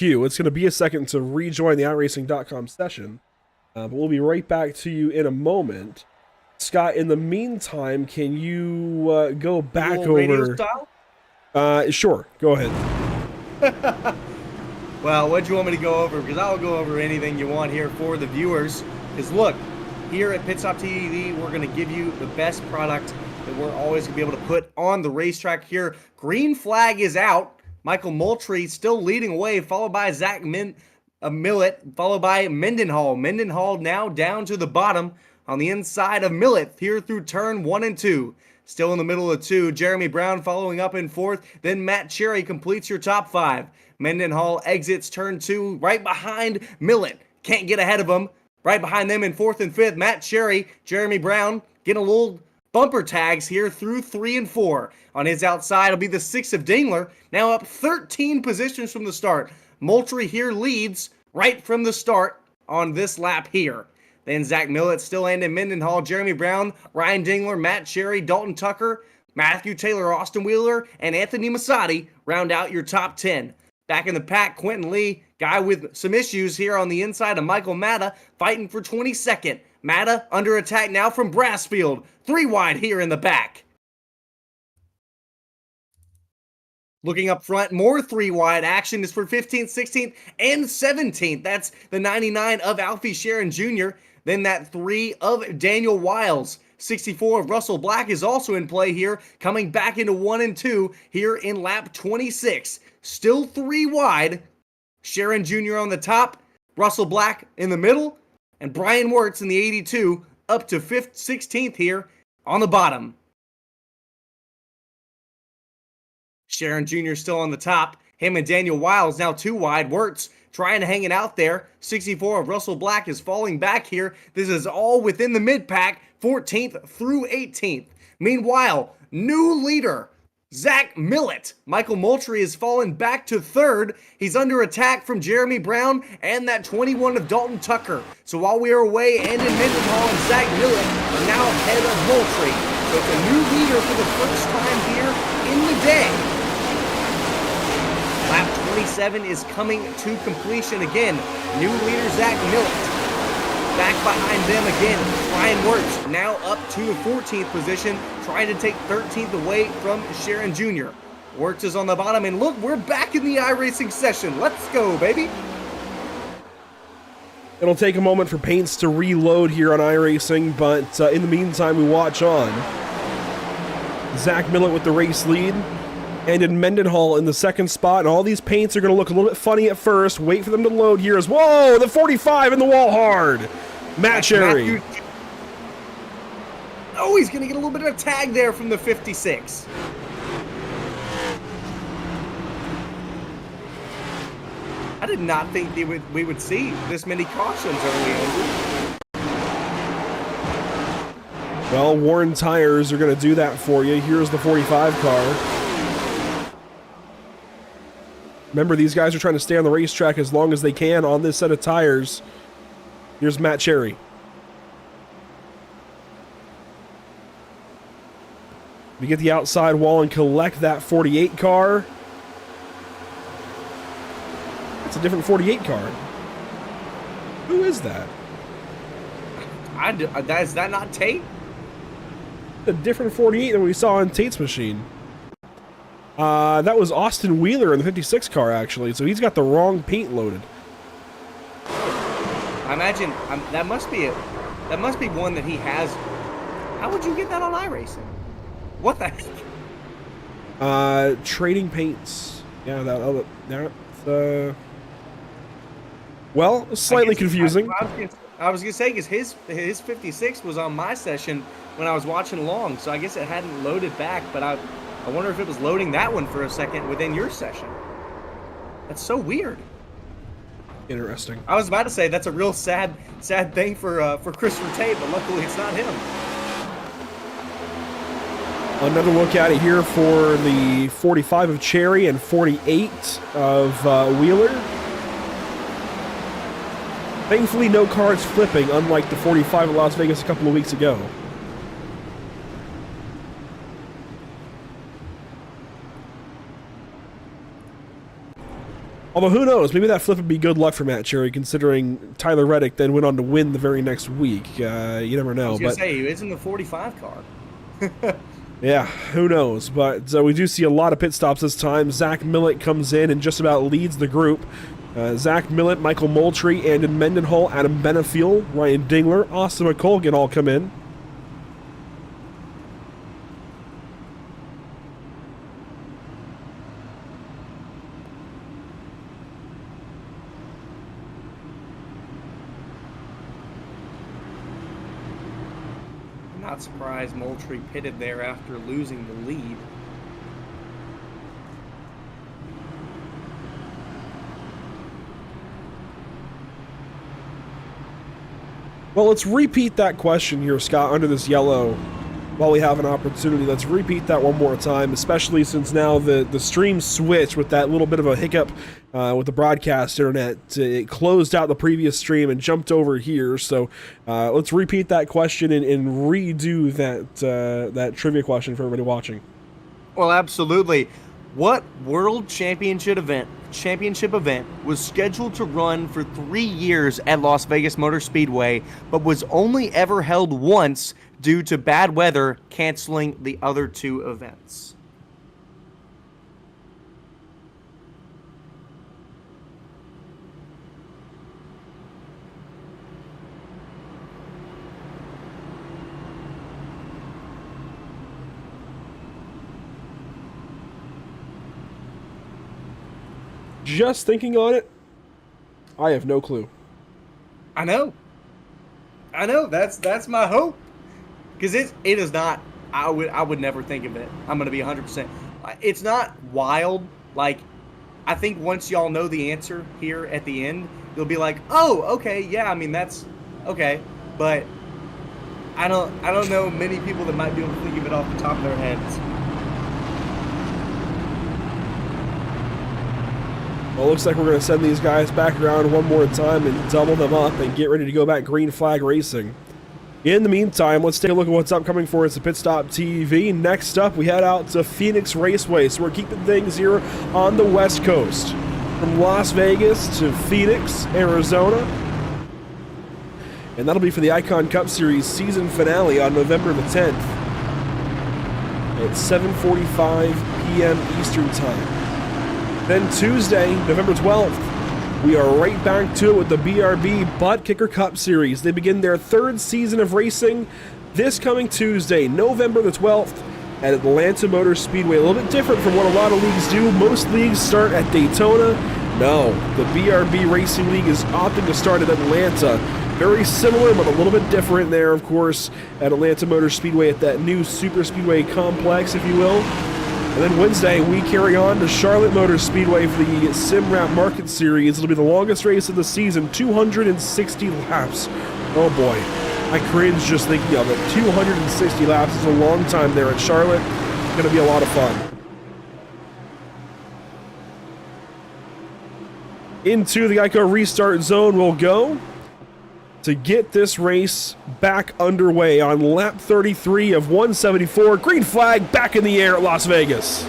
queue. It's going to be a second to rejoin the iRacing.com session, but we'll be right back to you in a moment. Scott, in the meantime, can you go back over... Radio style? Sure, go ahead. Well, what do you want me to go over? Because I'll go over anything you want here for the viewers. Because look, here at Pit Stop TV, we're going to give you the best product that we're always going to be able to put on the racetrack here. Green flag is out. Michael Moultrie still leading away, followed by Zach Millett, followed by Mendenhall. Mendenhall now down to the bottom on the inside of Millett here through turn 1 and 2. Still in the middle of 2, Jeremy Brown following up in 4th. Then Matt Cherry completes your top 5. Mendenhall exits turn 2 right behind Millett. Can't get ahead of him. Right behind them in 4th and 5th, Matt Cherry, Jeremy Brown getting a little bumper tags here through 3 and 4. On his outside will be the 6 of Dingler, now up 13 positions from the start. Moultrie here leads right from the start on this lap here. Then Zach Millett still and in Mendenhall, Jeremy Brown, Ryan Dingler, Matt Cherry, Dalton Tucker, Matthew Taylor, Austin Wheeler, and Anthony Massotti round out your top 10. Back in the pack, Quentin Lee, guy with some issues here on the inside of Michael Matta, fighting for 22nd. Matta under attack now from Brassfield. 3 wide here in the back. Looking up front, more 3 wide action is for 15th, 16th, and 17th. That's the 99 of Alfie Sharon Jr. Then that 3 of Daniel Wiles. 64 of Russell Black is also in play here, coming back into 1 and 2 here in lap 26. Still 3 wide. Sharon Jr. on the top, Russell Black in the middle, and Brian Wirtz in the 82 up to 5th, 16th here on the bottom. Sharon Jr. still on the top. Him and Daniel Wiles now 2 wide. Wirtz trying to hang it out there. 64 of Russell Black is falling back here. This is all within the mid-pack, 14th through 18th. Meanwhile, new leader, Zach Millett. Michael Moultrie has fallen back to 3rd. He's under attack from Jeremy Brown and that 21 of Dalton Tucker. So while we are away, and in Mendenhall and Zach Millett are now ahead of Moultrie. So it's a new leader for the first time here in the day. Lap 27 is coming to completion again. New leader Zach Millett. Back behind them again, Brian Wirtz now up to the 14th position, trying to take 13th away from Sharon Jr. Wirtz is on the bottom, and look, we're back in the iRacing session. Let's go, baby. It'll take a moment for paints to reload here on iRacing, but in the meantime, we watch on. Zach Millett with the race lead, and in Mendenhall in the 2nd spot, and all these paints are going to look a little bit funny at first. Wait for them to load here as, whoa, the 45 in the wall hard. Matt Cherry. Oh, he's going to get a little bit of a tag there from the 56. I did not think we would see this many cautions early on. Well, Warren Tires are going to do that for you. Here's the 45 car. Remember, these guys are trying to stay on the racetrack as long as they can on this set of tires. Here's Matt Cherry. We get the outside wall and collect that 48 car. That's a different 48 car. Who is that? Is that not Tate? A different 48 than we saw on Tate's machine. That was Austin Wheeler in the 56 car, actually, so he's got the wrong paint loaded. I imagine that must be one that he has. How would you get that on iRacing? What the heck? Trading paints. Yeah, that's well, slightly confusing. I was gonna say, because his 56 was on my session when I was watching along, so I guess it hadn't loaded back, but I wonder if it was loading that one for a second within your session. That's so weird. Interesting. I was about to say that's a real sad thing for Christopher Tate, but luckily it's not him. Another look at it here for the 45 of Cherry and 48 of Wheeler. Thankfully, no cards flipping, unlike the 45 at Las Vegas a couple of weeks ago. Although, who knows? Maybe that flip would be good luck for Matt Cherry, considering Tyler Reddick then went on to win the very next week. You never know. I was going to say, he is in the 45 car. Yeah, who knows? But we do see a lot of pit stops this time. Zach Millett comes in and just about leads the group. Zach Millett, Michael Moultrie, Andon Mendenhall, Adam Benefiel, Ryan Dingler, Austin McColgan all come in. Not surprised Moultrie pitted there after losing the lead. Well, let's repeat that question here, Scott, under this yellow while we have an opportunity. Let's repeat that one more time, especially since now the stream switched with that little bit of a hiccup with the broadcast internet. It closed out the previous stream and jumped over here. So let's repeat that question and redo that trivia question for everybody watching. Well, absolutely. What World Championship event was scheduled to run for 3 years at Las Vegas Motor Speedway, but was only ever held once due to bad weather canceling the other 2 events? Just thinking on it, I have no clue. I know. That's my hope, because it is not. I would never think of it. I'm gonna be 100%. It's not wild. Like, I think once y'all know the answer here at the end, you'll be like, oh, okay, yeah. I mean, that's okay. But I don't know many people that might be able to think of it off the top of their heads. Well, it looks like we're going to send these guys back around one more time and double them up and get ready to go back green flag racing. In the meantime, let's take a look at what's upcoming for us at Pit Stop TV. Next up, we head out to Phoenix Raceway. So we're keeping things here on the West Coast. From Las Vegas to Phoenix, Arizona. And that'll be for the Icon Cup Series season finale on November the 10th at 7:45 p.m. Eastern Time. Then Tuesday, November 12th, we are right back to it with the BRB Butt Kicker Cup Series. They begin their 3rd season of racing this coming Tuesday, November the 12th, at Atlanta Motor Speedway. A little bit different from what a lot of leagues do. Most leagues start at Daytona. No, the BRB Racing League is opting to start at Atlanta. Very similar, but a little bit different there, of course, at Atlanta Motor Speedway, at that new Super Speedway complex, if you will. And then Wednesday, we carry on to Charlotte Motor Speedway for the SimRap Market Series. It'll be the longest race of the season, 260 laps. Oh boy, I cringe just thinking of it. 260 laps is a long time there at Charlotte. It's going to be a lot of fun. Into the Geico Restart Zone we'll go to get this race back underway on lap 33 of 174. Green flag back in the air at Las Vegas.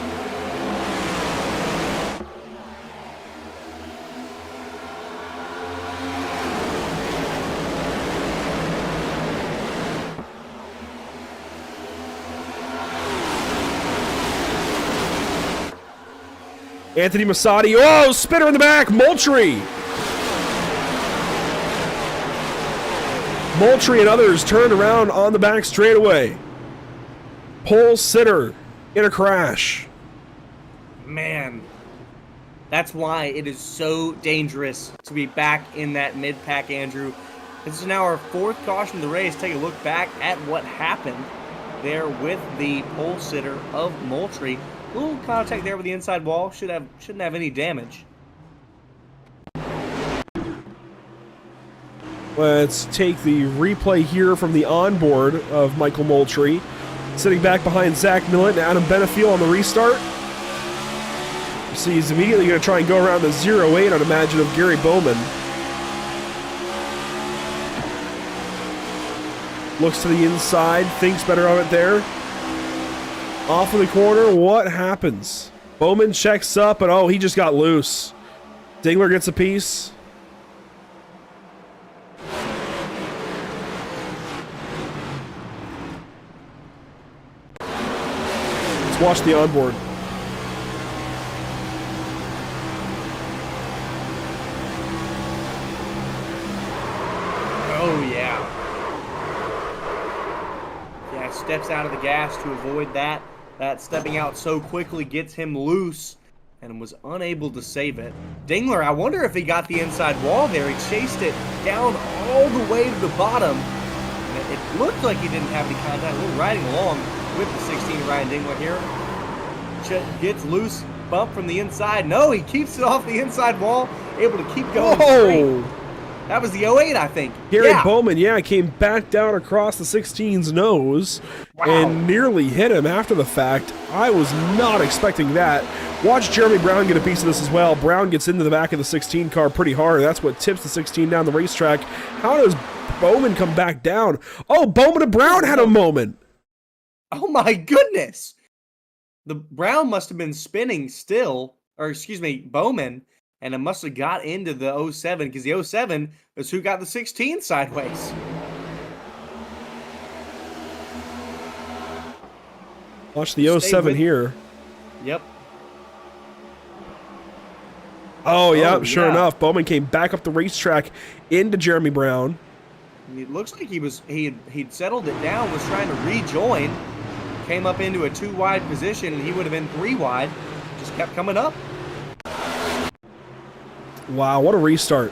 Anthony Masadi, oh, spinner in the back, Moultrie. Moultrie and others turned around on the back straightaway. Pole sitter in a crash. Man, that's why it is so dangerous to be back in that mid-pack, Andrew. This is now our 4th caution of the race. Take a look back at what happened there with the pole sitter of Moultrie. A little contact there with the inside wall. Shouldn't have any damage. Let's take the replay here from the onboard of Michael Moultrie. Sitting back behind Zach Millett and Adam Benefiel on the restart. You see he's immediately going to try and go around the 0-8, I'd imagine, of Gary Bowman. Looks to the inside, thinks better of it there. Off of the corner, what happens? Bowman checks up, and oh, he just got loose. Dingler gets a piece. Let's watch the onboard. Oh, yeah. Yeah, steps out of the gas to avoid that. That stepping out so quickly gets him loose and was unable to save it. Dingler, I wonder if he got the inside wall there. He chased it down all the way to the bottom. And it looked like he didn't have any contact. We're riding along with the 16 Ryan Dingler here. Gets loose, bump from the inside. No, he keeps it off the inside wall, able to keep going straight. That was the 08, I think. Garrett Bowman, came back down across the 16's nose and nearly hit him after the fact. I was not expecting that. Watch Jeremy Brown get a piece of this as well. Brown gets into the back of the 16 car pretty hard. That's what tips the 16 down the racetrack. How does Bowman come back down? Oh, Bowman and Brown had a moment. Oh, my goodness. The Brown must have been spinning still, or excuse me, Bowman, and it must have got into the 07, because the 07 is who got the 16 sideways. Watch the 07 here. Yep. Oh, yeah, sure enough. Bowman came back up the racetrack into Jeremy Brown. It looks like he'd settled it down, was trying to rejoin, came up into a 2-wide position, and he would have been 3 wide. Just kept coming up. Wow, what a restart.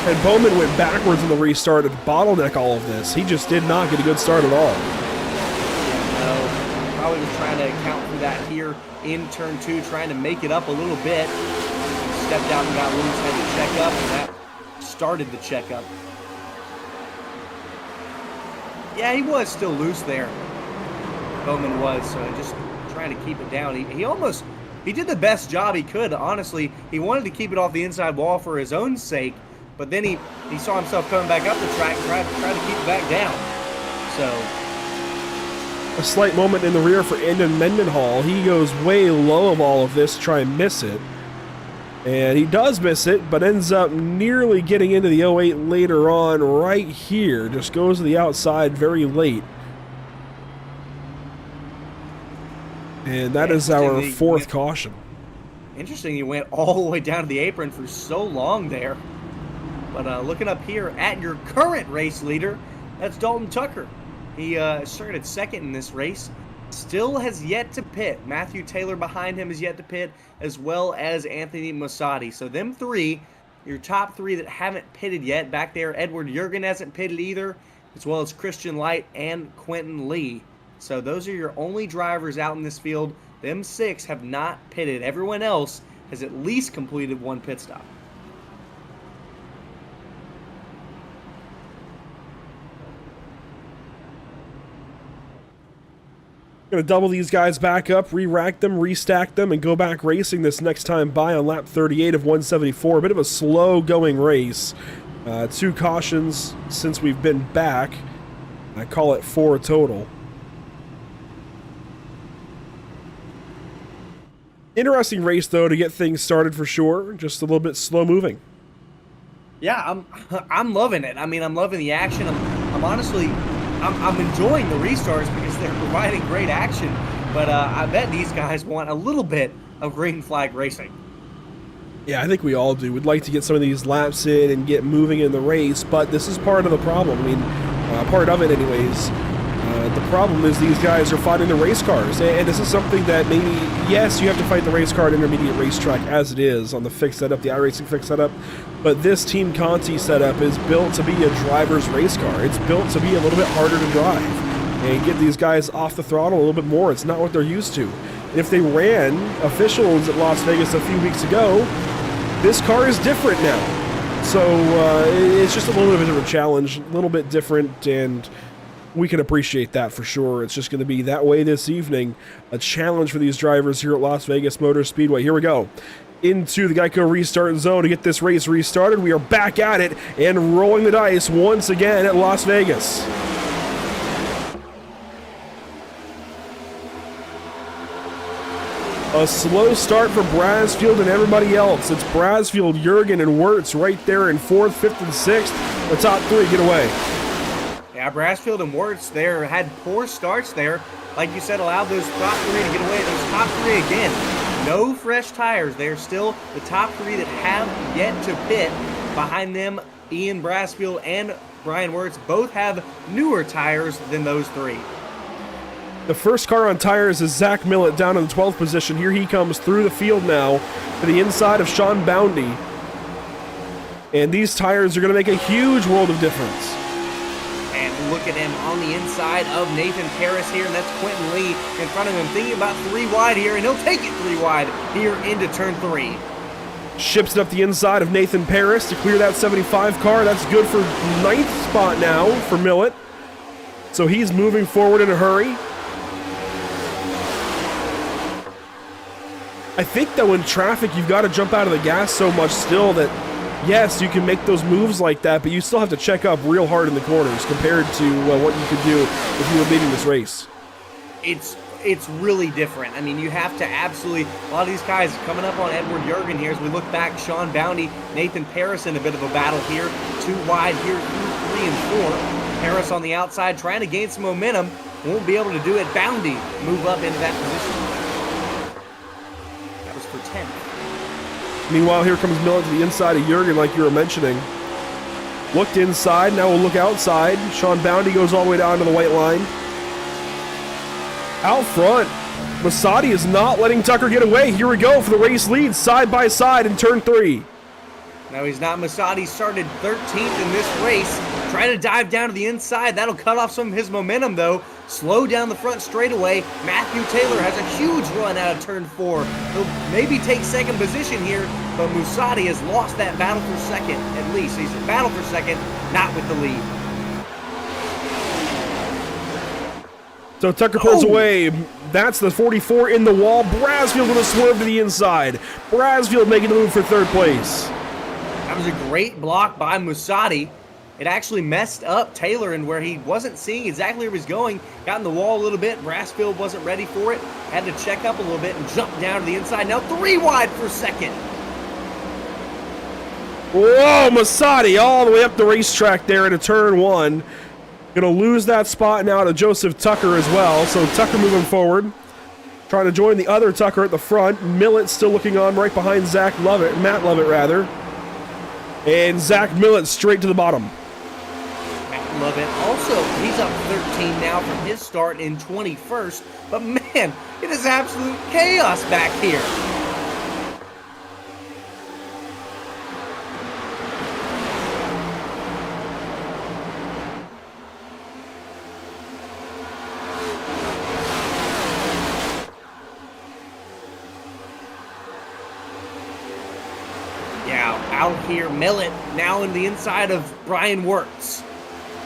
And Bowman went backwards in the restart to bottleneck all of this. He just did not get a good start at all. No, probably was trying to account for that here in turn 2, trying to make it up a little bit. Stepped out and got loose, had to check up, and that started the checkup. Yeah, he was still loose there. Bowman was, so just trying to keep it down. He did the best job he could, honestly. He wanted to keep it off the inside wall for his own sake, but then he saw himself coming back up the track and tried to keep it back down. So a slight moment in the rear for Endon Mendenhall. He goes way low of all of this to try and miss it. And he does miss it, but ends up nearly getting into the 08 later on right here. Just goes to the outside very late. And that is our 4th caution. Interesting, he went all the way down to the apron for so long there. But looking up here at your current race leader, that's Dalton Tucker. He started 2nd in this race. Still has yet to pit. Matthew Taylor behind him has yet to pit, as well as Anthony Mossadi. So them 3, your top 3 that haven't pitted yet. Back there, Edward Jurgen hasn't pitted either, as well as Christian Light and Quentin Lee. So those are your only drivers out in this field. Them 6 have not pitted. Everyone else has at least completed 1 pit stop. Going to double these guys back up, re-rack them, restack them, and go back racing this next time by on lap 38 of 174. A bit of a slow-going race. 2 cautions since we've been back. I call it 4 total. Interesting race, though, to get things started for sure. Just a little bit slow-moving. Yeah, I'm loving it. I mean, I'm loving the action. I'm honestly... I'm enjoying the restarts because they're providing great action, but I bet these guys want a little bit of green flag racing. Yeah, I think we all do. We'd like to get some of these laps in and get moving in the race, but this is part of the problem. I mean, part of it anyways. The problem is these guys are fighting the race cars, and this is something that maybe, yes, you have to fight the race car at intermediate racetrack as it is on the fixed setup, the iRacing fixed setup, but this Team Conti setup is built to be a driver's race car. It's built to be a little bit harder to drive and get these guys off the throttle a little bit more. It's not what they're used to. And if they ran officials at Las Vegas a few weeks ago, this car is different now. So it's just a little bit of a challenge, a little bit different, and we can appreciate that for sure. It's just going to be that way this evening. A challenge for these drivers here at Las Vegas Motor Speedway. Here we go. Into the Geico restart zone to get this race restarted. We are back at it and rolling the dice once again at Las A slow start for Brasfield and everybody else. It's Brasfield, Jurgen, and Wirtz right there in 4th, 5th, and 6th. The top 3 get away. Yeah, Brasfield and Wirtz there had poor starts there. Like you said, allowed those top 3 to get away. Those top 3 again, no fresh tires. They're still the top 3 that have yet to pit. Behind them, Ian Brasfield and Brian Wirtz both have newer tires than those 3. The first car on tires is Zach Millett down in the 12th position. Here he comes through the field now to the inside of Sean Boundy. And these tires are going to make a huge world of difference. And look at him on the inside of Nathan Paris here, and that's Quentin Lee in front of him, thinking about 3 wide here, and he'll take it 3 wide here into turn 3. Ships it up the inside of Nathan Paris to clear that 75 car. That's good for 9th spot now for Millett. So he's moving forward in a hurry. I think that when traffic, you've got to jump out of the gas so much still that, yes, you can make those moves like that, but you still have to check up real hard in the corners compared to what you could do if you were leading this race. It's really different. I mean, you have to absolutely, a lot of these guys coming up on Edward Jurgen here as we look back, Sean Boundy, Nathan Paris in a bit of a battle here, 2 wide here through 3 and 4. Paris on the outside trying to gain some momentum, won't be able to do it. Boundy move up into that position. That was for 10th. Meanwhile, here comes Millett to the inside of Jurgen, like you were mentioning. Looked inside, now we'll look outside. Sean Boundy goes all the way down to the white line. Out front, Masadi is not letting Tucker get away. Here we go for the race lead, side by side in turn 3. No, he's not. Masadi started 13th in this race. Trying to dive down to the inside. That'll cut off some of his momentum, though. Slow down the front straightaway. Matthew Taylor has a huge run out of turn 4. He'll maybe take 2nd position here, but Musadi has lost that battle for 2nd, at least. He's in battle for 2nd, not with the lead. So Tucker pulls away. That's the 44 in the wall. Brasfield with a swerve to the inside. Brasfield making the move for 3rd place. That was a great block by Musadi. It actually messed up Taylor and where he wasn't seeing exactly where he was going. Got in the wall a little bit. Brasfield wasn't ready for it. Had to check up a little bit and jump down to the inside. Now 3 wide for 2nd. Whoa, Masadi all the way up the racetrack there into turn 1. Gonna lose that spot now to Joseph Tucker as well. So Tucker moving forward. Trying to join the other Tucker at the front. Millett still looking on right behind Matt Lovett rather. And Zach Millett straight to the bottom. Matt Lovett also, he's up 13 now from his start in 21st. But man, it is absolute chaos back here. Out here, Millett now in the inside of Brian Wirtz.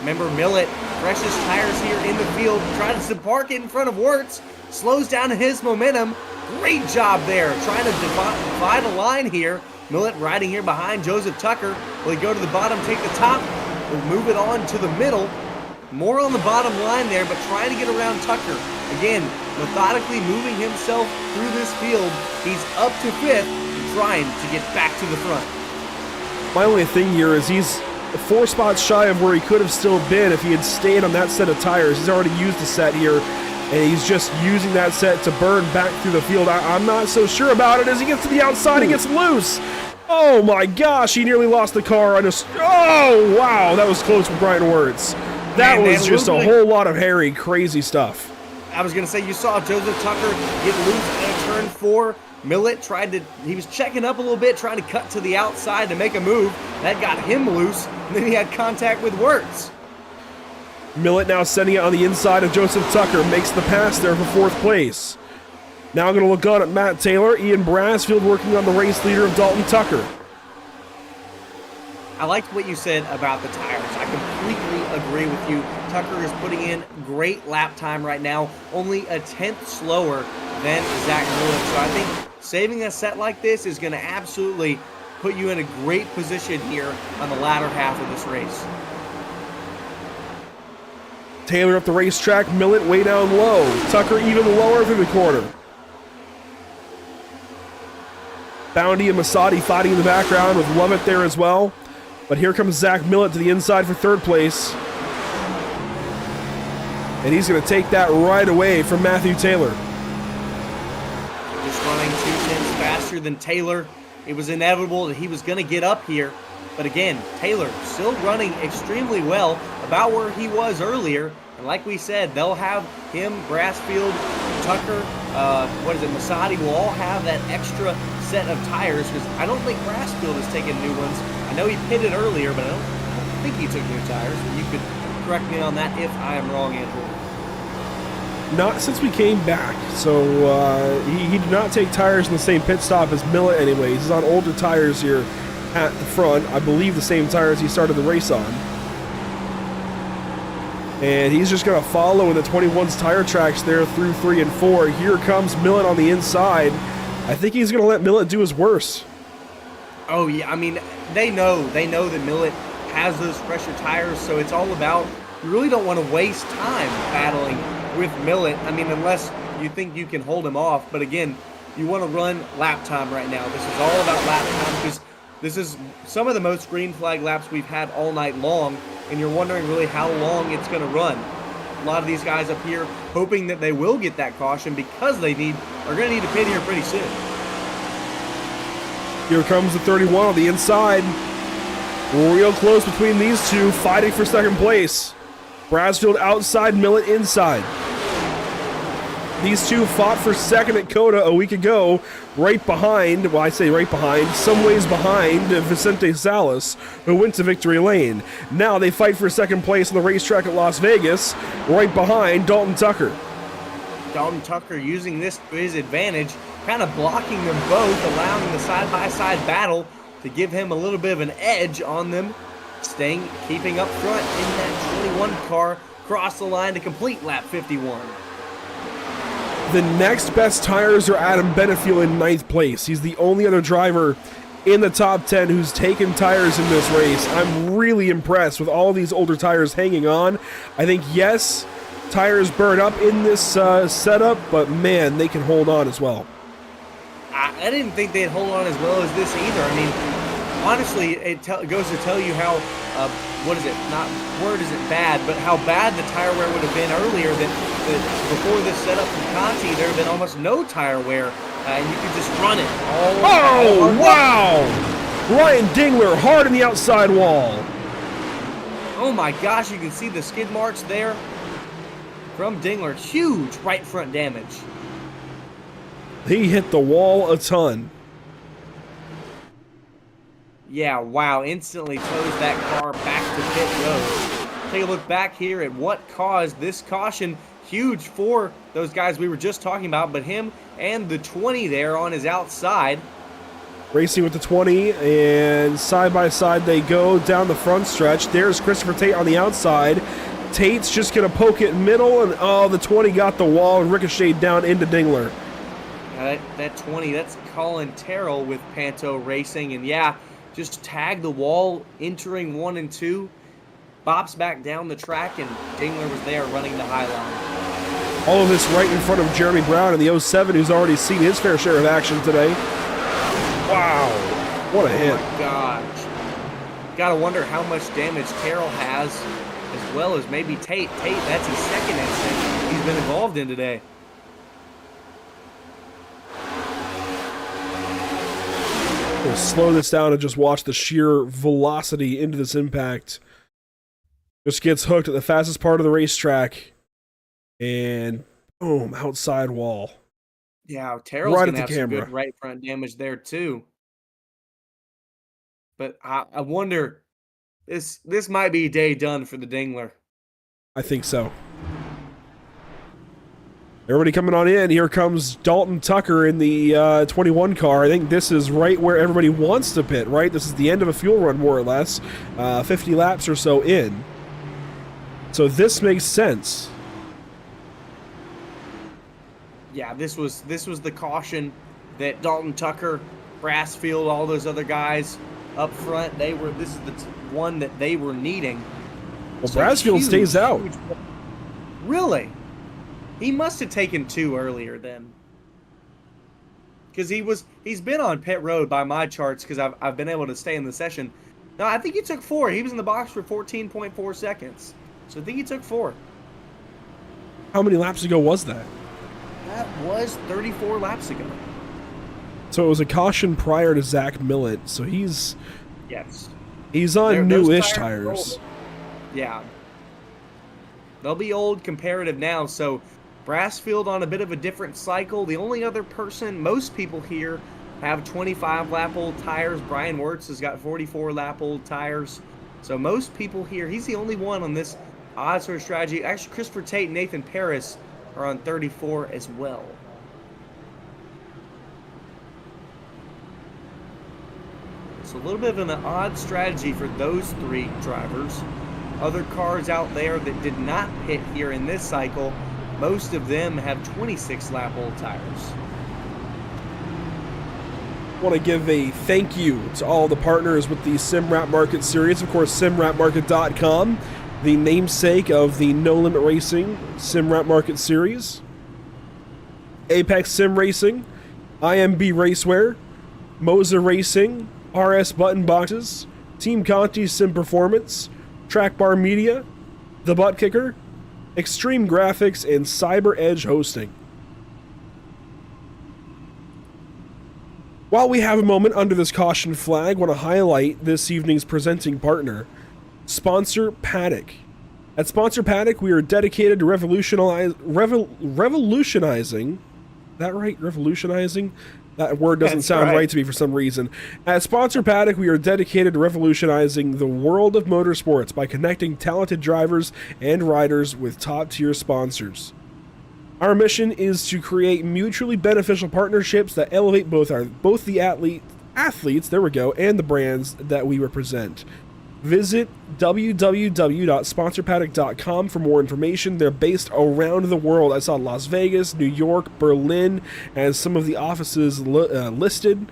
Remember, Millett, freshest tires here in the field, tries to park it in front of Wirtz, slows down his momentum. Great job there, trying to divide a line here. Millett riding here behind Joseph Tucker. Will he go to the bottom, take the top, or move it on to the middle? More on the bottom line there, but trying to get around Tucker. Again, methodically moving himself through this field. He's up to 5th, trying to get back to the front. My only thing here is he's 4 spots shy of where he could have still been if he had stayed on that set of tires. He's already used a set here, and he's just using that set to burn back through the field. I'm not so sure about it as he gets to the outside and gets loose. Oh my gosh, he nearly lost the car. Oh wow, that was close with Brian Wirtz. That was just a whole lot of hairy, crazy stuff. I was going to say, you saw Joseph Tucker get loose in turn 4. Millett he was checking up a little bit, trying to cut to the outside to make a move. That got him loose, and then he had contact with Wirtz. Millett now sending it on the inside of Joseph Tucker, makes the pass there for 4th place. Now going to look on at Matt Taylor, Ian Brasfield working on the race leader of Dalton Tucker. I liked what you said about the tires. I completely agree with you. Tucker is putting in great lap time right now, only a 10th slower than Zach Millett. So I think saving a set like this is going to absolutely put you in a great position here on the latter half of this race. Taylor up the racetrack, Millett way down low. Tucker even lower through the corner. Bounty and Masadi fighting in the background with Lovett there as well. But here comes Zach Millett to the inside for third place. And he's going to take that right away from Matthew Taylor. Just running 2/10 faster than Taylor. It was inevitable that he was going to get up here. But again, Taylor still running extremely well, about where he was earlier. And like we said, they'll have him, Brassfield, Tucker, Masadi will all have that extra set of tires, because I don't think Brassfield has taken new ones. I know he pitted earlier, but I don't think he took new tires. You could correct me on that if I am wrong, Andrew. Not since we came back. So he did not take tires in the same pit stop as Millett anyways. He's on older tires here at the front. I believe the same tires he started the race on. And he's just going to follow in the 21's tire tracks there through 3 and 4. Here comes Millett on the inside. I think he's going to let Millett do his worst. Oh, yeah. I mean, they know that Millett has those fresher tires, so it's all about, you really don't want to waste time battling with Millett. I mean, unless you think you can hold him off. But again, you want to run lap time right now. This is all about lap time, because this is some of the most green flag laps we've had all night long, and you're wondering really how long it's going to run. A lot of these guys up here hoping that they will get that caution, because they are going to need to pit here pretty soon. Here comes the 31 on the inside. Real close between these two, fighting for second place. Brassfield outside, Millett inside. These two fought for second at Coda a week ago, right behind, well, I say right behind, some ways behind Vicente Salas, who went to victory lane. Now they fight for second place on the racetrack at Las Vegas, right behind Dalton Tucker. Dalton Tucker using this to his advantage, kind of blocking them both, allowing the side-by-side battle to give him a little bit of an edge on them, keeping up front in that 21 car, cross the line to complete lap 51. The next best tires are Adam Benefiel in 9th place. He's the only other driver in the top 10 who's taken tires in this race. I'm really impressed with all of these older tires hanging on. I think, yes, tires burn up in this setup, but man, they can hold on as well. I didn't think they'd hold on as well as this either. I mean, honestly, it goes to tell you how, not word isn't bad, but how bad the tire wear would have been earlier. That before this setup from Conti, there had been almost no tire wear, and you could just run it all. Wow! Ryan Dingler hard in the outside wall. Oh my gosh, you can see the skid marks there from Dingler. Huge right front damage. He hit the wall a ton. Yeah, wow, instantly tows that car back to pit road. Take a look back here at what caused this caution. Huge for those guys we were just talking about, but him and the 20 there on his outside. Racing with the 20, and side by side they go down the front stretch. There's Christopher Tate on the outside. Tate's just going to poke it middle, and oh, the 20 got the wall and ricocheted down into Dingler. That 20, that's Colin Terrell with Panto Racing, and yeah, just tag the wall, entering 1 and 2, bops back down the track, and Dingler was there running the high line. All of this right in front of Jeremy Brown in the 07, who's already seen his fair share of action today. Wow, what a hit. Oh my gosh. Gotta wonder how much damage Terrell has, as well as maybe Tate. That's his second incident he's been involved in today. We'll slow this down and just watch the sheer velocity into this impact. Just gets hooked at the fastest part of the racetrack, and boom, outside wall. Yeah, Terrell's right gonna at the have some camera. good right front damage there too. But I wonder, this might be day done for the Dingler. I think so. Everybody coming on in. Here comes Dalton Tucker in the 21 car. I think this is right where everybody wants to pit, right? This is the end of a fuel run, more or less. 50 laps or so in. So this makes sense. Yeah, this was the caution that Dalton Tucker, Brassfield, all those other guys up front, this is the one that they were needing. Well, so Brassfield stays out. Really? He must have taken 2 earlier then. because he's been on pit road by my charts because I've been able to stay in the session. No, I think he took 4. He was in the box for 14.4 seconds. So I think he took 4. How many laps ago was that? That was 34 laps ago. So it was a caution prior to Zach Millett. So he's on new-ish tires. Yeah. They'll be old comparative now. So Brassfield on a bit of a different cycle. The only other person, most people here have 25 lap old tires. Brian Wirtz has got 44 lap old tires. So most people here, he's the only one on this odd sort of strategy. Actually, Christopher Tate and Nathan Paris are on 34 as well. So a little bit of an odd strategy for those 3 drivers. Other cars out there that did not pit here in this cycle, most of them have 26 lap old tires. I want to give a thank you to all the partners with the SimRap Market Series. Of course, simrapmarket.com, the namesake of the No Limit Racing SimRap Market Series. Apex Sim Racing, IMB Racewear, Moza Racing, RS Button Boxes, Team Conti Sim Performance, Track Bar Media, The Butt Kicker, Extreme Graphics, and Cyber Edge Hosting. While we have a moment under this caution flag, I want to highlight this evening's presenting partner, Sponsor Paddock. At Sponsor Paddock, we are dedicated to revolutionizing. That right? Revolutionizing? That word doesn't sound right to me for some reason. At Sponsor Paddock, we are dedicated to revolutionizing the world of motorsports by connecting talented drivers and riders with top-tier sponsors. Our mission is to create mutually beneficial partnerships that elevate both the athletes, there we go, and the brands that we represent. Visit www.sponsorpaddock.com for more information. They're based around the world. I saw Las Vegas, New York, Berlin, as some of the offices listed.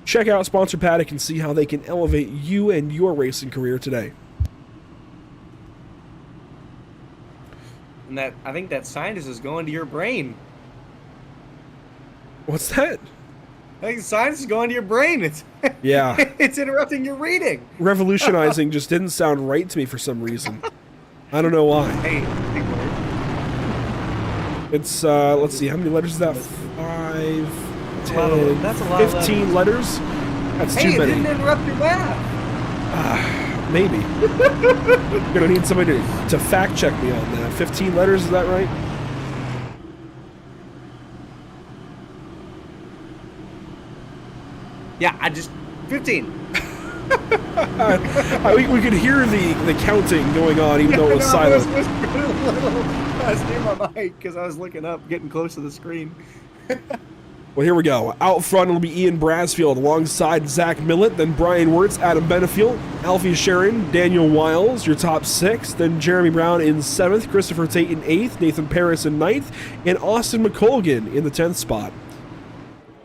Check out Sponsor Paddock and see how they can elevate you and your racing career today. And I think that scientist is going to your brain. What's that? I think the science is going to your brain. Yeah. It's interrupting your reading. Revolutionizing just didn't sound right to me for some reason. I don't know why. Hey, big word. It's, let's see, how many letters is that? 5, 10, that's a lot 15 letters? That's too many. Hey, it didn't interrupt your math. Maybe. I'm gonna need somebody to fact check me on that. 15 letters, is that right? Yeah, 15. We could hear the counting going on, even though it was silent. I was near my mic because I was looking up, getting close to the screen. Well, here we go. Out front, it'll be Ian Brassfield alongside Zach Millett, then Brian Wirtz, Adam Benefield, Alfie Sharon, Daniel Wiles, your top 6, then Jeremy Brown in 7th, Christopher Tate in 8th, Nathan Paris in 9th, and Austin McColgan in the 10th spot.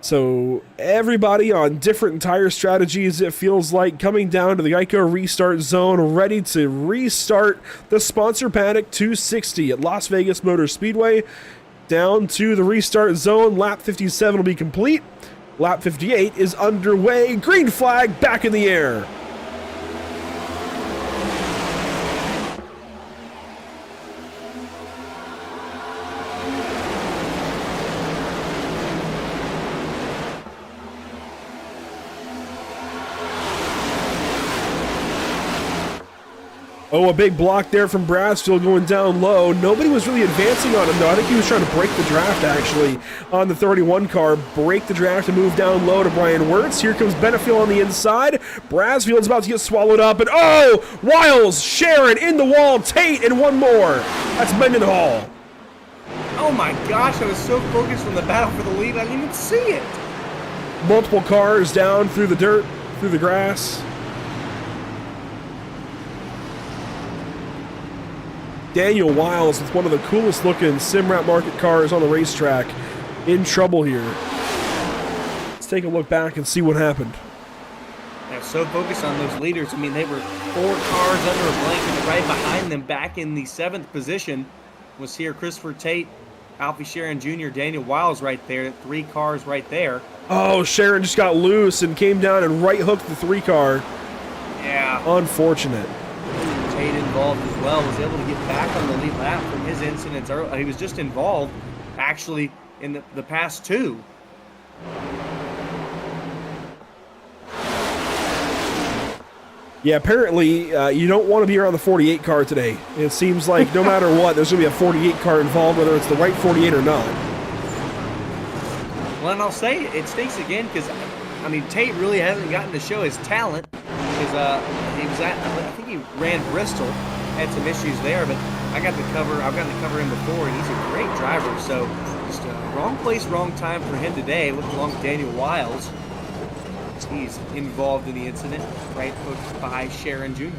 So everybody on different tire strategies, it feels like, coming down to the Geico restart zone, ready to restart the Sponsor Paddock 260 at Las Vegas Motor Speedway. Down to the restart zone. Lap 57 will be complete. Lap 58 is underway. Green flag back in the air. Oh, a big block there from Brassfield going down low. Nobody was really advancing on him, though. I think he was trying to break the draft, actually, on the 31 car. Break the draft and move down low to Brian Wirtz. Here comes Benefield on the inside. Brassfield's about to get swallowed up. And, oh, Wiles, Sharon, in the wall, Tate, and one more. That's Mendenhall. Oh, my gosh. I was so focused on the battle for the lead, I didn't even see it. Multiple cars down through the dirt, through the grass. Daniel Wiles with one of the coolest looking SimRap Market cars on the racetrack in trouble here. Let's take a look back and see what happened. They're so focused on those leaders. I mean, they were 4 cars under a blanket right behind them. Back in the 7th position was here Christopher Tate Alfie Sharon Jr., Daniel Wiles right there, 3 cars right there. Oh, Sharon just got loose and came down and right hooked the 3-car. Yeah. Unfortunate. Tate involved as well, was able to get back on the lead lap from his incidents early. He was just involved, actually, in the past 2. Yeah, apparently you don't want to be around the 48 car today. It seems like no matter what, there's going to be a 48 car involved, whether it's the right 48 or not. Well, and I'll say it stinks again because, I mean, Tate really hasn't gotten to show his talent because he was I think he ran Bristol, had some issues there, but I've gotten to cover him before, and he's a great driver. So just wrong place, wrong time for him today. Looking along with Daniel Wiles. He's involved in the incident, right hooked by Sharon Jr.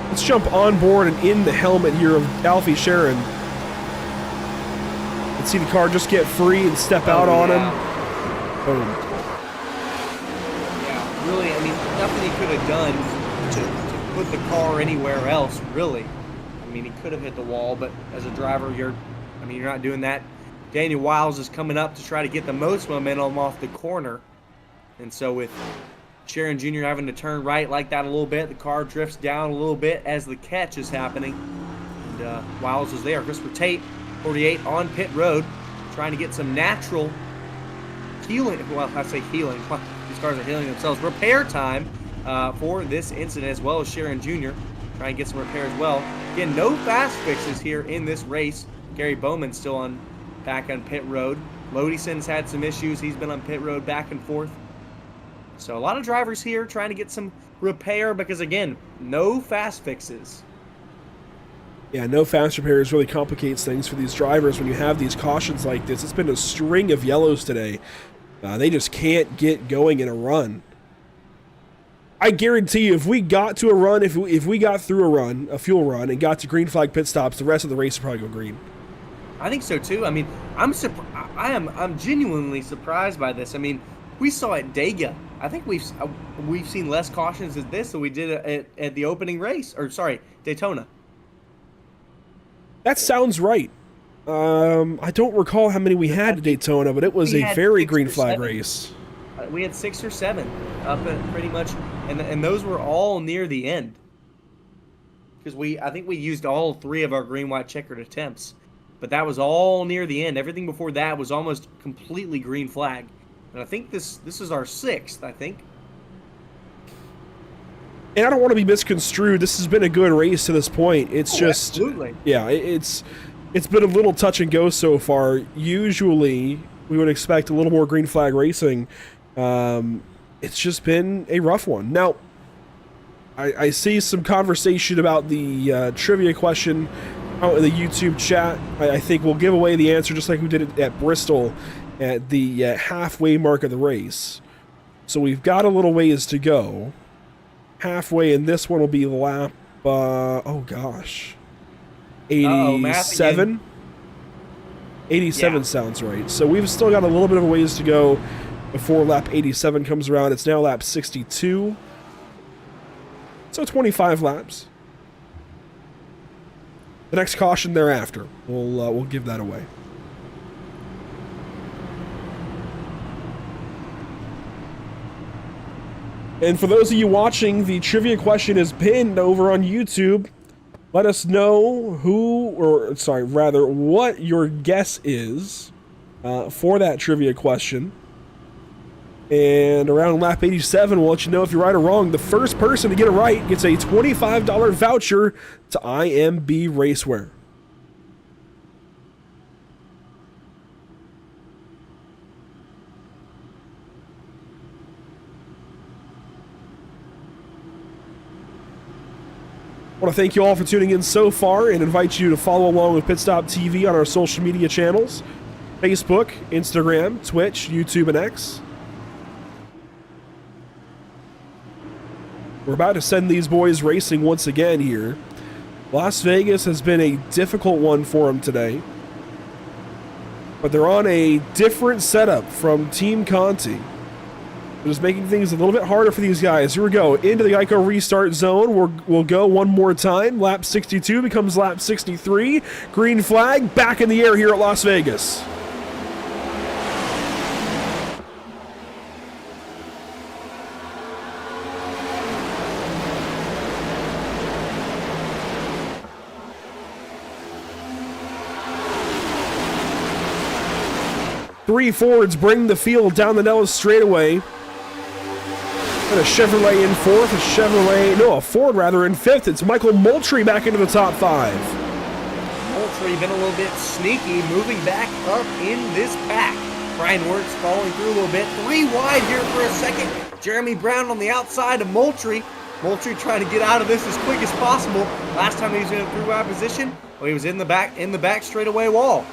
Let's jump on board and in the helmet here of Alfie Sharon. Let's see the car just get free and step out on him. Boom. Yeah, really, I mean, nothing he could have done to put the car anywhere else, really. I mean, he could have hit the wall, but as a driver, you're not doing that. Daniel Wiles is coming up to try to get the most momentum off the corner. And so with Sharon Jr. having to turn right like that a little bit, the car drifts down a little bit as the catch is happening. And Wiles is there. Christopher Tate, 48, on pit road, trying to get some natural healing. Well, I say healing. These cars are healing themselves. Repair time for this incident, as well as Sharon Jr. trying to get some repair as well. Again, no fast fixes here in this race. Gary Bowman's still back on pit road. Lodison's had some issues. He's been on pit road back and forth. So a lot of drivers here trying to get some repair because, again, no fast fixes. Yeah, no fast repairs really complicates things for these drivers when you have these cautions like this. It's been a string of yellows today. They just can't get going in a run. I guarantee you, if we got to a run, if we got through a run, a fuel run, and got to green flag pit stops, the rest of the race would probably go green. I think so too. I mean, I'm genuinely surprised by this. I mean, we saw at Dega. I think we've seen less cautions as this than we did at the opening race, or sorry, Daytona. That sounds right. I don't recall how many we had at Daytona, but it was a very green flag race. We had 6 or 7 up at pretty much, and those were all near the end. Because I think we used all 3 of our green, white, checkered attempts. But that was all near the end. Everything before that was almost completely green flag. And I think this is our 6th, I think. And I don't want to be misconstrued. This has been a good race to this point. It's just... Absolutely. Yeah, it's been a little touch and go so far. Usually, we would expect a little more green flag racing. It's just been a rough one. Now, I see some conversation about the trivia question out in the YouTube chat. I think we'll give away the answer just like we did it at Bristol at the halfway mark of the race. So we've got a little ways to go. Halfway, and this one will be lap, oh gosh, 87? 87 sounds right. So we've still got a little bit of a ways to go before lap 87 comes around. It's now lap 62. So 25 laps. The next caution thereafter, we'll give that away. And for those of you watching, the trivia question is pinned over on YouTube. Let us know what your guess is for that trivia question. And around lap 87, we'll let you know if you're right or wrong. The first person to get it right gets a $25 voucher to IMB Racewear. I want to thank you all for tuning in so far and invite you to follow along with Pit Stop TV on our social media channels: Facebook, Instagram, Twitch, YouTube, and X. We're about to send these boys racing once again here. Las Vegas has been a difficult one for them today, but they're on a different setup from Team Conti. Just making things a little bit harder for these guys. Here we go. Into the Geico restart zone. We'll go one more time. Lap 62 becomes lap 63. Green flag back in the air here at Las Vegas. Three Fords bring the field down the Nellis straightaway. And a Chevrolet in fourth, a Ford rather in fifth. It's Michael Moultrie back into the top five. Moultrie been a little bit sneaky, moving back up in this pack. Brian Wirtz falling through a little bit. 3 wide here for a second. Jeremy Brown on the outside of Moultrie. Moultrie trying to get out of this as quick as possible. Last time he was in a 3-wide position, well, he was in the back straightaway wall.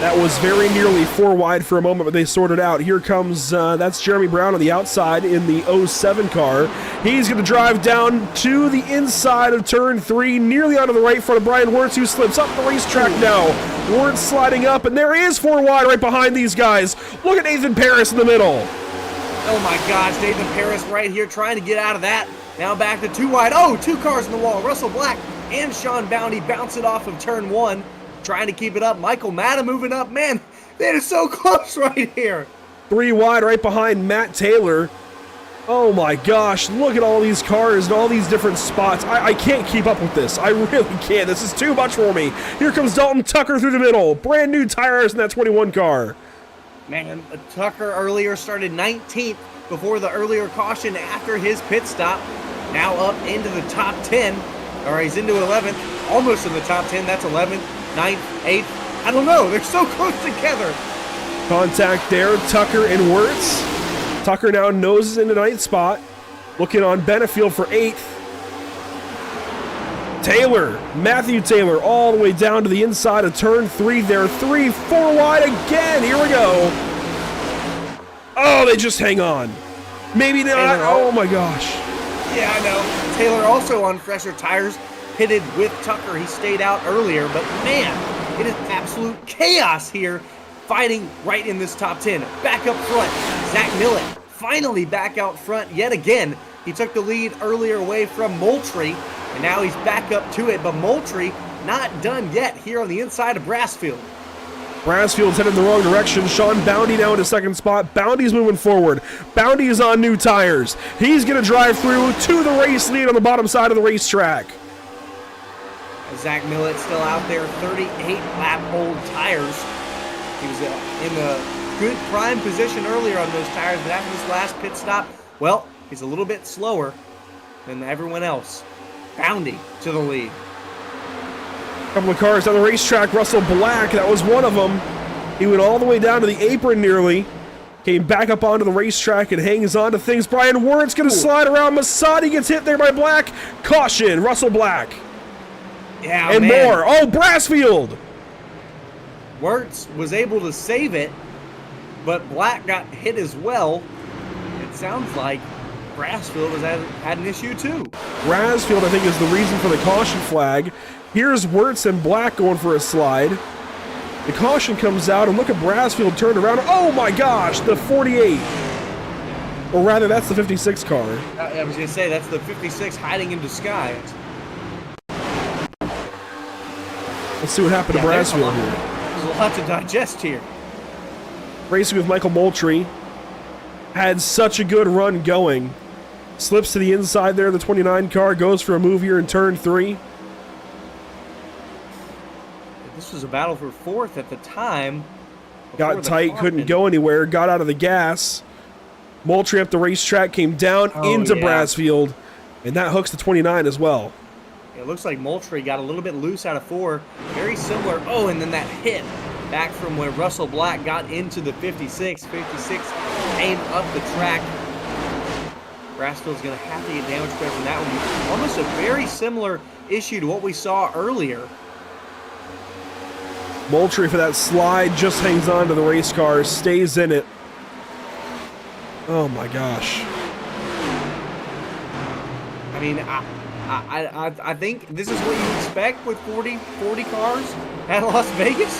That was very nearly 4 wide for a moment, but they sorted out. Here comes, that's Jeremy Brown on the outside in the 07 car. He's going to drive down to the inside of turn 3, nearly onto the right front of Brian Wirtz, who slips up the racetrack now. Wirtz sliding up, and there is 4 wide right behind these guys. Look at Nathan Paris in the middle. Oh my gosh, Nathan Paris right here trying to get out of that. Now back to 2 wide. Oh, 2 cars in the wall. Russell Black and Sean Bounty bounce it off of turn 1. Trying to keep it up. Michael Matta moving up. Man, that is so close right here. 3 wide right behind Matt Taylor. Oh my gosh, look at all these cars and all these different spots. I can't keep up with this. I really can't. This is too much for me. Here comes Dalton Tucker through the middle. Brand new tires in that 21 car. Man, Tucker earlier started 19th before the earlier caution after his pit stop. Now up into the top 10. Or he's into 11th. Almost in the top 10. That's 11th. 9th, 8th, I don't know. They're so close together. Contact there, Tucker and Wirtz. Tucker now noses into 9th spot. Looking on Benefield for 8th. Taylor, Matthew Taylor, all the way down to the inside of turn 3 there. 3, 4 wide again. Here we go. Oh, they just hang on. Maybe not. Oh my gosh. Yeah, I know. Taylor also on fresher tires. Pitted with Tucker. He stayed out earlier, but man, it is absolute chaos here, fighting right in this top 10. Back up front, Zach Millett finally back out front yet again. He took the lead earlier away from Moultrie, and now he's back up to it, but Moultrie not done yet here on the inside of Brassfield. Brassfield's headed in the wrong direction. Sean Bounty now in a second spot. Bounty's moving forward. Bounty is on new tires. He's going to drive through to the race lead on the bottom side of the racetrack. Zach Millett still out there, 38-lap old tires. He was in a good prime position earlier on those tires, but after this last pit stop, well, he's a little bit slower than everyone else. Bounty to the lead. A couple of cars down the racetrack. Russell Black, that was one of them. He went all the way down to the apron nearly. Came back up onto the racetrack and hangs on to things. Brian Wirtz going to slide around. Masadi gets hit there by Black. Caution, Russell Black. Yeah, and man. more. Oh, Brassfield. Wirtz was able to save it, but Black got hit as well. It sounds like Brassfield has had an issue too. Brassfield, I think, is the reason for the caution flag. Here's Wirtz and Black going for a slide. The caution comes out, and look at Brassfield turned around. Oh my gosh, the 48. Or rather, that's the 56 car. I was going to say, that's the 56 hiding in disguise. Let's see what happened to Brassfield here. There's a lot to digest here. Racing with Michael Moultrie. Had such a good run going. Slips to the inside there. The 29 car goes for a move here in turn 3. This was a battle for 4th at the time. Got tight, couldn't go anywhere. Got out of the gas. Moultrie up the racetrack, came down into Brassfield. And that hooks the 29 as well. It looks like Moultrie got a little bit loose out of 4. Very similar. Oh, and then that hit back from where Russell Black got into the 56. 56 came up the track. Brassfield's going to have to get damage credit from that one. Almost a very similar issue to what we saw earlier. Moultrie for that slide just hangs on to the race car, stays in it. Oh my gosh. I mean, I think this is what you expect with 40 cars at Las Vegas.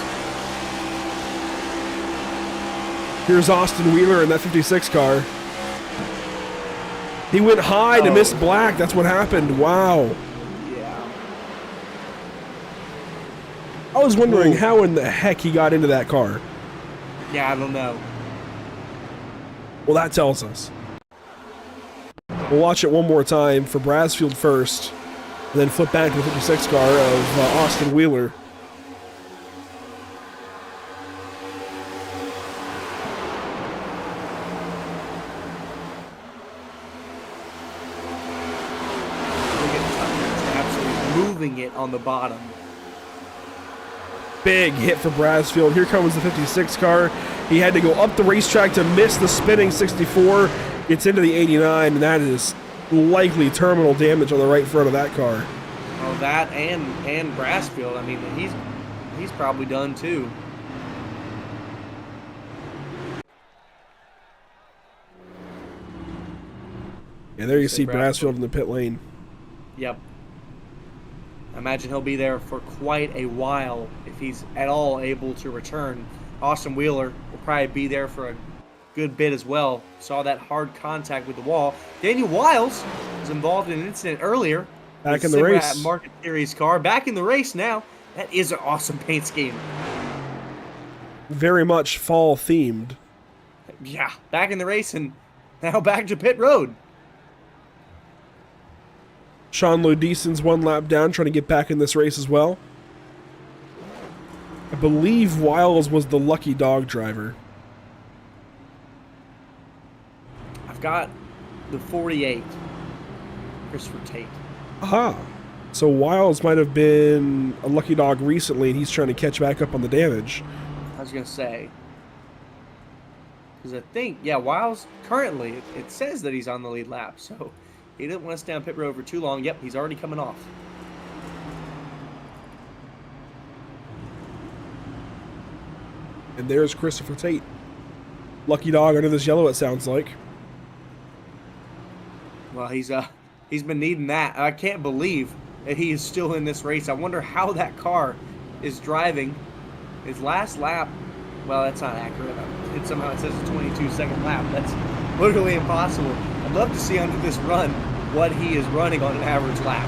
Here's Austin Wheeler in that 56 car. He went high to miss black. That's what happened. Wow. Yeah. I was wondering how in the heck he got into that car. Yeah, I don't know. Well, that tells us. We'll watch it one more time for Brasfield first, and then flip back to the 56 car of Austin Wheeler. Moving it on the bottom. Big hit for Brasfield. Here comes the 56 car. He had to go up the racetrack to miss the spinning 64. It's into the 89, and that is likely terminal damage on the right front of that car. Oh, that and Brasfield. I mean, he's probably done too. And there you see Brasfield in the pit lane. Yep. I imagine he'll be there for quite a while if he's at all able to return. Austin Wheeler will probably be there for a good bit as well. Saw that hard contact with the wall. Daniel Wiles was involved in an incident earlier. Back in the race. Market Series car. Back in the race now. That is an awesome paint scheme. Very much fall themed. Yeah, back in the race and now back to pit road. Sean Lodeson's one lap down, trying to get back in this race as well. I believe Wiles was the lucky dog driver. I've got the 48, Christopher Tate. Aha. So Wiles might have been a lucky dog recently, and he's trying to catch back up on the damage. I was going to say. Because I think, yeah, Wiles currently, it says that he's on the lead lap, so he didn't want to stay on pit road for too long. Yep, he's already coming off. And there's Christopher Tate. Lucky dog under this yellow, it sounds like. Well, he's been needing that. I can't believe that he is still in this race. I wonder how that car is driving. His last lap, well, that's not accurate. Somehow it says a 22-second lap. That's literally impossible. I'd love to see under this run what he is running on an average lap.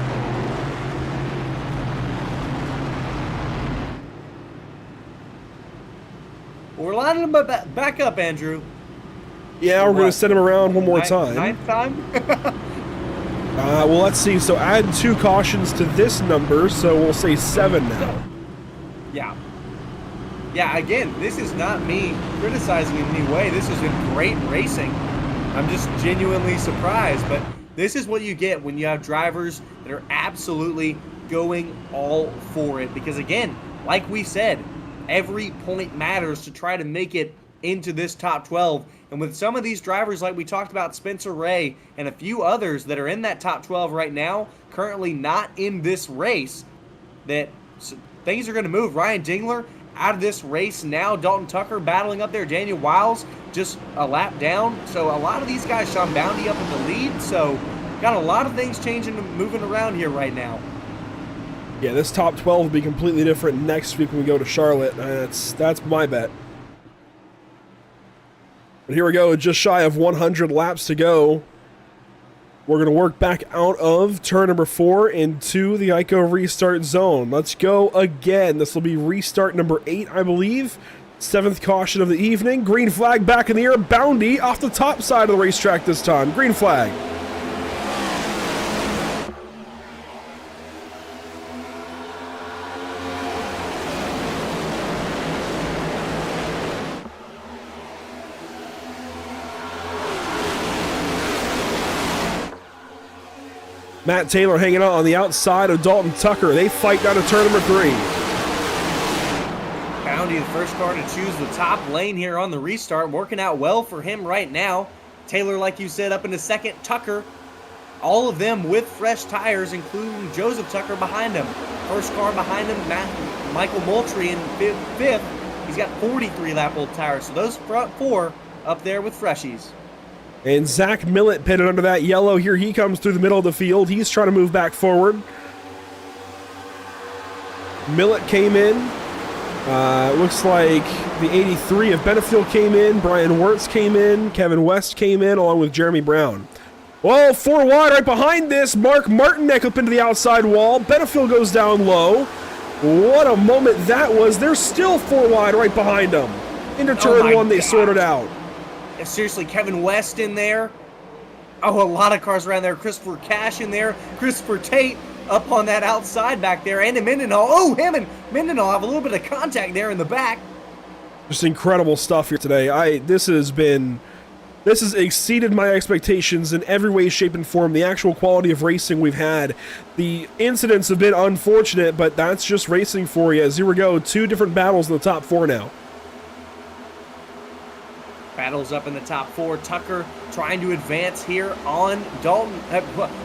We're lining him back up, Andrew. Yeah, we're going to send him around one more time. Ninth time? Well, let's see. So add 2 cautions to this number, so we'll say 7 now. Yeah. Yeah, again, this is not me criticizing in any way. This has been great racing. I'm just genuinely surprised, but this is what you get when you have drivers that are absolutely going all for it. Because again, like we said, every point matters to try to make it into this top 12. And with some of these drivers, like we talked about, Spencer Ray and a few others that are in that top 12 right now, currently not in this race, that things are going to move. Ryan Dingler out of this race now. Dalton Tucker battling up there. Daniel Wiles just a lap down. So a lot of these guys, Sean Bounty up in the lead. So got a lot of things changing and moving around here right now. Yeah, this top 12 will be completely different next week when we go to Charlotte. That's my bet. But here we go, just shy of 100 laps to go. We're going to work back out of turn number 4 into the ICO restart zone. Let's go again. This will be restart number 8, I believe. 7th caution of the evening. Green flag back in the air. Bounty off the top side of the racetrack this time. Green flag. Matt Taylor hanging out on the outside of Dalton Tucker. They fight down to turn number 3. Bounty, the first car to choose the top lane here on the restart. Working out well for him right now. Taylor, like you said, up in the second. Tucker, all of them with fresh tires, including Joseph Tucker behind him. First car behind him, Michael Moultrie in 5th. He's got 43 lap old tires. So those front 4 up there with freshies. And Zach Millett pitted under that yellow. Here he comes through the middle of the field. He's trying to move back forward. Millett came in Looks like the 83 of Benefield came in, Brian Wirtz came in, Kevin West came in, along with Jeremy Brown. Well, 4 wide right behind this. Mark Martinek up into the outside wall. Benefield goes down low. What a moment that was. There's still 4 wide right behind them. Into turn 1, they sorted out. Seriously, Kevin West in there. Oh, a lot of cars around there. Christopher Cash in there. Christopher Tate up on that outside back there. And Mendenhall. Oh, him and Mendenhall have a little bit of contact there in the back. Just incredible stuff here today. This has exceeded my expectations in every way, shape, and form. The actual quality of racing we've had. The incidents have been unfortunate, but that's just racing for you. As here we go, 2 different battles in the top 4 now. Battles up in the top 4. Tucker trying to advance here on Dalton.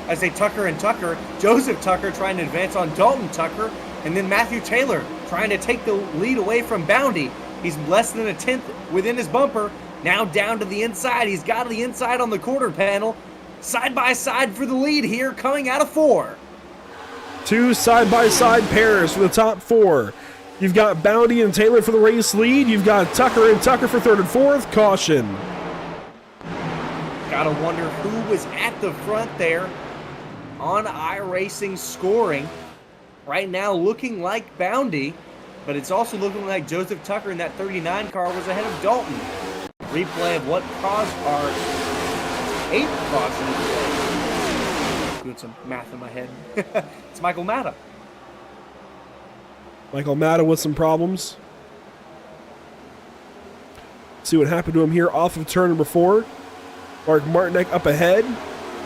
I say Tucker and Tucker. Joseph Tucker trying to advance on Dalton Tucker. And then Matthew Taylor trying to take the lead away from Boundy. He's less than a tenth within his bumper. Now down to the inside. He's got the inside on the quarter panel. Side by side for the lead here, coming out of 4. 2 side-by-side pairs for the top 4. You've got Boundy and Taylor for the race lead. You've got Tucker and Tucker for 3rd and 4th. Caution. Gotta wonder who was at the front there on iRacing scoring. Right now looking like Boundy, but it's also looking like Joseph Tucker in that 39 car was ahead of Dalton. Replay of what caused our 8th caution. Doing some math in my head. It's Michael Matta. Michael Matta with some problems. See what happened to him here off of turn number 4. Mark Martinek up ahead.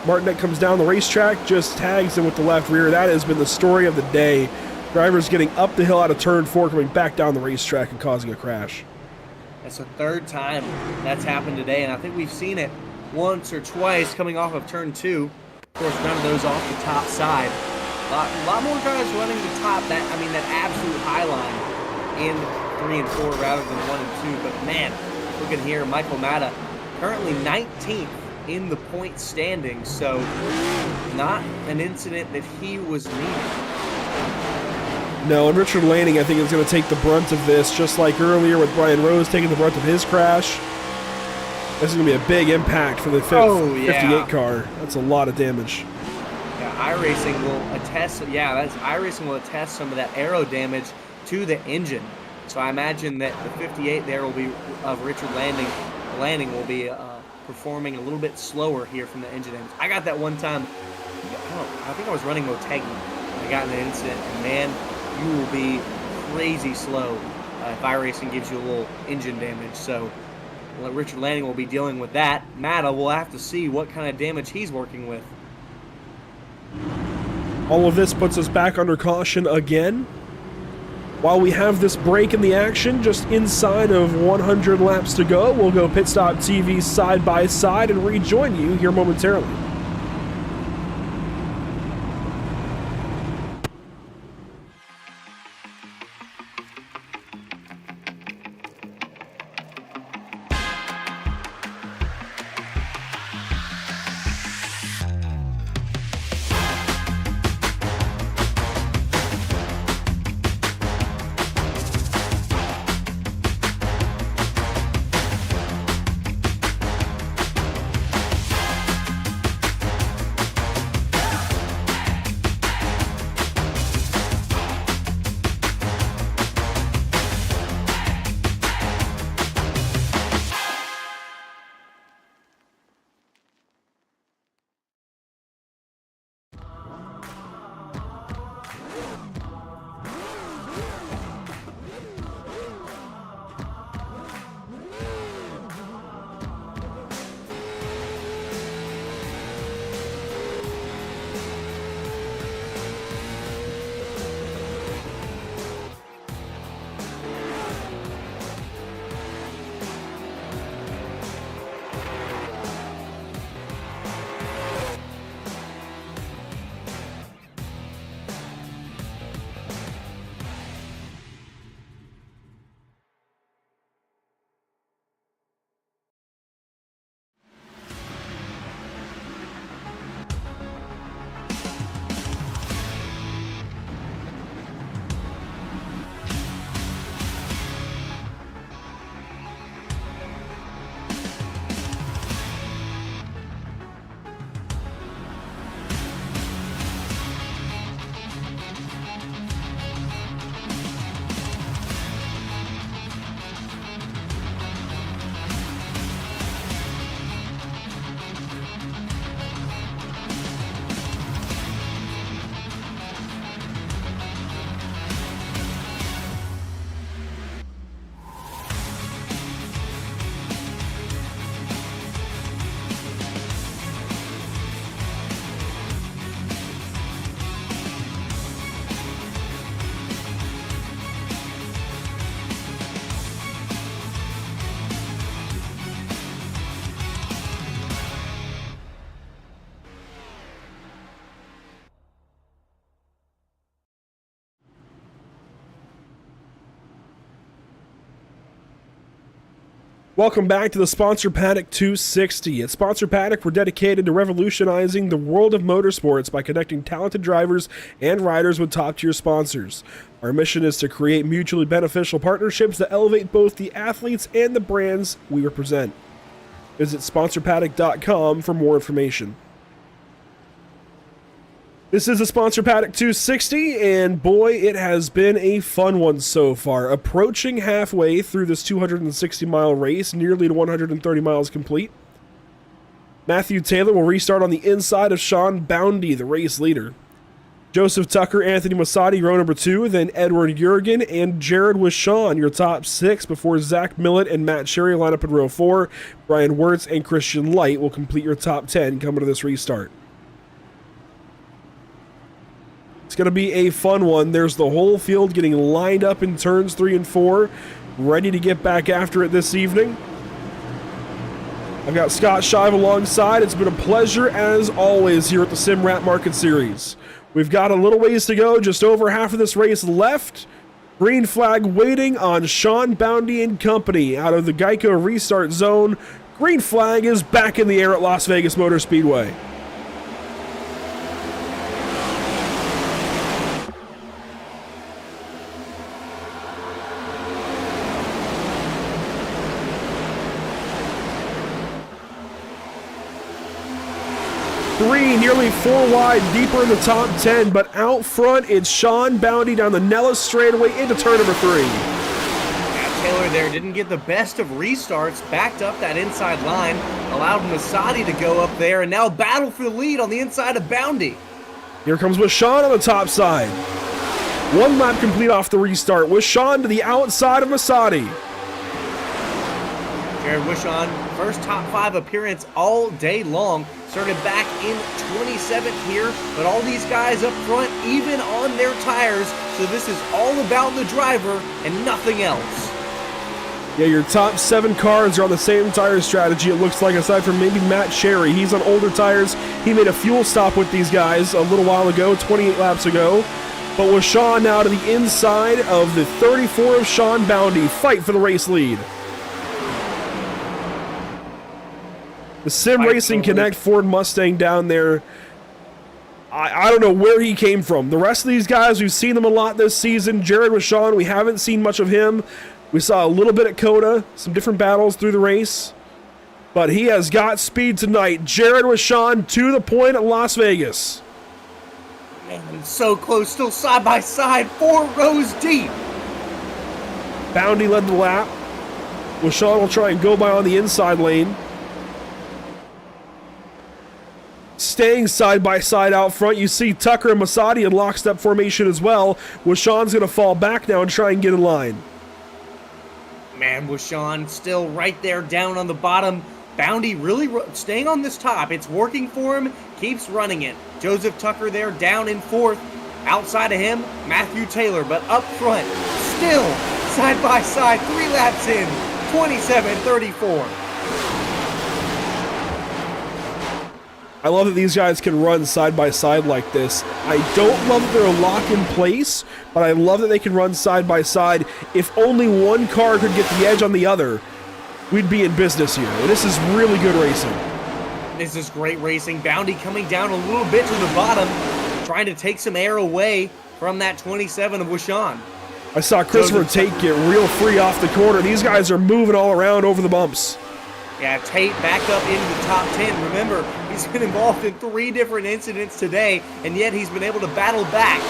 Martinek comes down the racetrack, just tags him with the left rear. That has been the story of the day. Drivers getting up the hill out of turn 4, coming back down the racetrack and causing a crash. That's the 3rd time that's happened today, and I think we've seen it once or twice coming off of turn 2. Of course, none of those off the top side. A lot more guys running the top, that absolute high line in 3 and 4 rather than 1 and 2. But man, look at here, Michael Matta currently 19th in the point standings, so not an incident that he was needing. No, and Richard Lanning, I think, is going to take the brunt of this, just like earlier with Brian Rose taking the brunt of his crash. This is going to be a big impact for the 58 car. That's a lot of damage. Yeah, iRacing will attest. Yeah, iRacing will attest some of that aero damage to the engine. So I imagine that the 58 there will be of Richard Lanning will be performing a little bit slower here from the engine ends. I got that one time. I think I was running Motegi. I got in an incident, and man, you will be crazy slow if iRacing gives you a little engine damage. So Richard Lanning will be dealing with that. Matta will have to see what kind of damage he's working with. All of this puts us back under caution again. While we have this break in the action, just inside of 100 laps to go, we'll go Pit Stop TV side by side and rejoin you here momentarily. Welcome back to the Sponsor Paddock 260. At Sponsor Paddock, we're dedicated to revolutionizing the world of motorsports by connecting talented drivers and riders with top-tier sponsors. Our mission is to create mutually beneficial partnerships that elevate both the athletes and the brands we represent. Visit sponsorpaddock.com for more information. This is the Sponsor Paddock 260, and boy, it has been a fun one so far. Approaching halfway through this 260-mile race, nearly to 130 miles complete. Matthew Taylor will restart on the inside of Sean Boundy, the race leader. Joseph Tucker, Anthony Massotti, row number 2, then Edward Jurgen and Jared Wishon, your top 6, before Zach Millett and Matt Sherry line up in row 4. Brian Wirtz and Christian Light will complete your top 10 coming to this restart. It's going to be a fun one. There's the whole field getting lined up in turns 3 and 4, ready to get back after it this evening. I've got Scott Shive alongside. It's been a pleasure as always here at the Sim Rat Market Series. We've got a little ways to go, just over half of this race left. Green flag waiting on Sean Boundy and company out of the Geico restart zone. Green flag is back in the air at Las Vegas Motor Speedway. Nearly 4 wide, deeper in the top 10, but out front, it's Sean Boundy down the Nellis straightaway into turn number 3. Matt Taylor there didn't get the best of restarts, backed up that inside line, allowed Massotti to go up there, and now battle for the lead on the inside of Boundy. Here comes Wishon on the top side. 1 lap complete off the restart. Wishon to the outside of Massotti. Jared Wishon, first top 5 appearance all day long. Started back in 27th here, but all these guys up front, even on their tires, so this is all about the driver and nothing else. Yeah, your top 7 cars are on the same tire strategy, it looks like, aside from maybe Matt Sherry. He's on older tires. He made a fuel stop with these guys a little while ago, 28 laps ago. But with Sean now to the inside of the 34 of Sean Boundy. Fight for the race lead. The Sim Racing Connect Ford Mustang down there, I don't know where he came from. The rest of these guys, we've seen them a lot this season. Jared Wishon, we haven't seen much of him. We saw a little bit at Coda, some different battles through the race. But he has got speed tonight. Jared Wishon to the point at Las Vegas. Man, so close, still side by side, 4 rows deep. Boundy led the lap. Wishon will try and go by on the inside lane. Staying side by side out front, you see Tucker and Massotti in lockstep formation as well. Wishon's going to fall back now and try and get in line. Man, Wishon still right there down on the bottom. Boundy really staying on this top. It's working for him, keeps running it. Joseph Tucker there down in 4th. Outside of him, Matthew Taylor, but up front, still side by side, 3 laps in, 27-34. I love that these guys can run side by side like this. I don't love that they're locked in place, but I love that they can run side by side. If only one car could get the edge on the other, we'd be in business here. This is really good racing. This is great racing. Boundy coming down a little bit to the bottom, trying to take some air away from that 27 of Wishon. I saw Christopher Tate get real free off the corner. These guys are moving all around over the bumps. Yeah, Tate back up into the top 10. Remember, he's been involved in 3 different incidents today, and yet he's been able to battle back.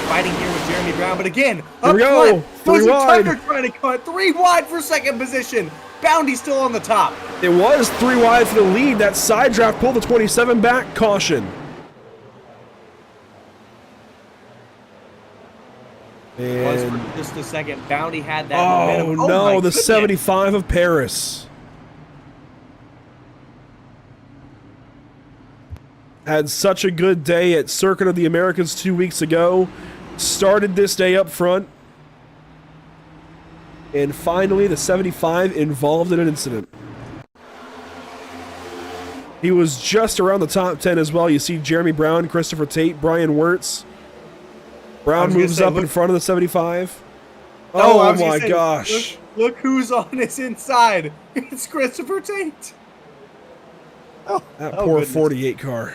Fighting here with Jeremy Brown, but again, up front, 3 wide. Tucker trying to cut 3 wide for second position. Boundy still on the top. It was 3 wide for the lead. That side draft pulled the 27 back. Caution. It was for just a second. Boundy had that momentum. Oh no, the 75 of Paris. Had such a good day at Circuit of the Americas 2 weeks ago. Started this day up front. And finally, the 75 involved in an incident. He was just around the top 10 as well. You see Jeremy Brown, Christopher Tate, Brian Wirtz. Brown moves up in front of the 75. Oh my gosh. Look who's on his inside. It's Christopher Tate. That poor goodness. 48 car.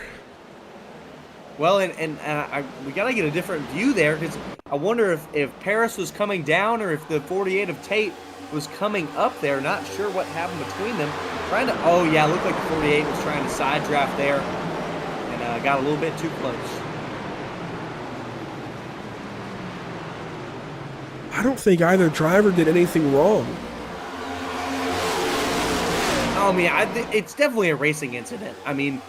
Well, we got to get a different view there, because I wonder if Paris was coming down or if the 48 of Tate was coming up there. Not sure what happened between them. Oh yeah, looked like the 48 was trying to side draft there and got a little bit too close. I don't think either driver did anything wrong. I mean, it's definitely a racing incident. I mean,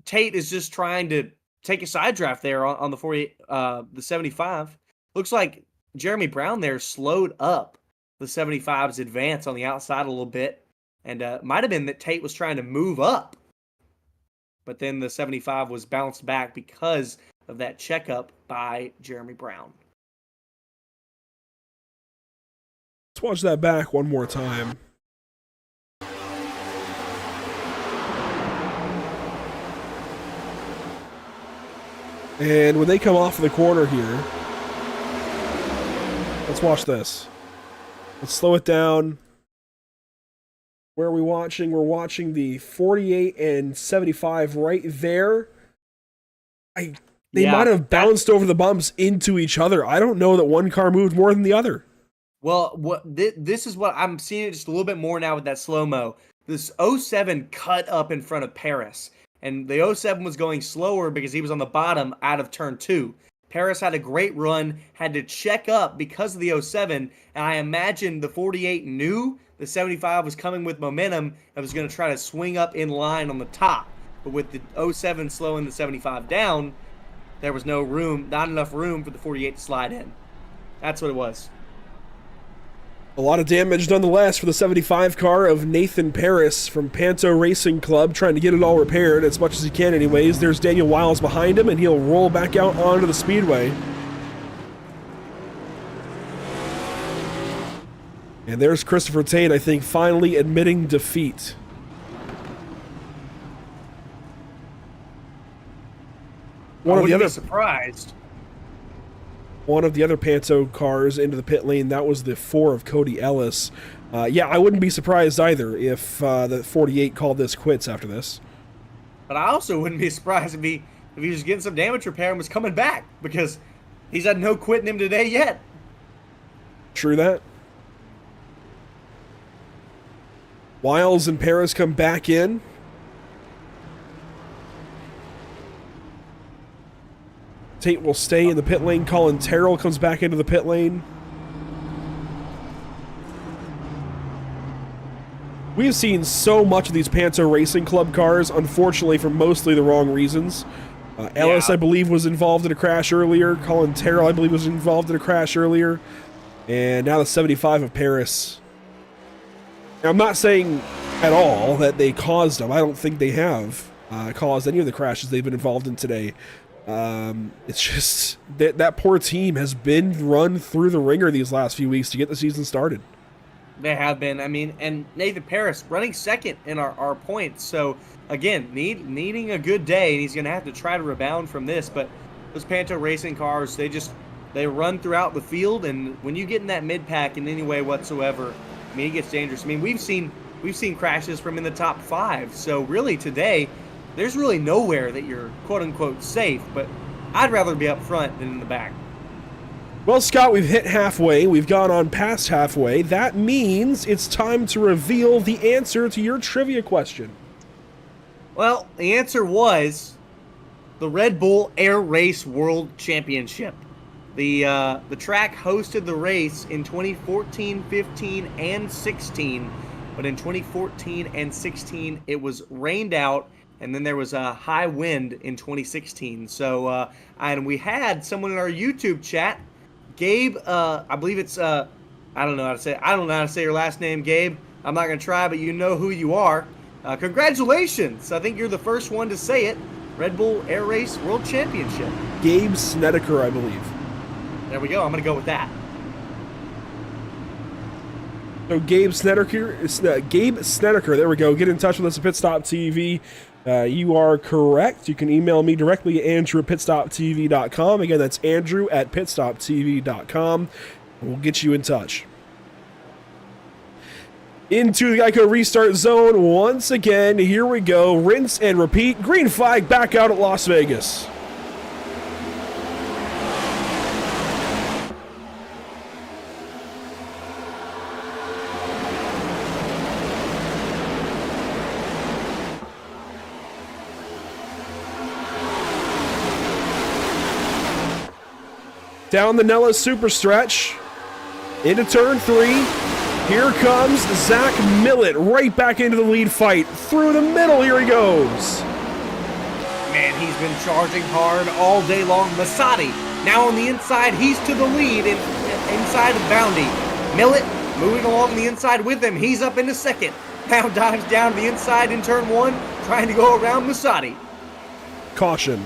Tate is just trying to take a side draft there on the 48, the 75. Looks like Jeremy Brown there slowed up the 75's advance on the outside a little bit, and might have been that Tate was trying to move up, but then the 75 was bounced back because of that checkup by Jeremy Brown. Let's watch that back one more time. And when they come off of the corner here, let's watch this. Let's slow it down. Where are we watching? We're watching the 48 and 75 right there. They might have bounced over the bumps into each other. I don't know that one car moved more than the other. Well, this is what I'm seeing it just a little bit more now with that slow-mo. This 07 cut up in front of Paris, and the 07 was going slower because he was on the bottom out of turn 2. Paris had a great run, had to check up because of the 07, and I imagine the 48 knew the 75 was coming with momentum and was going to try to swing up in line on the top. But with the 07 slowing the 75 down, there was not enough room for the 48 to slide in. That's what it was. A lot of damage nonetheless for the 75 car of Nathan Paris from Panto Racing Club, trying to get it all repaired as much as he can anyways. There's Daniel Wiles behind him, and he'll roll back out onto the speedway. And there's Christopher Tate, I think, finally admitting defeat. I wouldn't be surprised. One of the other Panto cars into the pit lane, that was the 4 of Cody Ellis. Yeah, I wouldn't be surprised either if the 48 called this quits after this. But I also wouldn't be surprised if he was getting some damage repair and was coming back, because he's had no quitting him today yet. True that. Wiles and Paris come back in. Tate will stay in the pit lane. Colin Terrell comes back into the pit lane. We've seen so much of these Panto Racing Club cars, unfortunately, for mostly the wrong reasons. Ellis, I believe, was involved in a crash earlier. Colin Terrell, I believe, was involved in a crash earlier. And now the 75 of Paris. Now, I'm not saying at all that they caused them. I don't think they have caused any of the crashes they've been involved in today. It's just that poor team has been run through the ringer these last few weeks to get the season started. They have been. I mean, and Nathan Paris running second in our points. So, again, needing a good day, and he's going to have to try to rebound from this. But those Panto Racing cars, they run throughout the field, and when you get in that mid-pack in any way whatsoever, I mean, it gets dangerous. I mean, we've seen crashes from in the top 5. So, really, today, there's really nowhere that you're quote-unquote safe, but I'd rather be up front than in the back. Well, Scott, we've hit halfway. We've gone on past halfway. That means it's time to reveal the answer to your trivia question. Well, the answer was the Red Bull Air Race World Championship. The track hosted the race in 2014, 15, and 16, but in 2014 and 16, it was rained out, and then there was a high wind in 2016. So, and we had someone in our YouTube chat, Gabe. I believe it's I don't know how to say your last name, Gabe. I'm not gonna try, but you know who you are. Congratulations! I think you're the first one to say it. Red Bull Air Race World Championship. Gabe Snedeker, I believe. There we go. I'm gonna go with that. So Gabe Snedeker, there we go. Get in touch with us at Pit Stop TV. You are correct. You can email me directly, Andrew at pitstoptv.com. Again, that's Andrew at pitstoptv.com. We'll get you in touch. Into the Geico restart zone once again. Here we go. Rinse and repeat. Green flag back out at Las Vegas. Down the Nellis super stretch. Into turn 3. Here comes Zach Millett right back into the lead fight. Through the middle, here he goes. Man, he's been charging hard all day long. Masati now on the inside. He's to the lead inside of Boundy. Millett moving along the inside with him. He's up into second. Now dives down the inside in turn 1, trying to go around Masati. Caution.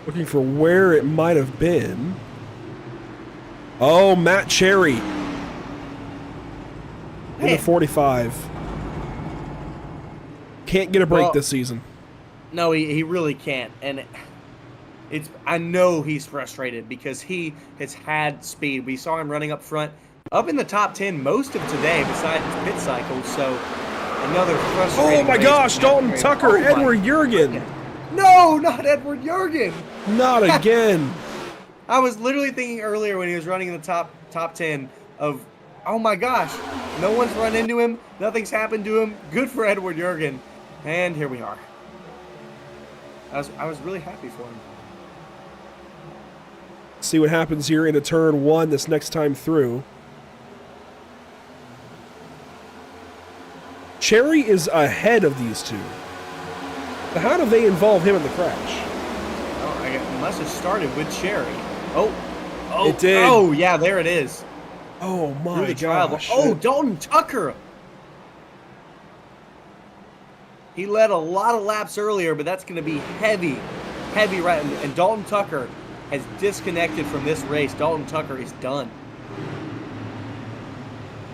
Looking for where it might have been. Oh, Matt Cherry. In the 45. Can't get a break this season. No, he really can't. And I know he's frustrated because he has had speed. We saw him running up front, up in the top 10 most of today besides his pit cycle. So another frustrating. Oh my gosh, Dalton Tucker, Edward Jurgen. No, not Edward Jurgen. Not again. I was literally thinking earlier when he was running in the top 10 of, oh my gosh, no one's run into him. Nothing's happened to him. Good for Edward Jurgen. And here we are. I was really happy for him. See what happens here into turn 1 this next time through. Cherry is ahead of these two. But how do they involve him in the crash? Oh, it must have started with Cherry. Oh, it did. Oh, yeah, there it is. Oh my gosh. Oh, Dalton Tucker. He led a lot of laps earlier, but that's going to be heavy right. And Dalton Tucker has disconnected from this race. Dalton Tucker is done.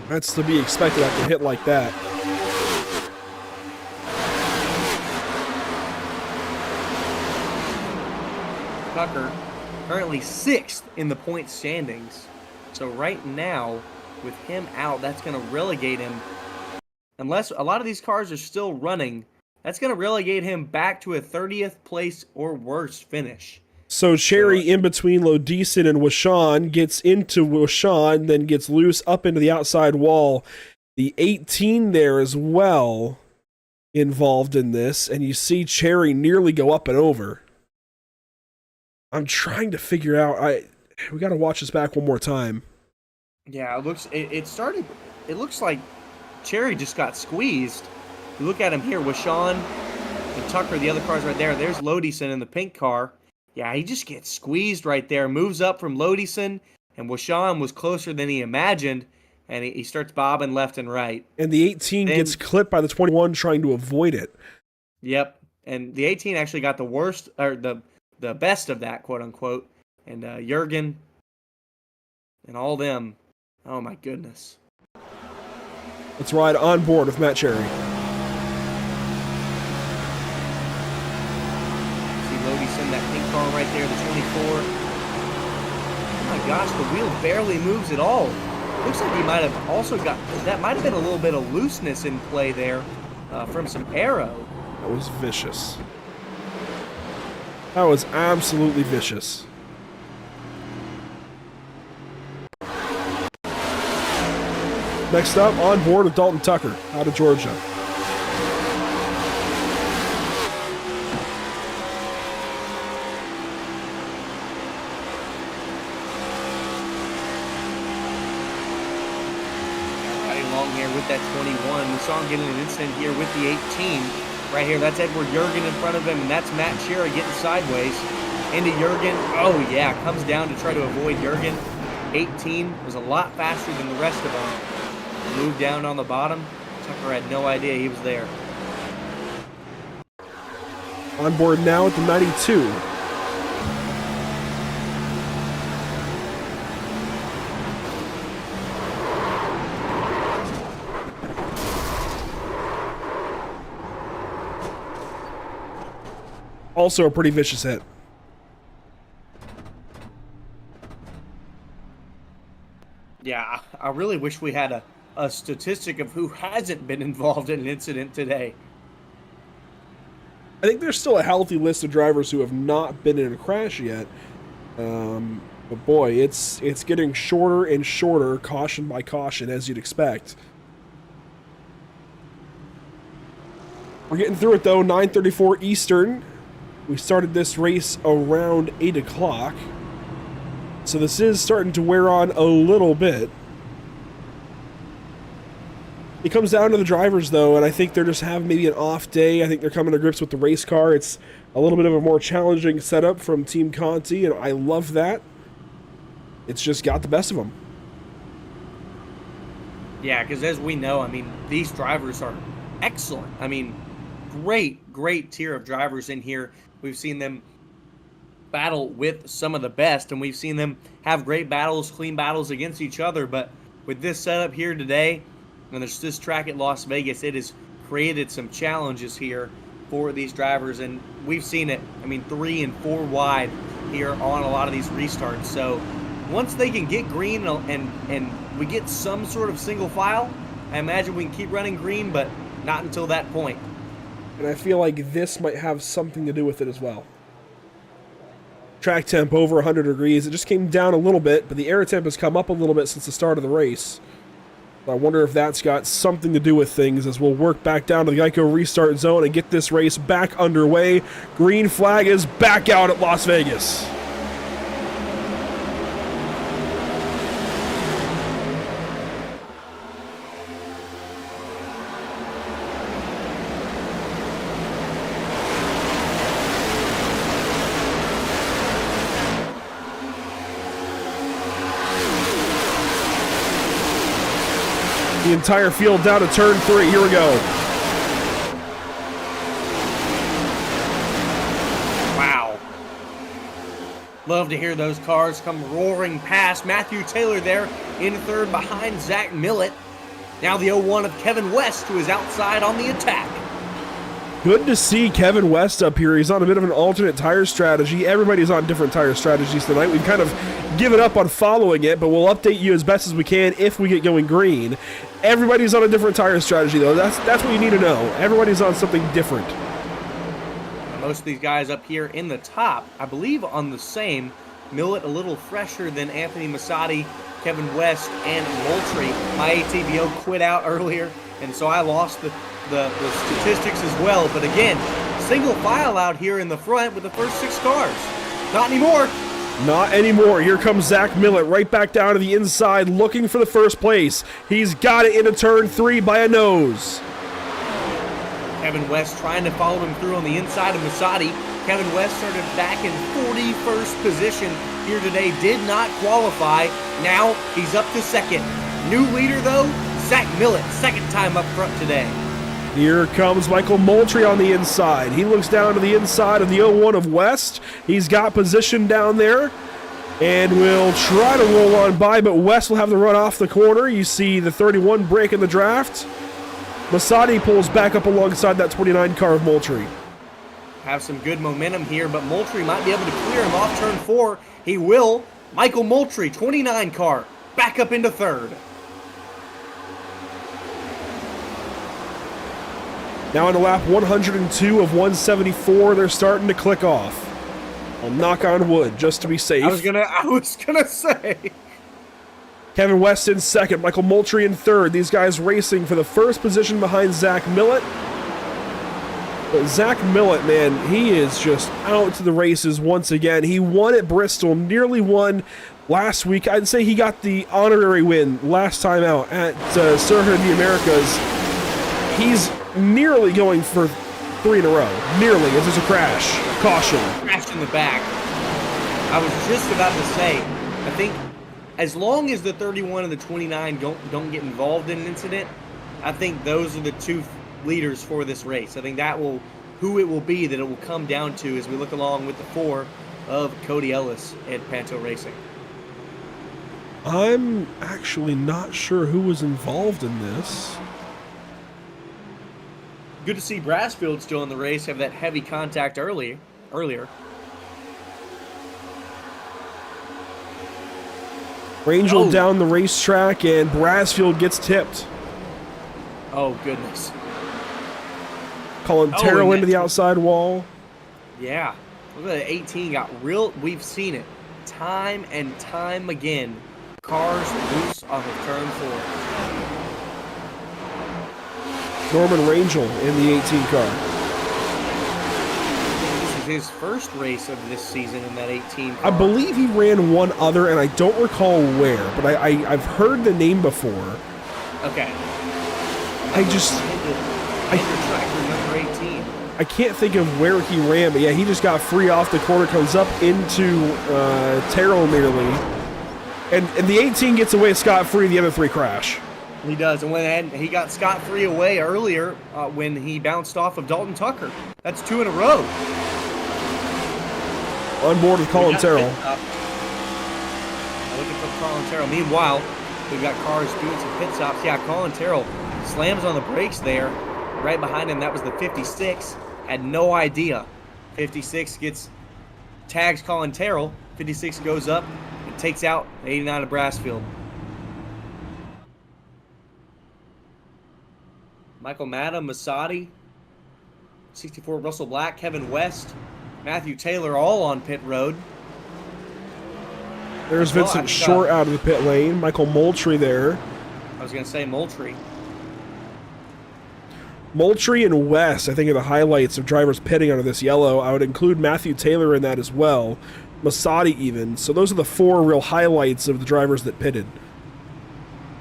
That's to be expected after a hit like that. Tucker currently 6th in the point standings. So right now, with him out, that's going to relegate him. Unless a lot of these cars are still running, that's going to relegate him back to a 30th place or worse finish. So Cherry in between Lodison and Washawn gets into Washawn, then gets loose up into the outside wall. The 18 there as well involved in this, and you see Cherry nearly go up and over. I'm trying to figure out. We got to watch this back one more time. Yeah, it looks like Cherry just got squeezed. You look at him here, Washawn and Tucker, the other cars right there. There's Lodison in the pink car. Yeah, he just gets squeezed right there. Moves up from Lodison, and Washawn was closer than he imagined, and he starts bobbing left and right. And the 18 gets clipped by the 21 trying to avoid it. Yep, and the 18 actually got the worst, or the best of that, quote unquote. And Jurgen and all them. Oh my goodness. Let's ride on board with Matt Cherry. See Lodison, that pink car right there, the 24. Oh my gosh, the wheel barely moves at all. Looks like he might have also got, that might have been a little bit of looseness in play there from some aero. That was vicious. That was absolutely vicious. Next up, on board with Dalton Tucker out of Georgia. Riding along here with that 21. We saw him getting an incident here with the 18. Right here, that's Edward Jurgen in front of him, and that's Matt Cherry getting sideways into Jurgen. Oh yeah, comes down to try to avoid Jurgen. 18 was a lot faster than the rest of them. Moved down on the bottom. Tucker had no idea he was there. On board now at the 92. Also a pretty vicious hit. Yeah, I really wish we had a statistic of who hasn't been involved in an incident today. I think there's still a healthy list of drivers who have not been in a crash yet. But boy, it's getting shorter and shorter, caution by caution, as you'd expect. We're getting through it though, 9:34 Eastern. We started this race around 8 o'clock. So this is starting to wear on a little bit. It comes down to the drivers though, and I think they're just having maybe an off day. I think they're coming to grips with the race car. It's a little bit of a more challenging setup from Team Conti, and I love that. It's just got the best of them. Yeah, because as we know, I mean, these drivers are excellent. I mean, great tier of drivers in here. We've seen them battle with some of the best, and we've seen them have great battles, clean battles against each other. But with this setup here today, and there's this track at Las Vegas, it has created some challenges here for these drivers, and we've seen it, I mean, 3 and 4 wide here on a lot of these restarts. So once they can get green and we get some sort of single file, I imagine we can keep running green, but not until that point. And I feel like this might have something to do with it as well. Track temp over 100 degrees. It just came down a little bit, but the air temp has come up a little bit since the start of the race. I wonder if that's got something to do with things as we'll work back down to the Geico restart zone and get this race back underway. Green flag is back out at Las Vegas. The entire field down to turn 3. Here we go. Wow. Love to hear those cars come roaring past. Matthew Taylor there in third behind Zach Millett. Now the 01 of Kevin West, who is outside on the attack. Good to see Kevin West up here. He's on a bit of an alternate tire strategy. Everybody's on different tire strategies tonight. We've kind of given up on following it, but we'll update you as best as we can if we get going green. Everybody's on a different tire strategy, though. That's what you need to know. Everybody's on something different. Most of these guys up here in the top, I believe on the same. Millett a little fresher than Anthony Massotti, Kevin West, and Moultrie. My ATVO quit out earlier, and so I lost the statistics as well. But again, single file out here in the front with the first 6 cars. Not anymore. Not anymore. Here comes Zach Millett right back down to the inside looking for the first place. He's got it into turn 3 by a nose. Kevin West trying to follow him through on the inside of Massotti. Kevin West started back in 41st position here today. Did not qualify. Now he's up to second. New leader though, Zach Millett. Second time up front today. Here comes Michael Moultrie on the inside. He looks down to the inside of the 01 of West. He's got position down there and will try to roll on by, but West will have the run off the corner. You see the 31 break in the draft. Massotti pulls back up alongside that 29 car of Moultrie. Have some good momentum here, but Moultrie might be able to clear him off turn 4. He will. Michael Moultrie, 29 car, back up into third. Now on the lap 102 of 174, they're starting to click off. I'll knock on wood just to be safe. I was gonna say. Kevin West in second, Michael Moultrie in third. These guys racing for the first position behind Zach Millett. But Zach Millett, man, he is just out to the races once again. He won at Bristol, nearly won last week. I'd say he got the honorary win last time out at Circuit of the Americas. He's nearly going for 3 in a row. Nearly, as there's a crash. Caution. Crash in the back. I was just about to say, I think as long as the 31 and the 29 don't get involved in an incident, I think those are the 2 leaders for this race. I think that will who it will be that it will come down to as we look along with the 4 of Cody Ellis at Panto Racing. I'm actually not sure who was involved in this. Good to see Brassfield still in the race, have that heavy contact earlier. earlier. Rangel down the racetrack, and Brasfield gets tipped. Oh, goodness. Colin Terrell into the outside wall. Yeah. Look at that 18 got real. We've seen it time and time again. Cars loose off of turn 4. Norman Rangel in the 18 car. This is his first race of this season in that 18 car. I believe he ran one other, and I don't recall where, but I've heard the name before. Okay. I can't think of where he ran, but yeah, he just got free off the corner, comes up into Terrell nearly. And the 18 gets away scot-free, the other 3 crash. He does, and he got scot-free away earlier when he bounced off of Dalton Tucker. That's 2 in a row. On board with Colin Terrell. Looking for Colin Terrell. Meanwhile, we've got cars doing some pit stops. Yeah, Colin Terrell slams on the brakes there. Right behind him, that was the 56. Had no idea. 56 tags Colin Terrell. 56 goes up and takes out 89 of Brasfield. Michael Matta, Masadi, 64 Russell Black, Kevin West, Matthew Taylor, all on pit road. There's Vincent Short out of the pit lane. Michael Moultrie there. I was going to say Moultrie. Moultrie and West, I think, are the highlights of drivers pitting out of this yellow. I would include Matthew Taylor in that as well. Masadi even. So those are the 4 real highlights of the drivers that pitted.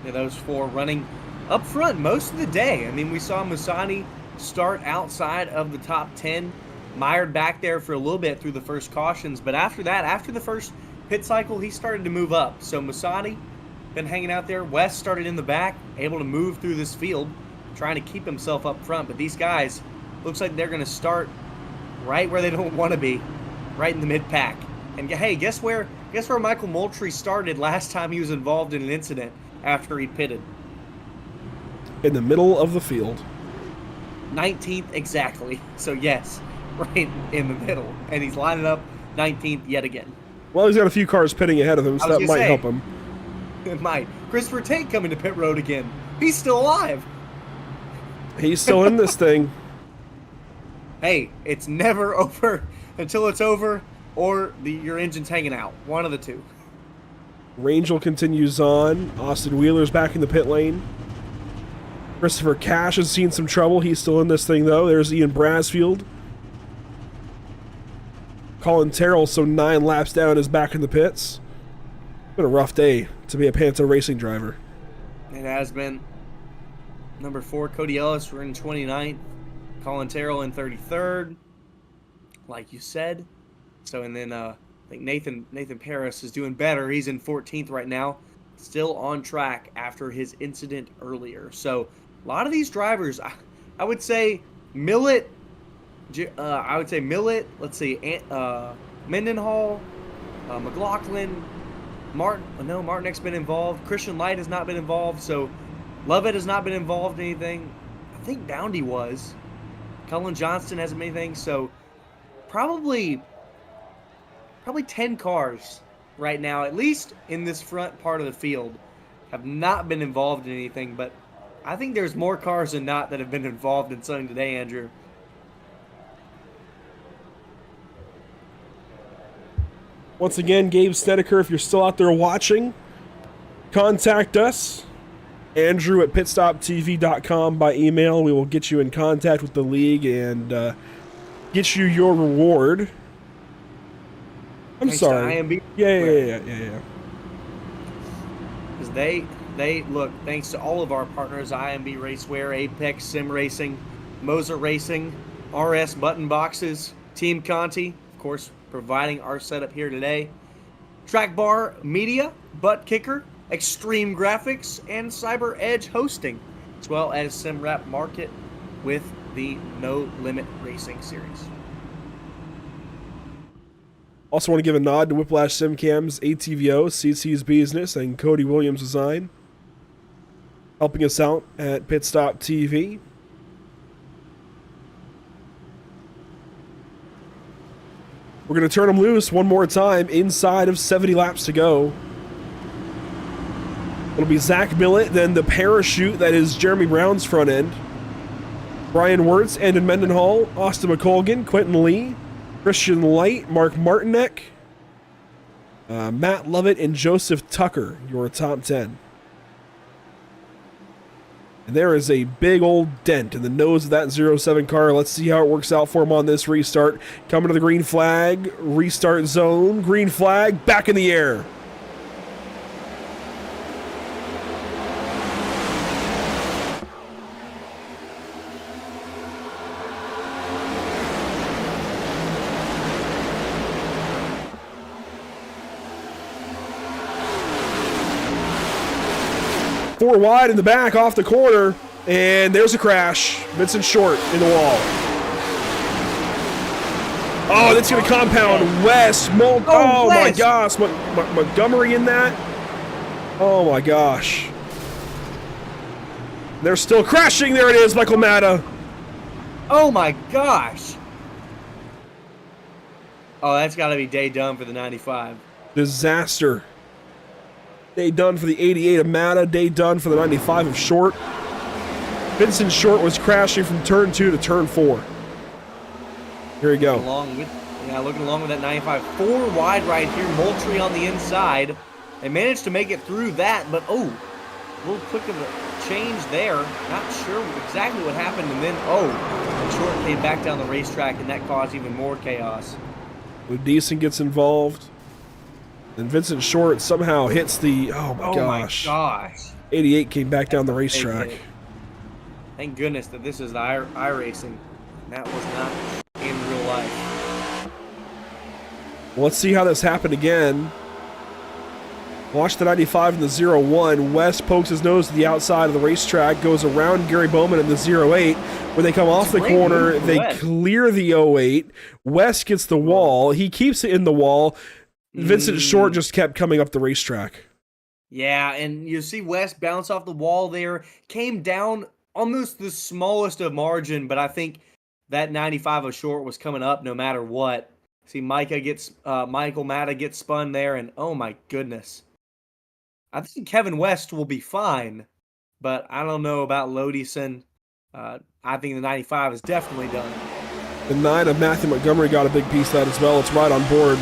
Yeah, those 4 running up front most of the day. I mean, we saw Masadi start outside of the top 10, mired back there for a little bit through the first cautions. But after that, after the first pit cycle, he started to move up. So Masadi been hanging out there. West started in the back, able to move through this field, trying to keep himself up front. But these guys, looks like they're going to start right where they don't want to be, right in the mid-pack. And hey, guess where Michael Moultrie started last time he was involved in an incident after he pitted? In the middle of the field. 19th exactly. So yes, right in the middle. And he's lining up 19th yet again. Well, he's got a few cars pitting ahead of him, so that might help him. It might. Christopher Tate coming to pit road again. He's still alive. He's still in this thing. Hey, it's never over until it's over or your engine's hanging out. One of the two. Rangel continues on. Austin Wheeler's back in the pit lane. Christopher Cash has seen some trouble. He's still in this thing, though. There's Ian Brasfield. Colin Terrell, so 9 laps down, is back in the pits. It's been a rough day to be a Panto Racing driver. It has been. Number 4, Cody Ellis, we're in 29th. Colin Terrell in 33rd, like you said. So, and then I think Nathan Paris is doing better. He's in 14th right now, still on track after his incident earlier. So, a lot of these drivers, I would say Millet. Let's see, Mendenhall, McLaughlin, Martinek's been involved. Christian Light has not been involved. So. Lovett has not been involved in anything. I think Boundy was. Cullen Johnston hasn't been anything. So probably 10 cars right now, at least in this front part of the field, have not been involved in anything. But I think there's more cars than not that have been involved in something today, Andrew. Once again, Gabe Snedeker, if you're still out there watching, contact us. Andrew at pitstoptv.com by email. We will get you in contact with the league and get you your reward. I'm Thanks sorry. to IMB. Yeah. Because they look, thanks to all of our partners, IMB Racewear, Apex Sim Racing, Moser Racing, RS Button Boxes, Team Conti, of course, providing our setup here today. Track Bar Media, Butt Kicker, Extreme Graphics, and Cyber Edge Hosting, as well as SimWrap Market with the No Limit Racing Series. Also want to give a nod to Whiplash SimCams, ATVO, CC's Business, and Cody Williams Design, helping us out at Pit Stop TV. We're going to turn them loose one more time inside of 70 laps to go. It'll be Zach Millett, then the parachute that is Jeremy Brown's front end. Brian Wirtz, Andon Mendenhall, Austin McColgan, Quentin Lee, Christian Light, Mark Martinek, Matt Lovett, and Joseph Tucker, your top 10. And there is a big old dent in the nose of that 07 car. Let's see how it works out for him on this restart. Coming to the green flag, restart zone, green flag, back in the air. Four wide in the back off the corner, and there's a crash. Vincent Short in the wall. Oh, that's going to compound West. Oh my gosh, Montgomery in that. Oh my gosh. They're still crashing. There it is, Michael Matta. Oh my gosh. Oh, that's got to be day done for the 95. Disaster. Day done for the 88 of Matta. Day done for the 95 of Short. Vincent Short was crashing from turn 2 to turn 4. Here we go. Looking along with that 95. Four wide right here. Moultrie on the inside. They managed to make it through that, but a little quick of a change there. Not sure exactly what happened, and then Short came back down the racetrack, and that caused even more chaos. Deason gets involved. And Vincent Short somehow hits the, oh my gosh. 88 came back down the racetrack. Thank goodness that this is the iRacing. That was not in real life. Well, let's see how this happened again. Watch the 95 and the 01. West pokes his nose to the outside of the racetrack, goes around Gary Bowman in the 08. When they come off the corner, they clear the 08. West gets the wall. He keeps it in the wall. Vincent Short just kept coming up the racetrack. Yeah, and you see West bounce off the wall there. Came down almost the smallest of margin, but I think that 95 of Short was coming up no matter what. See, Michael Matta gets spun there, and oh my goodness. I think Kevin West will be fine, but I don't know about Lodison. I think the 95 is definitely done. The 9 of Matthew Montgomery got a big piece of that as well. It's right on board.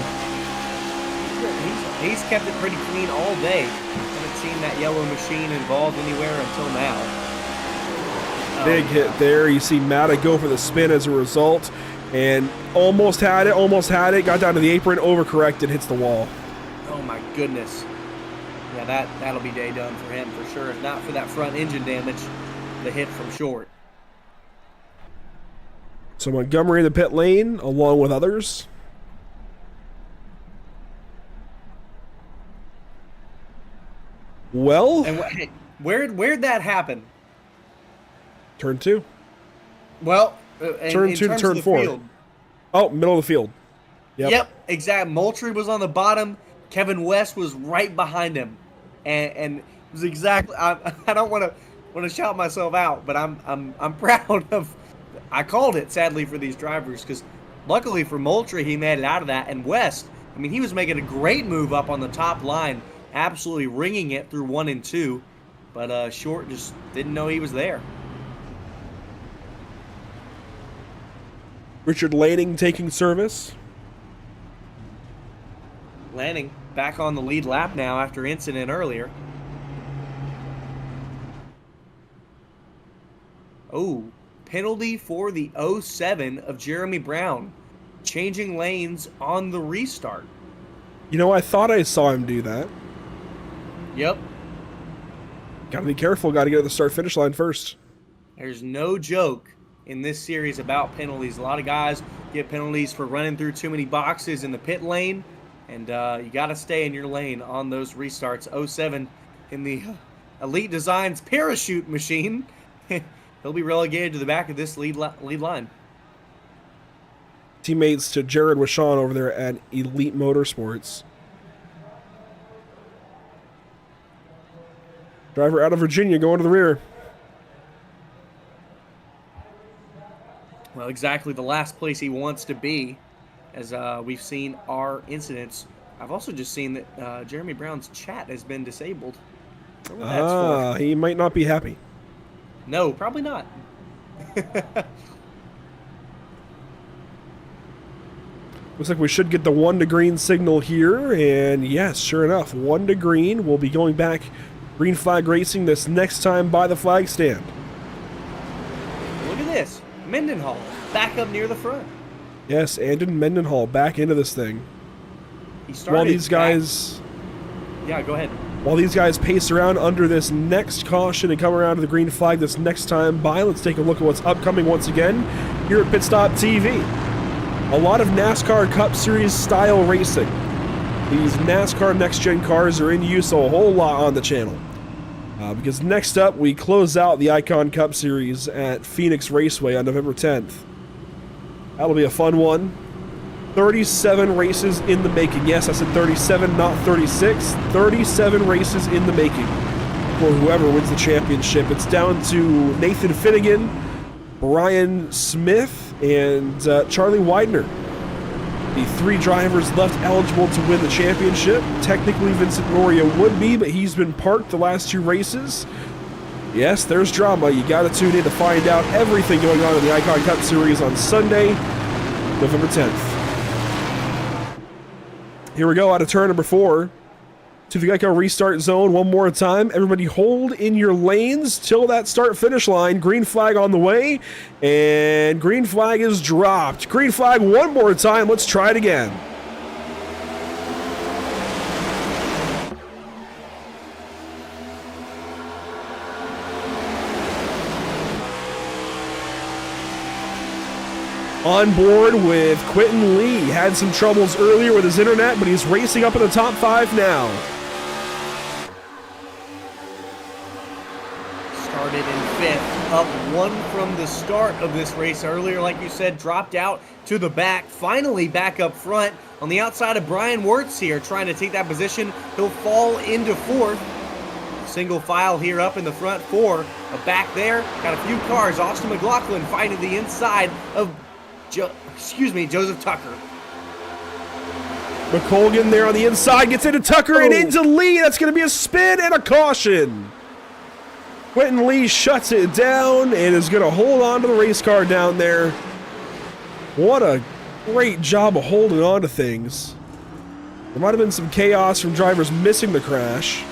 He's kept it pretty clean all day. Haven't seen that yellow machine involved anywhere until now. Big hit there. You see Matta go for the spin as a result, and almost had it, got down to the apron, overcorrected, hits the wall. Oh my goodness. Yeah, that'll be day done for him for sure. If not for that front engine damage, the hit from Short. So Montgomery in the pit lane, along with others. Well, and where'd that happen? Turn 2. Well, turn 2 to turn 4. Field. Oh, middle of the field. Yep, exactly. Moultrie was on the bottom. Kevin West was right behind him, and it was exactly. I don't want to shout myself out, but I'm proud of. I called it sadly for these drivers because luckily for Moultrie he made it out of that, and West. I mean, he was making a great move up on the top line. Absolutely ringing it through 1 and 2, but Short just didn't know he was there. Richard Lanning taking service. Lanning back on the lead lap now after incident earlier. Oh, penalty for the 07 of Jeremy Brown, changing lanes on the restart. You know, I thought I saw him do that. Yep. Gotta be careful. Gotta get to the start-finish line first. There's no joke in this series about penalties. A lot of guys get penalties for running through too many boxes in the pit lane, and you gotta stay in your lane on those restarts. 07 in the Elite Designs parachute machine. He'll be relegated to the back of this lead line. Teammates to Jared Wishon over there at Elite Motorsports. Driver out of Virginia going to the rear. Well, exactly the last place he wants to be. as we've seen our incidents. I've also just seen that Jeremy Brown's chat has been disabled. I don't know what that's for. He might not be happy. No, probably not. Looks like we should get the 1 to green signal here, and yes, sure enough, 1 to green. We'll be going back green flag racing this next time by the flag stand. Look at this. Mendenhall back up near the front. Yes, Andon Mendenhall back into this thing. He started While these guys... Yeah, go ahead. While these guys pace around under this next caution and come around to the green flag this next time by, let's take a look at what's upcoming once again here at Pit Stop TV. A lot of NASCAR Cup Series style racing. These NASCAR Next Gen cars are in use a whole lot on the channel. Because next up, we close out the Icon Cup Series at Phoenix Raceway on November 10th. That'll be a fun one. 37 races in the making. Yes, I said 37, not 36. 37 races in the making for whoever wins the championship. It's down to Nathan Finnegan, Brian Smith, and Charlie Widener. The 3 drivers left eligible to win the championship. Technically, Vincent Noria would be, but he's been parked the last 2 races. Yes, there's drama. You got to tune in to find out everything going on in the Icon Cup Series on Sunday, November 10th. Here we go, out of turn number 4 to the Geico restart zone one more time. Everybody hold in your lanes till that start-finish line. Green flag on the way, and green flag is dropped. Green flag one more time. Let's try it again. On board with Quentin Lee. Had some troubles earlier with his internet, but he's racing up in the top 5 now. Started in 5th, up 1 from the start of this race earlier, like you said, dropped out to the back, finally back up front on the outside of Brian Wirtz here, trying to take that position. He'll fall into 4th. Single file here up in the front 4. Back there, got a few cars. Austin McLaughlin fighting the inside of Joseph Tucker. McColgan there on the inside, gets into Tucker and into Lee. That's going to be a spin and a caution. Quentin Lee shuts it down and is going to hold on to the race car down there. What a great job of holding on to things. There might have been some chaos from drivers missing the crash.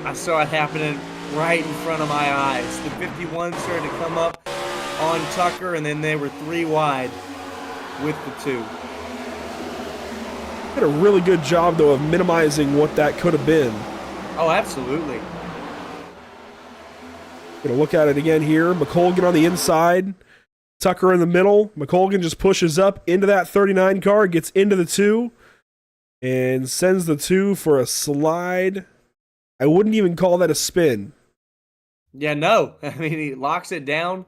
I saw it happening right in front of my eyes. The 51 started to come up on Tucker, and then they were 3 wide with the 2. Did a really good job, though, of minimizing what that could have been. Oh, absolutely. Gonna look at it again here. McColgan on the inside, Tucker in the middle. McColgan just pushes up into that 39 car, gets into the 2, and sends the 2 for a slide. I wouldn't even call that a spin. Yeah, no. I mean, he locks it down,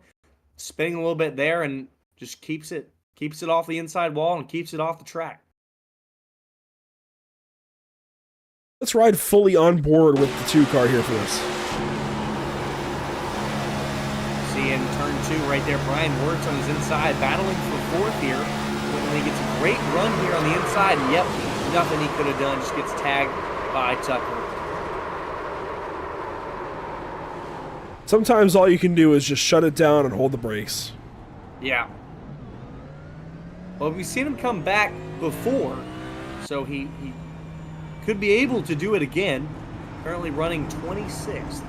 spinning a little bit there, and just keeps it off the inside wall and keeps it off the track. Let's ride fully on board with the 2 car here for this. See in turn 2 right there, Brian Wirtz on his inside, battling for 4th here. When he gets a great run here on the inside, and yep, nothing he could have done, just gets tagged by Tucker. Sometimes all you can do is just shut it down and hold the brakes. Yeah. Well, we've seen him come back before, so he could be able to do it again. Currently running 26th.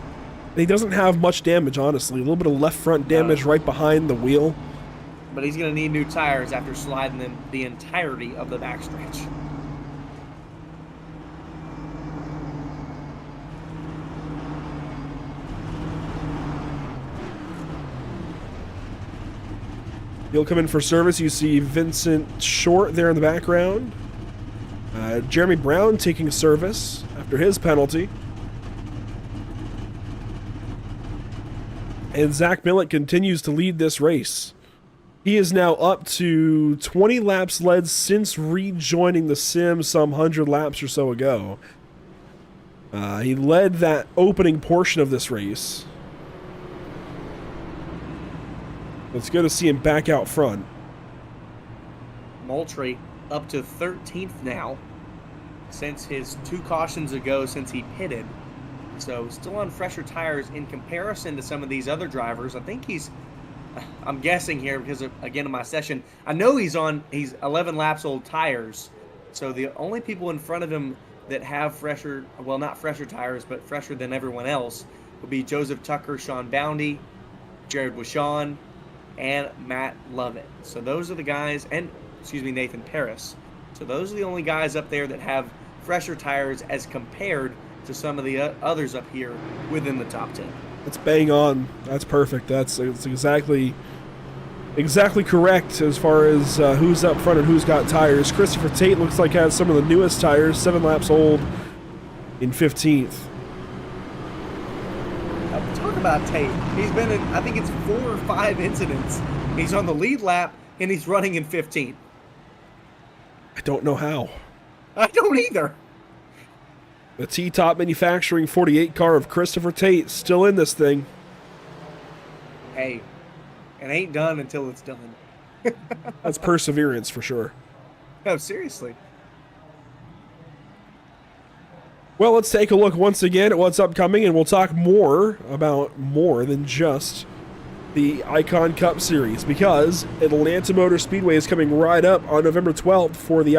He doesn't have much damage, honestly. A little bit of left front damage right behind the wheel. But he's going to need new tires after sliding them the entirety of the backstretch. He'll come in for service. You see Vincent Short there in the background. Jeremy Brown taking service after his penalty. And Zach Millett continues to lead this race. He is now up to 20 laps led since rejoining the sim some 100 laps or so ago. He led that opening portion of this race. It's good to see him back out front. Moultrie up to 13th now since his 2 cautions ago since he pitted. So still on fresher tires in comparison to some of these other drivers. I think I'm guessing here because again in my session, I know he's 11 laps old tires. So the only people in front of him that have fresher, well, not fresher tires, but fresher than everyone else would be Joseph Tucker, Sean Boundy, Jared Wishon, and Matt Lovett. So those are the guys, and Nathan Paris. So those are the only guys up there that have fresher tires as compared to some of the others up here within the top 10. That's bang on. That's perfect. It's exactly correct as far as who's up front and who's got tires. Christopher Tate looks like has some of the newest tires, 7 laps old in 15th. Talk about Tate. He's been in, I think it's 4 or 5 incidents. He's on the lead lap and he's running in 15th. I don't know how. I don't either. The T-Top Manufacturing 48 car of Christopher Tate still in this thing. Hey, it ain't done until it's done. That's perseverance for sure. No, seriously. Well, let's take a look once again at what's upcoming, and we'll talk more about more than just the Icon Cup Series, because Atlanta Motor Speedway is coming right up on November 12th for the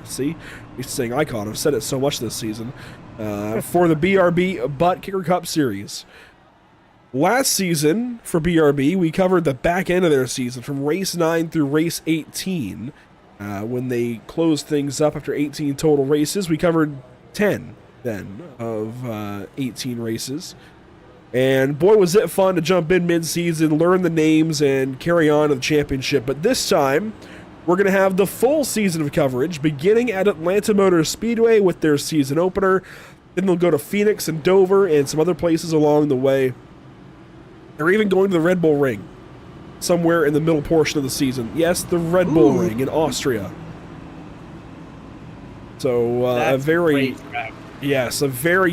see, I'm saying Icon. I've said it so much this season. For the BRB Butt Kicker Cup Series. Last season for BRB, we covered the back end of their season from race 9 through race 18. When they closed things up after 18 total races, we covered 10 then of 18 races. And boy, was it fun to jump in mid-season, learn the names, and carry on to the championship. But this time, we're going to have the full season of coverage, beginning at Atlanta Motor Speedway with their season opener. Then they'll go to Phoenix and Dover and some other places along the way. They're even going to the Red Bull Ring, somewhere in the middle portion of the season. Yes, the Red Bull Ring in Austria. So a very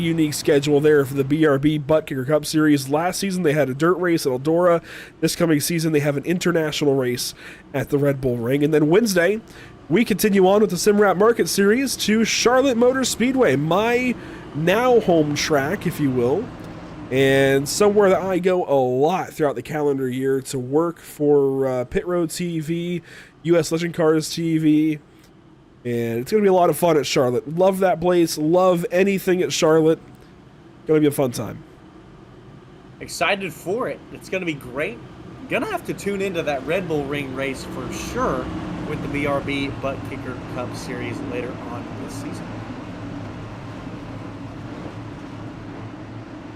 unique schedule there for the BRB Butt Kicker Cup Series. Last season they had a dirt race at Eldora. This coming season they have an international race at the Red Bull Ring. And then Wednesday, we continue on with the Simrap Market Series to Charlotte Motor Speedway, my now home track, if you will, and somewhere that I go a lot throughout the calendar year to work for Pit Road TV, US Legend Cars TV. And it's going to be a lot of fun at Charlotte. Love that place. Love anything at Charlotte. Going to be a fun time. Excited for it. It's going to be great. Going to have to tune into that Red Bull Ring race for sure with the BRB Butt Kicker Cup Series later on this season.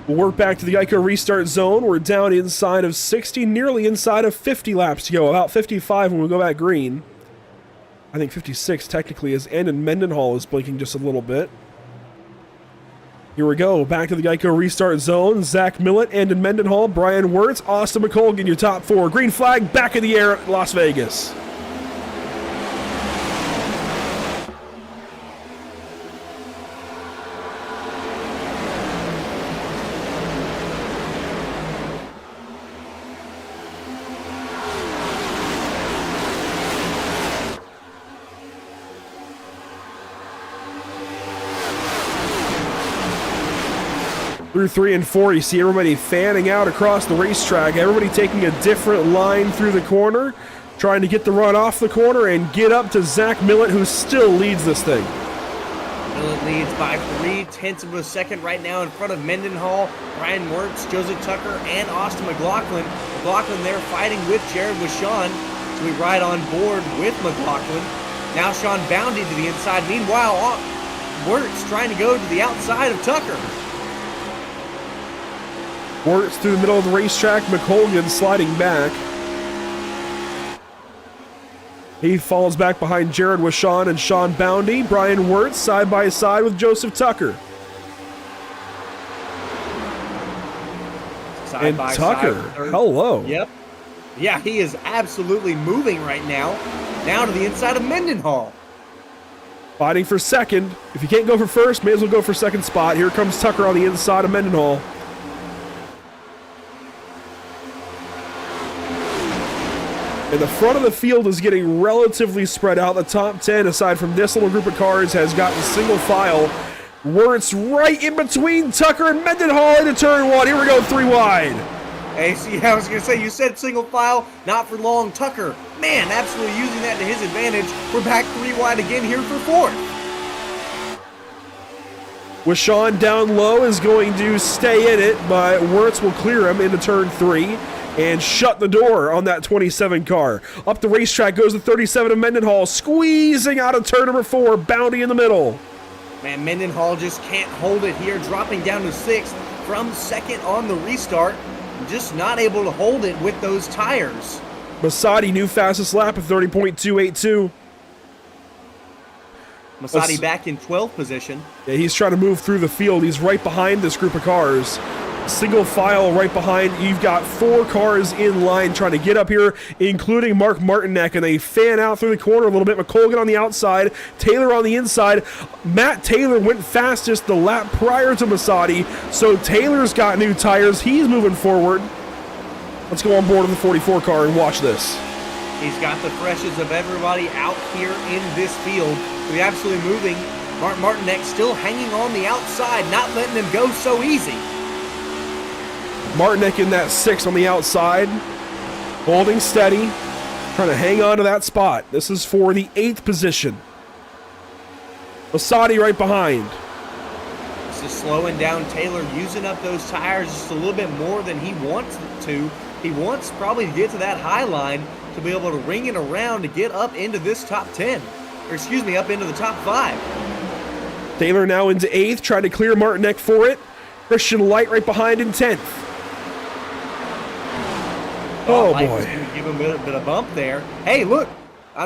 We'll work back to the Geico restart zone. We're down inside of 60, nearly inside of 50 laps to go. About 55 when we go back green. I think 56 technically is, and Mendenhall is blinking just a little bit. Here we go, back to the Geico restart zone. Zach Millett, Andon Mendenhall, Brian Wirtz, Austin McColgan, your top 4. Green flag, back in the air at Las Vegas. Through 3 and 4, you see everybody fanning out across the racetrack. Everybody taking a different line through the corner, trying to get the run off the corner and get up to Zach Millett, who still leads this thing. Millett leads by 0.3 of a second right now in front of Mendenhall, Brian Wirtz, Joseph Tucker, and Austin McLaughlin. McLaughlin there fighting with Jared Wishon. So we ride on board with McLaughlin. Now Sean Boundy to the inside. Meanwhile, Wirtz trying to go to the outside of Tucker. Wirtz through the middle of the racetrack, McColgan sliding back. He falls back behind Jared Wishon and Sean Boundy. Brian Wirtz side by side with Joseph Tucker. Side by Tucker, side, hello. Yep. Yeah, he is absolutely moving right now. Now to the inside of Mendenhall. Fighting for second. If you can't go for first, may as well go for second spot. Here comes Tucker on the inside of Mendenhall. And the front of the field is getting relatively spread out. The top 10, aside from this little group of cars, has gotten single file. Wirtz right in between Tucker and Mendenhall into turn 1. Here we go, 3 wide. Hey, see, I was going to say, you said single file, not for long. Tucker, man, absolutely using that to his advantage. We're back 3 wide again here for 4th. With Sean down low is going to stay in it, but Wirtz will clear him into turn 3 and shut the door on that 27 car. Up the racetrack goes the 37 of Mendenhall, squeezing out of turn number 4, Bounty in the middle. Man, Mendenhall just can't hold it here, dropping down to 6th from 2nd on the restart. Just not able to hold it with those tires. Masadi, new fastest lap of 30.282. Masadi back in 12th position. Yeah, he's trying to move through the field. He's right behind this group of cars. Single file right behind. You've got 4 cars in line trying to get up here, including Mark Martinek, and they fan out through the corner a little bit. McColgan on the outside, Taylor on the inside. Matt Taylor went fastest the lap prior to Masadi, so Taylor's got new tires. He's moving forward. Let's go on board with the 44 car and watch this. He's got the freshest of everybody out here in this field. We're absolutely moving. Mark Martinek still hanging on the outside, not letting him go so easy. Martinek in that 6 on the outside, holding steady, trying to hang on to that spot. This is for the 8th position. Masadi right behind. This is slowing down Taylor, using up those tires just a little bit more than he wants to. He wants probably to get to that high line to be able to ring it around to get up into this top 10. Or excuse me, up into the top 5. Taylor now into 8th, trying to clear Martinek for it. Christian Light right behind in 10th. Oh, boy. Going to give him a bit of bump there. Hey, look.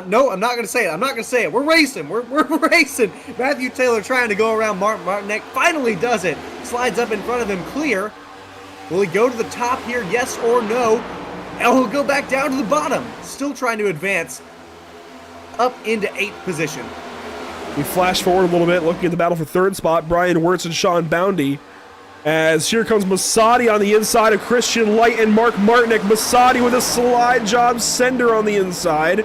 No, I'm not going to say it. I'm not going to say it. We're racing. We're racing. Matthew Taylor trying to go around Mark Martinek. Finally does it. Slides up in front of him clear. Will he go to the top here? Yes or no? And he'll go back down to the bottom. Still trying to advance up into 8th position. We flash forward a little bit, looking at the battle for 3rd spot. Brian Wirtz and Sean Boundy. As here comes Masadi on the inside of Christian Light and Mark Martinek. Masadi with a slide job sender on the inside.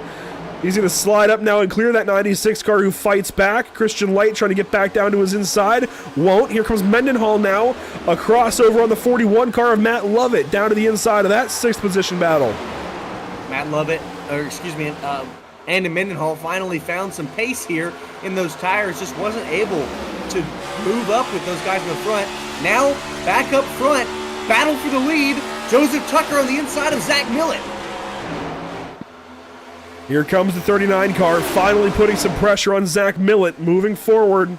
He's going to slide up now and clear that 96 car who fights back. Christian Light trying to get back down to his inside. Won't. Here comes Mendenhall now. A crossover on the 41 car of Matt Lovett down to the inside of that 6th position battle. Matt Lovett, or excuse me, Andy Mendenhall finally found some pace here in those tires. Just wasn't able to move up with those guys in the front. Now, back up front, battle for the lead. Joseph Tucker on the inside of Zach Millett. Here comes the 39 car, finally putting some pressure on Zach Millett, moving forward.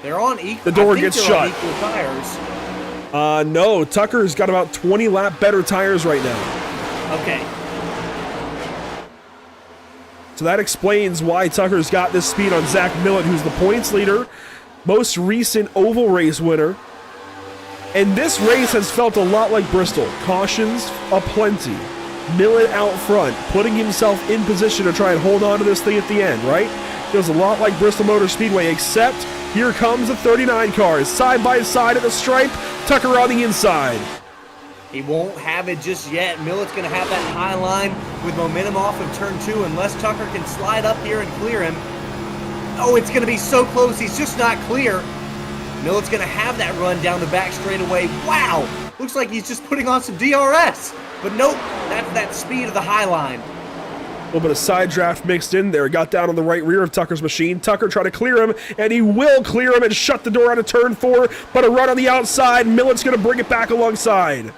They're on equal. The door gets shut. Equal tires. No, Tucker's got about 20 lap better tires right now. Okay. So that explains why Tucker's got this speed on Zach Millett, who's the points leader, most recent oval race winner. And this race has felt a lot like Bristol. Cautions aplenty. Millett out front, putting himself in position to try and hold on to this thing at the end, right? Feels a lot like Bristol Motor Speedway, except here comes the 39 cars, side by side at the stripe, Tucker on the inside. He won't have it just yet. Millett's going to have that high line with momentum off of turn 2 unless Tucker can slide up here and clear him. Oh, it's going to be so close. He's just not clear. Millett's going to have that run down the back straightaway. Wow! Looks like he's just putting on some DRS. But nope, that's that speed of the high line. A little bit of side draft mixed in there. Got down on the right rear of Tucker's machine. Tucker trying to clear him, and he will clear him and shut the door out of turn 4. But a run on the outside. Millett's going to bring it back alongside.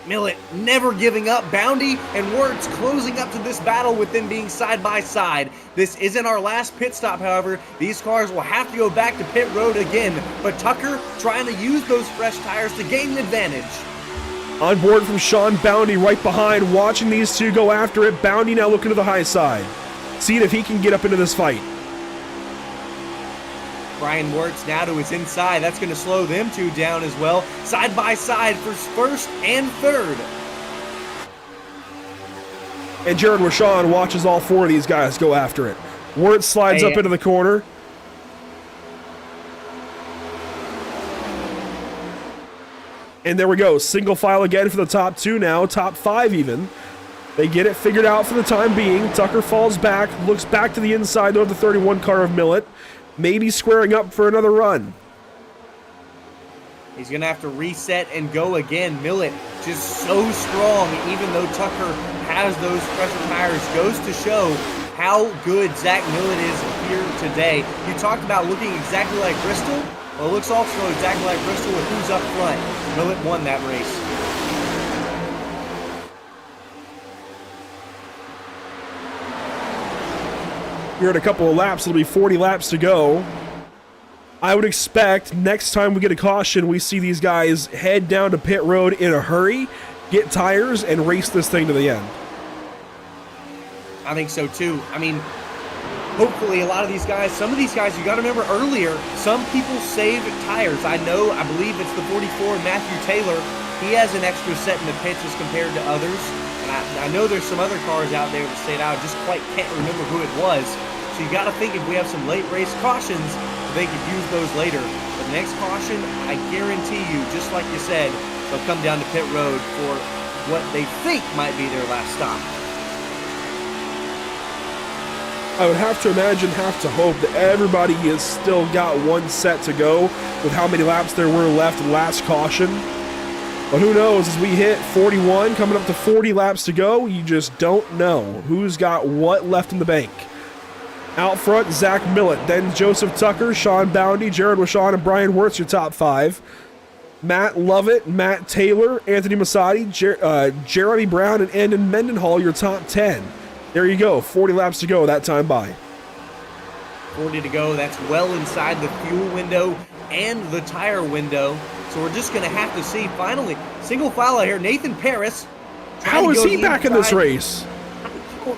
Millett never giving up. Boundy and Wirtz closing up to this battle with them being side by side. This isn't our last pit stop, however. These cars will have to go back to pit road again. But Tucker trying to use those fresh tires to gain an advantage. On board from Sean Boundy right behind, watching these two go after it. Boundy now looking to the high side. Seeing if he can get up into this fight. Brian Wirtz now to his inside. That's going to slow them two down as well. Side by side for first and third. And Jared Rashawn watches all 4 of these guys go after it. Wirtz slides up into the corner. And there we go. Single file again for the top 2 now. Top 5 even. They get it figured out for the time being. Tucker falls back, looks back to the inside of the 31 car of Millet, maybe squaring up for another run. He's going to have to reset and go again. Millet just so strong, even though Tucker has those pressure tires. Goes to show how good Zach Millet is here today. You talked about looking exactly like Bristol. Well, it looks also exactly like Bristol with who's up front. Millet won that race. Here in a couple of laps, it'll be 40 laps to go. I would expect next time we get a caution, we see these guys head down to pit road in a hurry, get tires, and race this thing to the end. I think so too. I mean, hopefully a lot of these guys, some of these guys, you got to remember earlier, some people save tires. I believe it's the 44, Matthew Taylor. He has an extra set in the pits as compared to others. And I know there's some other cars out there that stayed out. I just quite can't remember who it was. So you got to think if we have some late race cautions, they could use those later. But the next caution, I guarantee you, just like you said, they'll come down to pit road for what they think might be their last stop. I would have to imagine, have to hope that everybody has still got one set to go with how many laps there were left last caution. But who knows, as we hit 41, coming up to 40 laps to go, you just don't know who's got what left in the bank. Out front, Zach Millet, then Joseph Tucker, Sean Boundy, Jared Wishon, and Brian Wirtz, your top 5. Matt Lovett, Matt Taylor, Anthony Masadi, Jeremy Brown, and Andon Mendenhall, your top 10. There you go, 40 laps to go that time by. 40 to go, that's well inside the fuel window and the tire window. So we're just going to have to see, finally, single file out here, Nathan Paris. How is he back in this race?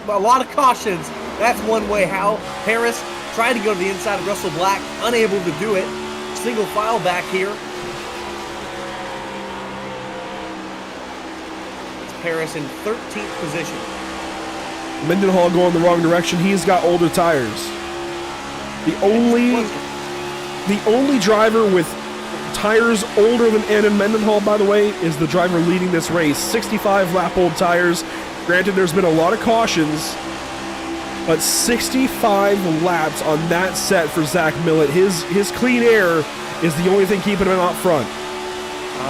A lot of cautions. That's one way how Paris tried to go to the inside of Russell Black, unable to do it. Single file back here. It's Paris in 13th position. Mendenhall going the wrong direction. He's got older tires. The only driver with tires older than Andon Mendenhall, by the way, is the driver leading this race. 65 lap old tires. Granted, there's been a lot of cautions, but 65 laps on that set for Zach Millet. His clean air is the only thing keeping him out front.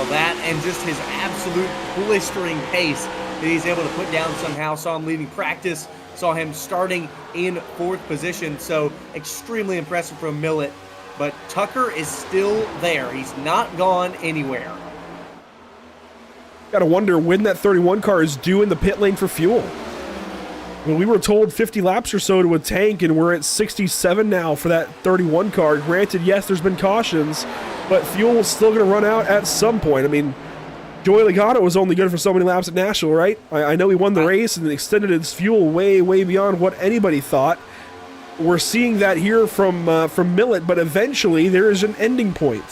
That and just his absolute blistering pace that he's able to put down somehow. Saw him leading practice, saw him starting in 4th position, so extremely impressive from Millet. But Tucker is still there. He's not gone anywhere. Got to wonder when that 31 car is due in the pit lane for fuel. When we were told 50 laps or so to a tank, and we're at 67 now for that 31 car. Granted, yes, there's been cautions, but fuel is still going to run out at some point. I mean, Joey Logano was only good for so many laps at Nashville, right? I know he won the race and extended his fuel way, way beyond what anybody thought. We're seeing that here from Millet, but eventually there is an ending point.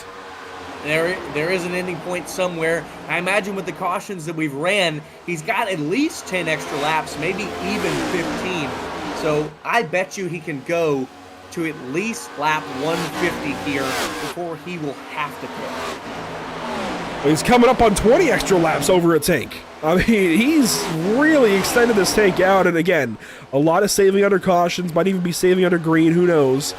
There is an ending point somewhere. I imagine with the cautions that we've ran, he's got at least 10 extra laps, maybe even 15. So I bet you he can go to at least lap 150 here before he will have to pit. He's coming up on 20 extra laps over a tank. I mean, he's really extended this tank out, and again, a lot of saving under cautions, might even be saving under green, who knows.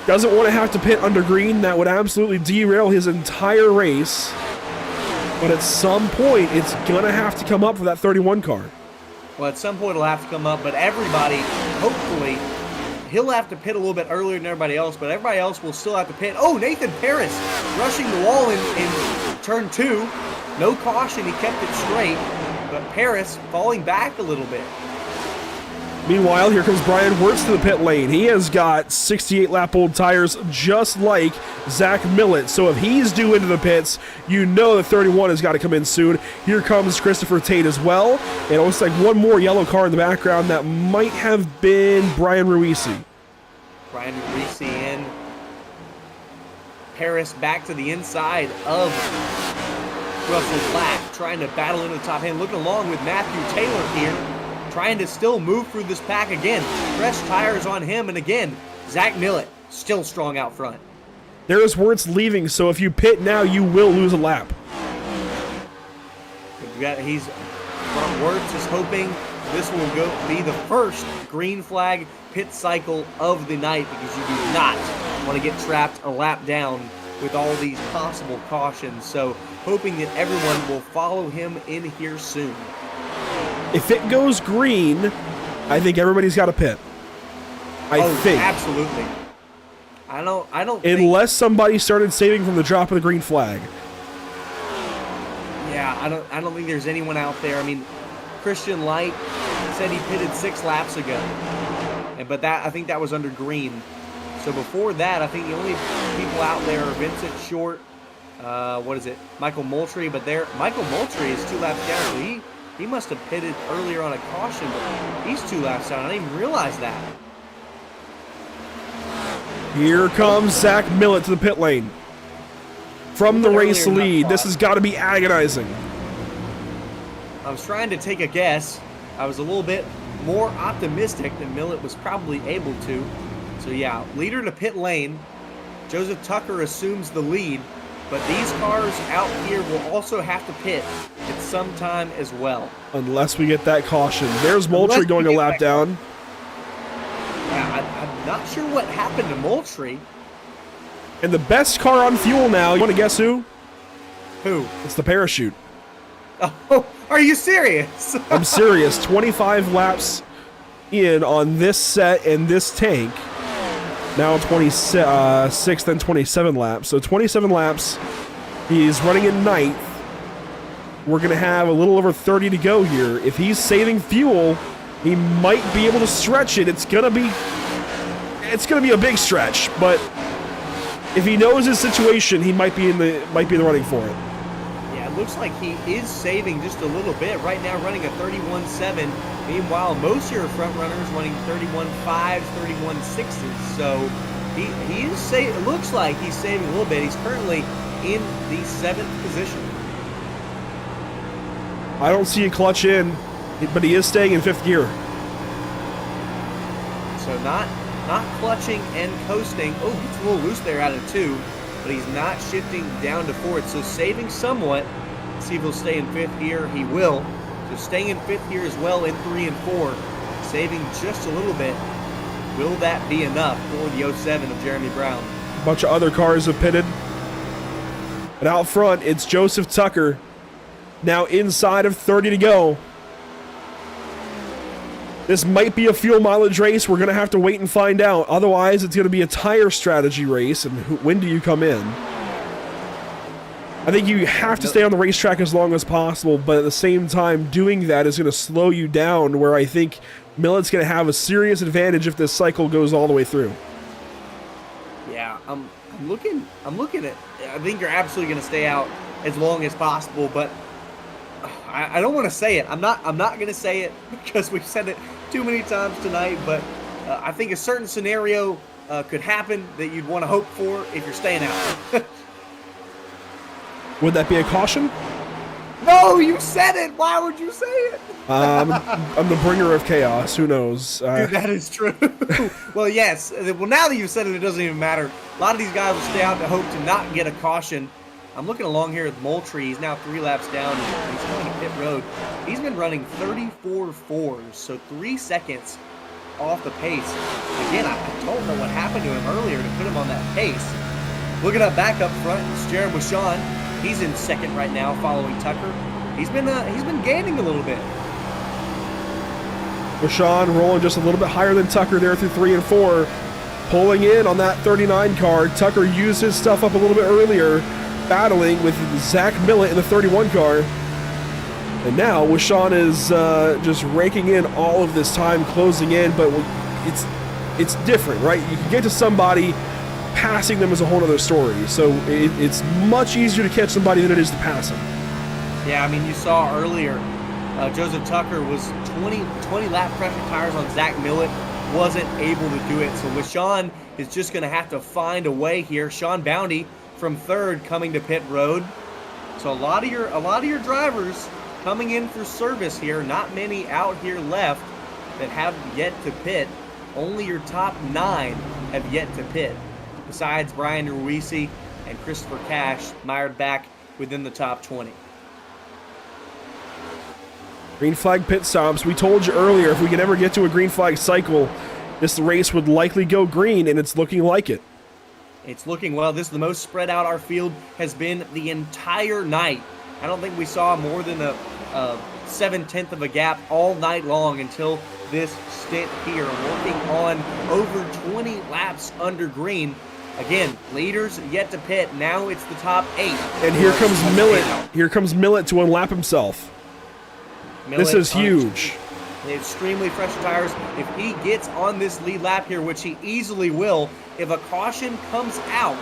Doesn't want to have to pit under green. That would absolutely derail his entire race. But at some point, it's going to have to come up for that 31 car. Well, at some point it'll have to come up, but everybody, hopefully, he'll have to pit a little bit earlier than everybody else, but everybody else will still have to pit. Oh, Nathan Paris rushing the wall in turn 2. No caution, he kept it straight, but Paris falling back a little bit. Meanwhile, here comes Brian Wirtz to the pit lane. He has got 68 lap old tires just like Zach Millet. So if he's due into the pits, you know that 31 has got to come in soon. Here comes Christopher Tate as well. And it looks like one more yellow car in the background. That might have been Brian Ruisi. Brian Ruisi in. Paris back to the inside of Russell Black, trying to battle into the top hand. Looking along with Matthew Taylor here, trying to still move through this pack again. Fresh tires on him, and again, Zach Millet still strong out front. There's Wirtz leaving, so if you pit now, you will lose a lap. He's Wirtz is hoping this will be the first green flag pit cycle of the night, because you do not want to get trapped a lap down with all these possible cautions. So hoping that everyone will follow him in here soon. If it goes green, I think everybody's got to pit. I think. Absolutely. I don't Unless somebody started saving from the drop of the green flag. Yeah, I don't think there's anyone out there. I mean, Christian Light said he pitted 6 laps ago. But I think that was under green. So before that, I think the only people out there are Vincent Short, Michael Moultrie, but Michael Moultrie is 2 laps down, so he must have pitted earlier on a caution, but he's 2 laps down. I didn't even realize that. Here comes Zach Millett to the pit lane. From the race lead, this has got to be agonizing. I was trying to take a guess. I was a little bit more optimistic than Millett was probably able to. So yeah, leader to pit lane. Joseph Tucker assumes the lead, but these cars out here will also have to pit at some time as well. Unless we get that caution. There's Moultrie going a lap down. Yeah, I'm not sure what happened to Moultrie. And the best car on fuel now, you want to guess who? Who? It's the parachute. Oh, are you serious? I'm serious. 25 laps in on this set and this tank. Now 26th and 27 laps. So 27 laps. He's running in 9th. We're going to have a little over 30 to go here. If he's saving fuel, he might be able to stretch it. It's going to be a big stretch, but if he knows his situation, he might be in the running for it. Yeah, it looks like he is saving just a little bit. Right now running a 31.7. Meanwhile, most of your front runners running 31.5s, 31.6s. So he is it looks like he's saving a little bit. He's currently in the 7th position. I don't see a clutch in, but he is staying in 5th gear. So not clutching and coasting. Oh, he's a little loose there out of 2, but he's not shifting down to 4th. So saving somewhat. Let's see if he'll stay in 5th gear. He will. So staying in 5th gear as well in 3 and 4. Saving just a little bit. Will that be enough for the 07 of Jeremy Brown? A bunch of other cars have pitted. And out front, it's Joseph Tucker. Now inside of 30 to go. This might be a fuel mileage race. We're going to have to wait and find out. Otherwise, it's going to be a tire strategy race. And when do you come in? I think you have to stay on the racetrack as long as possible, but at the same time, doing that is going to slow you down, where I think Millett's going to have a serious advantage if this cycle goes all the way through. Yeah, I'm looking at. I think you're absolutely going to stay out as long as possible, but I don't want to say it. I'm not going to say it because we've said it too many times tonight, but I think a certain scenario could happen that you'd want to hope for if you're staying out. Would that be a caution? No, you said it. Why would you say it? I'm the bringer of chaos. Who knows? Dude, that is true. Well, yes. Well, now that you've said it, it doesn't even matter. A lot of these guys will stay out to hope to not get a caution. I'm looking along here with Moultrie. He's now 3 laps down. He's going to pit road. He's been running 34.4s, so 3 seconds off the pace. Again, I don't know what happened to him earlier to put him on that pace. Looking up back up front, it's Jared Bushon. He's in 2nd right now, following Tucker. He's been gaining a little bit. Bushon rolling just a little bit higher than Tucker there through 3 and 4. Pulling in on that 39 car. Tucker used his stuff up a little bit earlier, battling with Zach Millett in the 31 car. And now Bushon is just raking in all of this time, closing in, but it's different, right? You can get to somebody. Passing them is a whole other story. So it's much easier to catch somebody than it is to pass them. Yeah, I mean, you saw earlier, Joseph Tucker was 20 lap pressure tires on Zach Millett, wasn't able to do it. So LaShawn is just going to have to find a way here. Sean Bounty from 3rd coming to pit road. So a lot of your drivers coming in for service here. Not many out here left that have yet to pit. Only your top 9 have yet to pit. Besides Brian Ruisi and Christopher Cash, mired back within the top 20. Green flag pit stops. We told you earlier, if we could ever get to a green flag cycle, this race would likely go green, and it's looking like it. It's looking well. This is the most spread out our field has been the entire night. I don't think we saw more than a 7/10 of a gap all night long until this stint here, working on over 20 laps under green. Again, leaders yet to pit. Now it's the top 8. And here comes Millet. Here comes Millet to unlap himself. This is huge. Extremely fresh tires. If he gets on this lead lap here, which he easily will, if a caution comes out,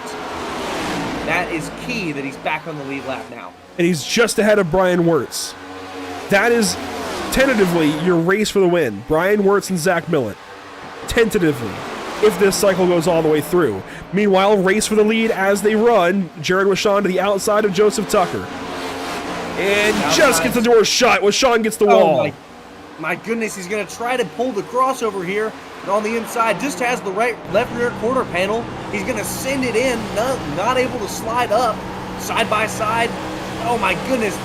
that is key that he's back on the lead lap now. And he's just ahead of Brian Wirtz. That is tentatively your race for the win. Brian Wirtz and Zach Millet. Tentatively, if this cycle goes all the way through. Meanwhile, race for the lead as they run. Jared Wishon to the outside of Joseph Tucker. And just gets the door shut. Wishon gets the wall. My goodness, he's going to try to pull the crossover here. And on the inside, just has the left rear quarter panel. He's going to send it in. Not able to slide up. Side by side. Oh my goodness.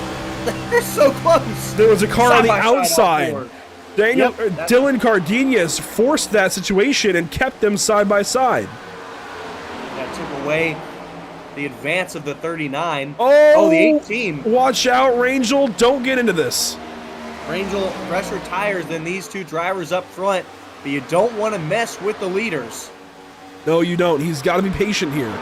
They're so close. There was a car on the outside. Dylan Cardenas forced that situation and kept them side by side. That took away the advance of the 39. Oh, the 18. Watch out, Rangel. Don't get into this. Rangel, fresher tires than these two drivers up front, but you don't want to mess with the leaders. No, you don't. He's got to be patient here.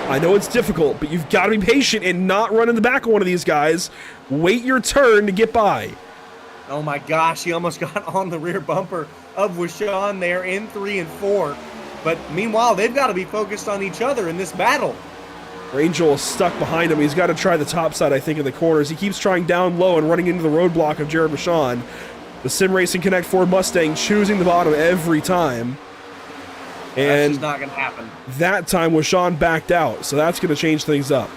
I know it's difficult, but you've got to be patient and not run in the back of one of these guys. Wait your turn to get by. Oh my gosh, he almost got on the rear bumper of Wishon there in 3 and 4. But meanwhile, they've got to be focused on each other in this battle. Rangel is stuck behind him. He's got to try the top side, I think, in the corners. He keeps trying down low and running into the roadblock of Jared Wishon. The Sim Racing Connect Ford Mustang choosing the bottom every time. And that's just not going to happen. That time, Wishon backed out, so that's going to change things up.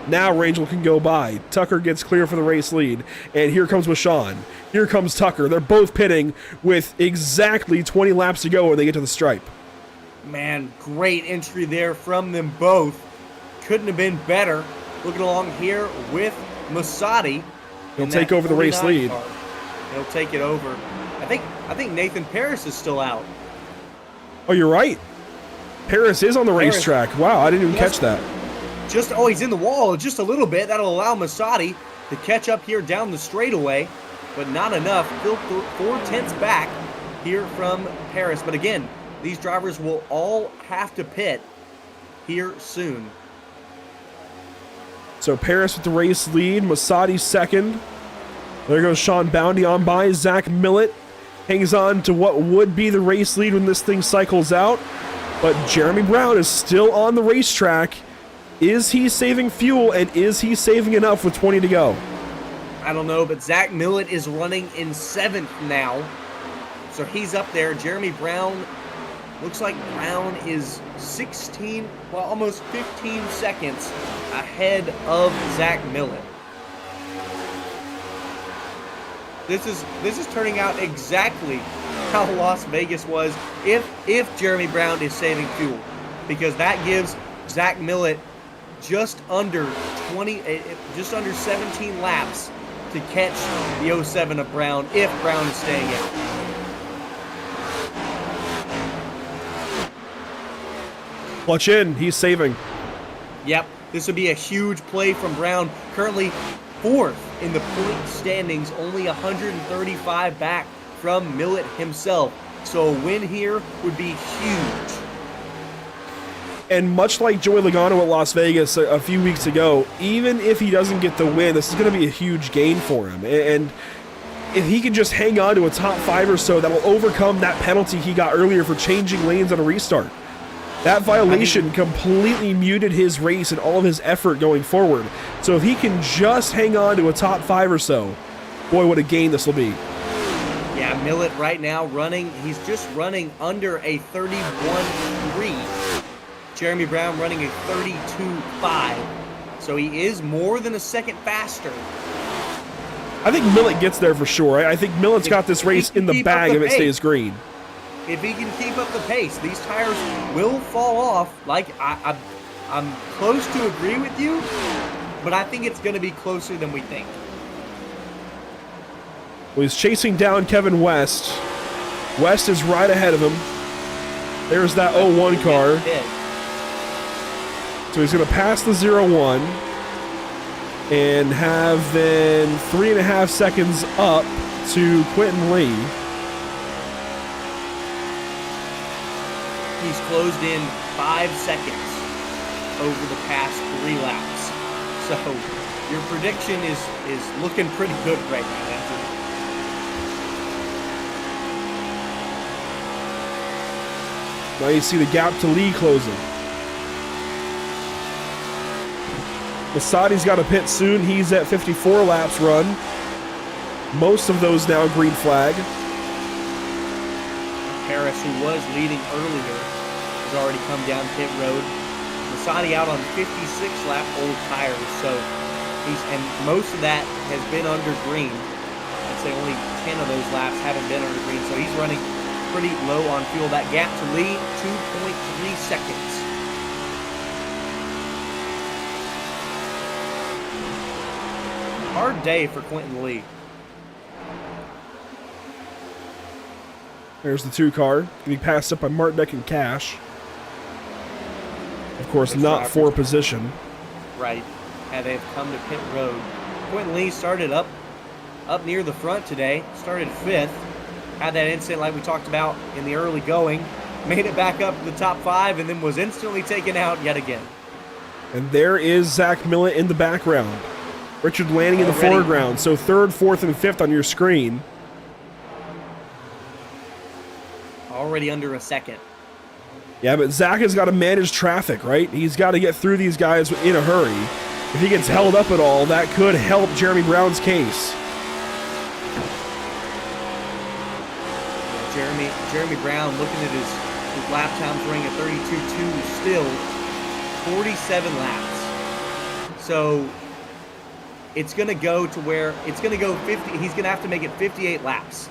Now Rangel can go by. Tucker gets clear for the race lead. And here comes Wishon. Here comes Tucker. They're both pitting with exactly 20 laps to go when they get to the stripe. Man, great entry there from them both. Couldn't have been better. Looking along here with Masadi. He'll take over the race lead. Car. He'll take it over. I think Nathan Paris is still out. Oh, you're right. Paris is on the racetrack. Wow, I didn't even catch that. He's in the wall just a little bit. That'll allow Masadi to catch up here down the straightaway, but not enough. Still 4/10 back here from Paris. But again, these drivers will all have to pit here soon. So Paris with the race lead, Masadi second. There goes Sean Bounty on by. Zach Millet hangs on to what would be the race lead when this thing cycles out. But Jeremy Brown is still on the racetrack. Is he saving fuel, and is he saving enough with 20 to go? I don't know, but Zach Millet is running in 7th now. So he's up there. Jeremy Brown, looks like Brown is 16, well, almost 15 seconds ahead of Zach Millet. This is turning out exactly how Las Vegas was if Jeremy Brown is saving fuel, because that gives Zach Millet just under 17 laps to catch the 07 of Brown if Brown is staying out. Clutch in, he's saving. Yep, this would be a huge play from Brown. Currently 4th in the point standings, only 135 back from Millet himself. So a win here would be huge. And much like Joey Logano at Las Vegas a few weeks ago, even if he doesn't get the win, this is going to be a huge gain for him. And if he can just hang on to a top 5 or so, that'll overcome that penalty he got earlier for changing lanes on a restart. That violation completely muted his race and all of his effort going forward. So if he can just hang on to a top 5 or so, boy, what a gain this will be. Yeah, Millet right now he's just running under a 31.3. Jeremy Brown running a 32.5. So he is more than a second faster. I think Millet gets there for sure. I think Millet's got this race in the bag if it stays green. If he can keep up the pace, these tires will fall off. Like, I'm close to agree with you, but I think it's going to be closer than we think. Well, he's chasing down Kevin West. West is right ahead of him. There's that 0-1 car. So he's going to pass the 0-1 and have then 3.5 seconds up to Quentin Lee. He's closed in 5 seconds over the past 3 laps. So your prediction is looking pretty good right now, Anthony. Now you see the gap to Lee closing. Masadi's got to pit soon. He's at 54 laps run. Most of those now green flag. Harris, who was leading earlier, has already come down pit road. Masadi out on 56 lap old tires, so and most of that has been under green. I'd say only 10 of those laps haven't been under green, so he's running pretty low on fuel. That gap to Lee, 2.3 seconds. Hard day for Quentin Lee. There's the 2 car. Getting passed up by Martinek and Cash. Of course, not for position. Right. And they've come to pit road. Quentin Lee started up near the front today. Started 5th. Had that incident like we talked about in the early going. Made it back up to the top 5 and then was instantly taken out yet again. And there is Zach Millett in the background. Richard Lanning in the foreground. So 3rd, 4th, and 5th on your screen. Already under a second. Yeah, but Zach has got to manage traffic, right? He's got to get through these guys in a hurry. If he gets held up at all, that could help Jeremy Brown's case. Jeremy Brown, looking at his lap times running at 32.2, still 47 laps. So it's going to go to where it's going to go 50. He's going to have to make it 58 laps.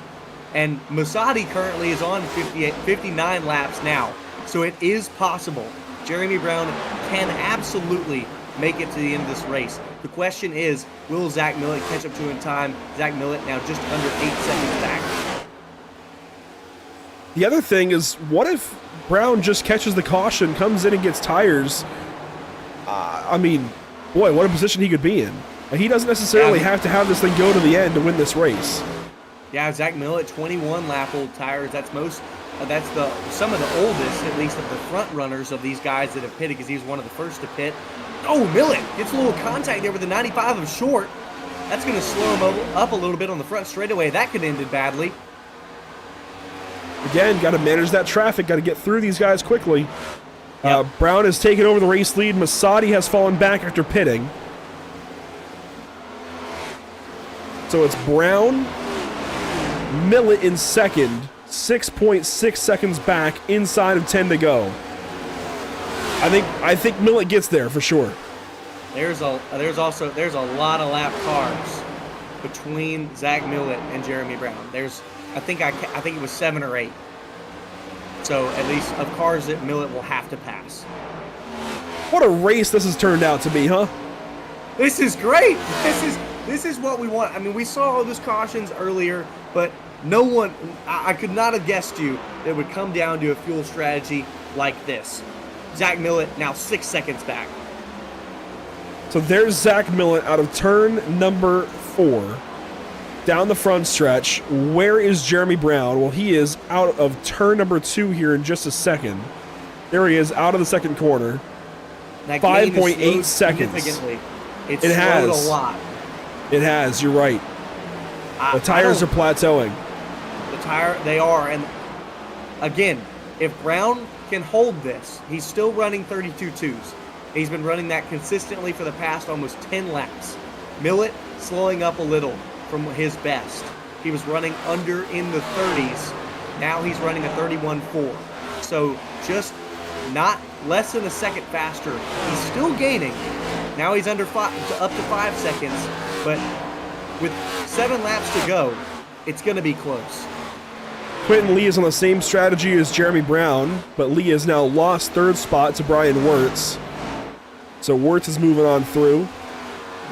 And Masadi currently is on 59 laps now. So it is possible. Jeremy Brown can absolutely make it to the end of this race. The question is, will Zach Millett catch up to him in time? Zach Millett now just under 8 seconds back. The other thing is, what if Brown just catches the caution, comes in and gets tires? I mean, boy, what a position he could be in. And he doesn't necessarily have to have this thing go to the end to win this race. Yeah, Zach Millett, 21 lap old tires. That's some of the oldest, at least, of the front runners of these guys that have pitted, because he was one of the first to pit. Oh, Millett gets a little contact there with the 95 of short. That's going to slow him up a little bit on the front straightaway. That could end it badly. Again, got to manage that traffic. Got to get through these guys quickly. Yep. Brown has taken over the race lead. Masadi has fallen back after pitting. So it's Brown, Millett in second, 6.6 seconds back, inside of 10 to go. I think Millett gets there for sure. There's a lot of lap cars between Zach Millett and Jeremy Brown. I think it was 7 or 8. So at least of cars that Millett will have to pass. What a race this has turned out to be, huh? This is great. This is what we want. I mean, we saw all those cautions earlier, but I could not have guessed that it would come down to a fuel strategy like this. Zach Millett now 6 seconds back. So there's Zach Millett out of turn number 4. Down the front stretch. Where is Jeremy Brown? Well, he is out of turn number 2 here in just a second. There he is, out of the second corner. 5.8 seconds. It slowed a lot. It has, you're right. The tires are plateauing. They are, and again, if Brown can hold this, he's still running 32.2s. He's been running that consistently for the past almost 10 laps. Millett slowing up a little from his best. He was running under in the 30s. Now he's running a 31.4. So just not less than a second faster. He's still gaining. Now he's up to 5 seconds, but with 7 laps to go, it's going to be close. Quentin Lee is on the same strategy as Jeremy Brown, but Lee has now lost 3rd spot to Brian Wirtz. So Wirtz is moving on through.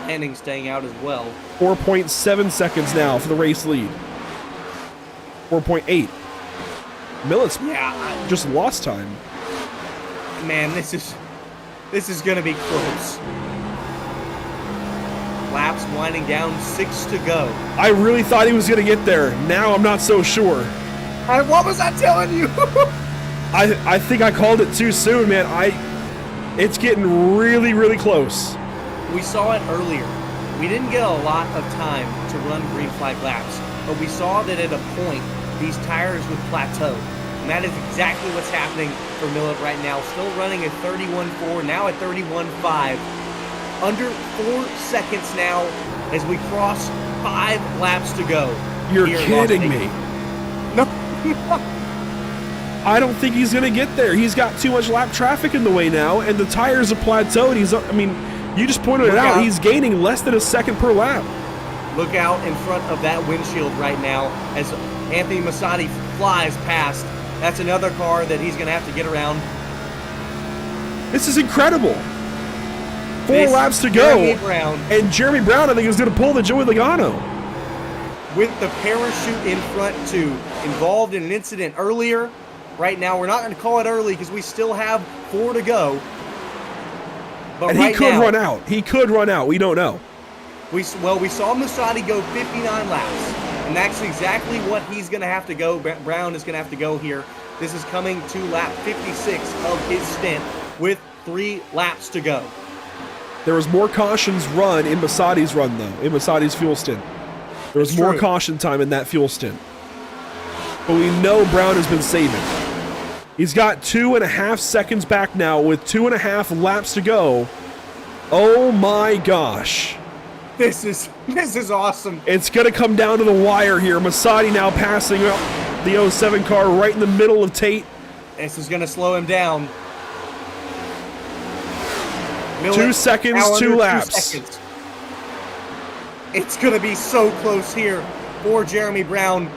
landing staying out as well. 4.7 seconds now for the race lead. 4.8. Millet's just lost time. Man, this is going to be close. Laps winding down, 6 to go. I really thought he was going to get there. Now I'm not so sure. What was I telling you? I think I called it too soon, man. It's getting really, really close. We saw it earlier. We didn't get a lot of time to run green flag laps, but we saw that at a point, these tires would plateau. And that is exactly what's happening for Millet right now. Still running at 31.4, now at 31.5. Under 4 seconds now as we cross 5 laps to go. You're kidding me. No. I don't think he's going to get there. He's got too much lap traffic in the way now, and the tires have plateaued. You just pointed it out. He's gaining less than a second per lap. Look out in front of that windshield right now as Anthony Massotti flies past. That's another car that he's going to have to get around. This is incredible. 4 laps to go. And Jeremy Brown, I think, is going to pull the Joey Logano. With the parachute in front, too. Involved in an incident earlier. Right now, we're not going to call it early because we still have 4 to go. But and he could run out. He could run out. We don't know. We saw Massotti go 59 laps. And that's exactly what he's going to have to go. Brown is going to have to go here. This is coming to lap 56 of his stint with 3 laps to go. There was more cautions run in Massotti's run, though, in Massotti's fuel stint. There was more caution time in that fuel stint. But we know Brown has been saving. He's got 2.5 seconds back now with 2.5 laps to go. Oh my gosh. This is awesome. It's going to come down to the wire here. Massotti now passing up the 07 car right in the middle of Tate. This is going to slow him down. Millet, 2 seconds, 2 laps. 2 seconds. It's going to be so close here for Jeremy Brown.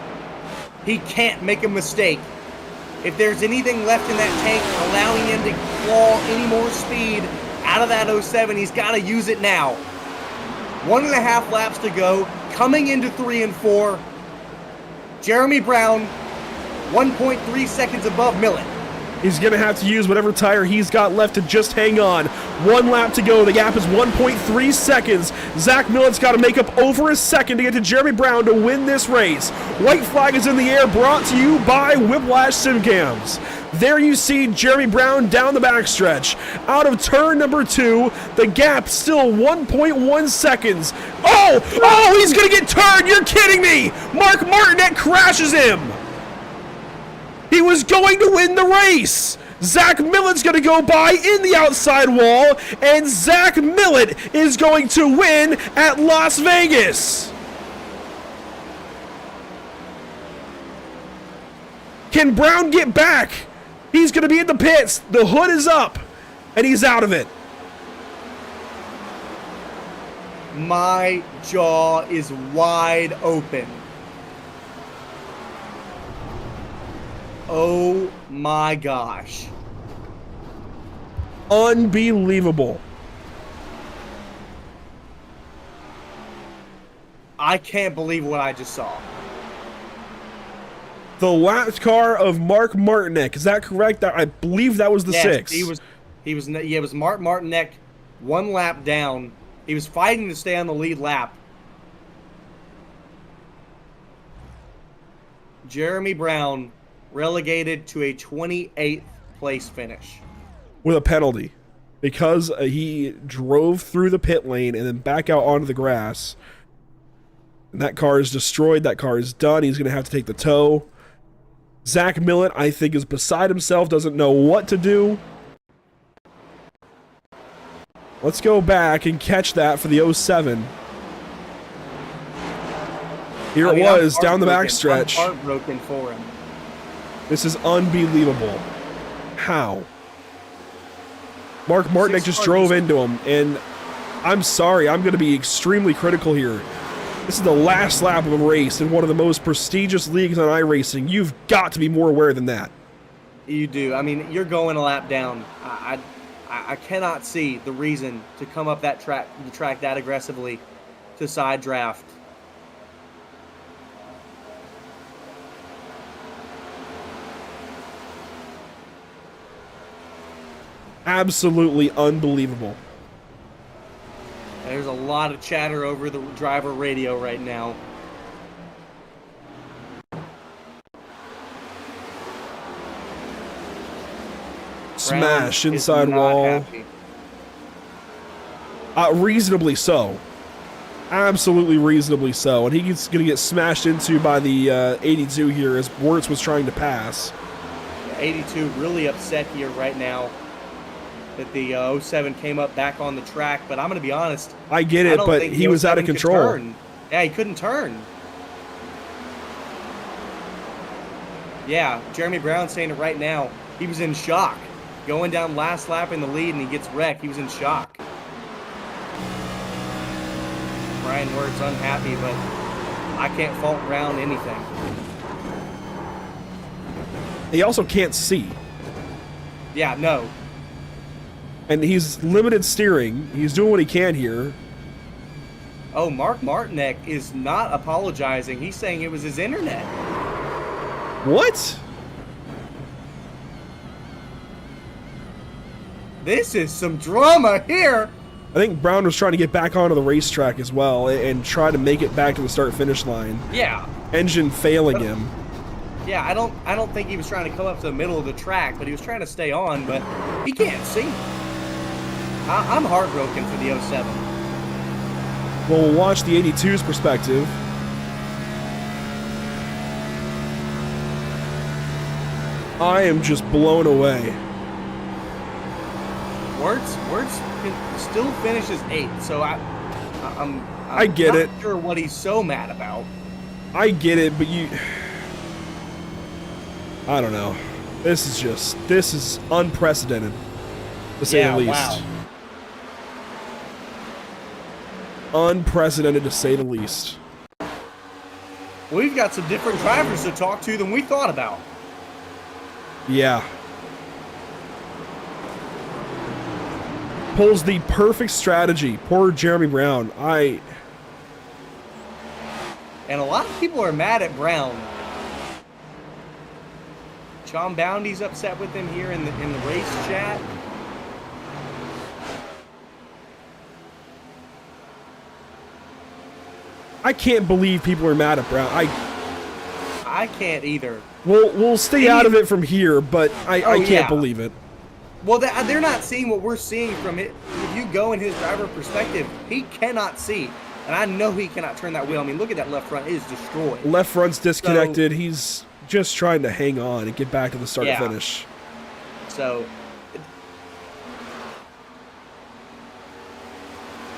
He can't make a mistake. If there's anything left in that tank allowing him to claw any more speed out of that 07, he's got to use it now. 1.5 laps to go, coming into 3 and 4. Jeremy Brown, 1.3 seconds above Millet. He's going to have to use whatever tire he's got left to just hang on. 1 lap to go. The gap is 1.3 seconds. Zach Millet's got to make up over a second to get to Jeremy Brown to win this race. White flag is in the air, brought to you by Whiplash Simcams. There you see Jeremy Brown down the backstretch. Out of turn number 2, the gap still 1.1 seconds. Oh, he's going to get turned. You're kidding me. Mark Martinet crashes him. He was going to win the race. Zach Millet's going to go by in the outside wall, and Zach Millet is going to win at Las Vegas. Can Brown get back? He's going to be in the pits. The hood is up, and he's out of it. My jaw is wide open. Oh my gosh. Unbelievable. I can't believe what I just saw. The lap car of Mark Martinek. Is that correct? I believe that was the 6. It was Mark Martinek 1 lap down. He was fighting to stay on the lead lap. Jeremy Brown relegated to a 28th place finish. With a penalty. Because he drove through the pit lane and then back out onto the grass. And that car is destroyed. That car is done. He's going to have to take the tow. Zach Millet, I think, is beside himself. Doesn't know what to do. Let's go back and catch that for the 07. Here it was, down the backstretch. I'm heartbroken for him. This is unbelievable. How? Mark Martinek just drove into him, and I'm sorry, I'm going to be extremely critical here. This is the last lap of a race in one of the most prestigious leagues on iRacing. You've got to be more aware than that. You do. I mean, you're going a lap down. I cannot see the reason to come up the track that aggressively to side draft. Absolutely unbelievable. There's a lot of chatter over the driver radio right now. Smash inside wall. Reasonably so. Absolutely reasonably so. And he's going to get smashed into by the 82 here as Wirtz was trying to pass. 82 really upset here right now that the 07 came up back on the track. But I'm going to be honest. I get it, but he was out of control. Yeah, he couldn't turn. Yeah, Jeremy Brown saying it right now. He was in shock. Going down last lap in the lead and he gets wrecked. He was in shock. Brian Wirtz unhappy, but I can't fault Brown anything. He also can't see. Yeah, no. And he's limited steering. He's doing what he can here. Oh, Mark Martinek is not apologizing. He's saying it was his internet. What? This is some drama here. I think Brown was trying to get back onto the racetrack as well and try to make it back to the start-finish line. Yeah. Engine failing him. Yeah, I don't think he was trying to come up to the middle of the track, but he was trying to stay on, but he can't see. I'm heartbroken for the 07. Well, we'll watch the 82's perspective. I am just blown away. Wirtz can still finishes 8th, so I'm get not it. Sure what he's so mad about. I get it, but I don't know. This is unprecedented, to say the least. Wow. Unprecedented, to say the least. We've got some different drivers to talk to than we thought about. Yeah. Pulls the perfect strategy. Poor Jeremy Brown. And a lot of people are mad at Brown. Sean Bounty's upset with him here in the race chat. I can't believe people are mad at Brown. I can't either. We'll stay out of it from here, but I can't believe it. Well, they're not seeing what we're seeing from it. If you go in his driver perspective, he cannot see. And I know he cannot turn that wheel. I mean, look at that left front. It is destroyed. Left front's disconnected. So, he's just trying to hang on and get back to the start and finish. So,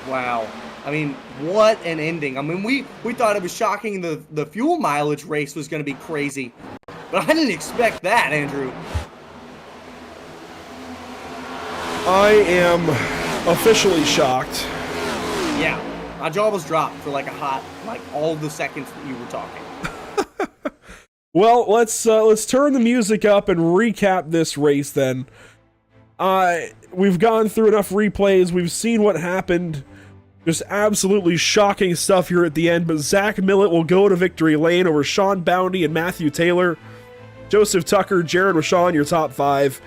wow. I mean, what an ending. I mean, we thought it was shocking the fuel mileage race was going to be crazy. But I didn't expect that, Andrew. I am officially shocked. Yeah. My jaw was dropped for like all the seconds that you were talking. Well, let's turn the music up and recap this race then. We've gone through enough replays. We've seen what happened. Just absolutely shocking stuff here at the end, but Zach Millett will go to victory lane over Sean Bounty and Matthew Taylor. Joseph Tucker, Jared Rashawn, your top 5.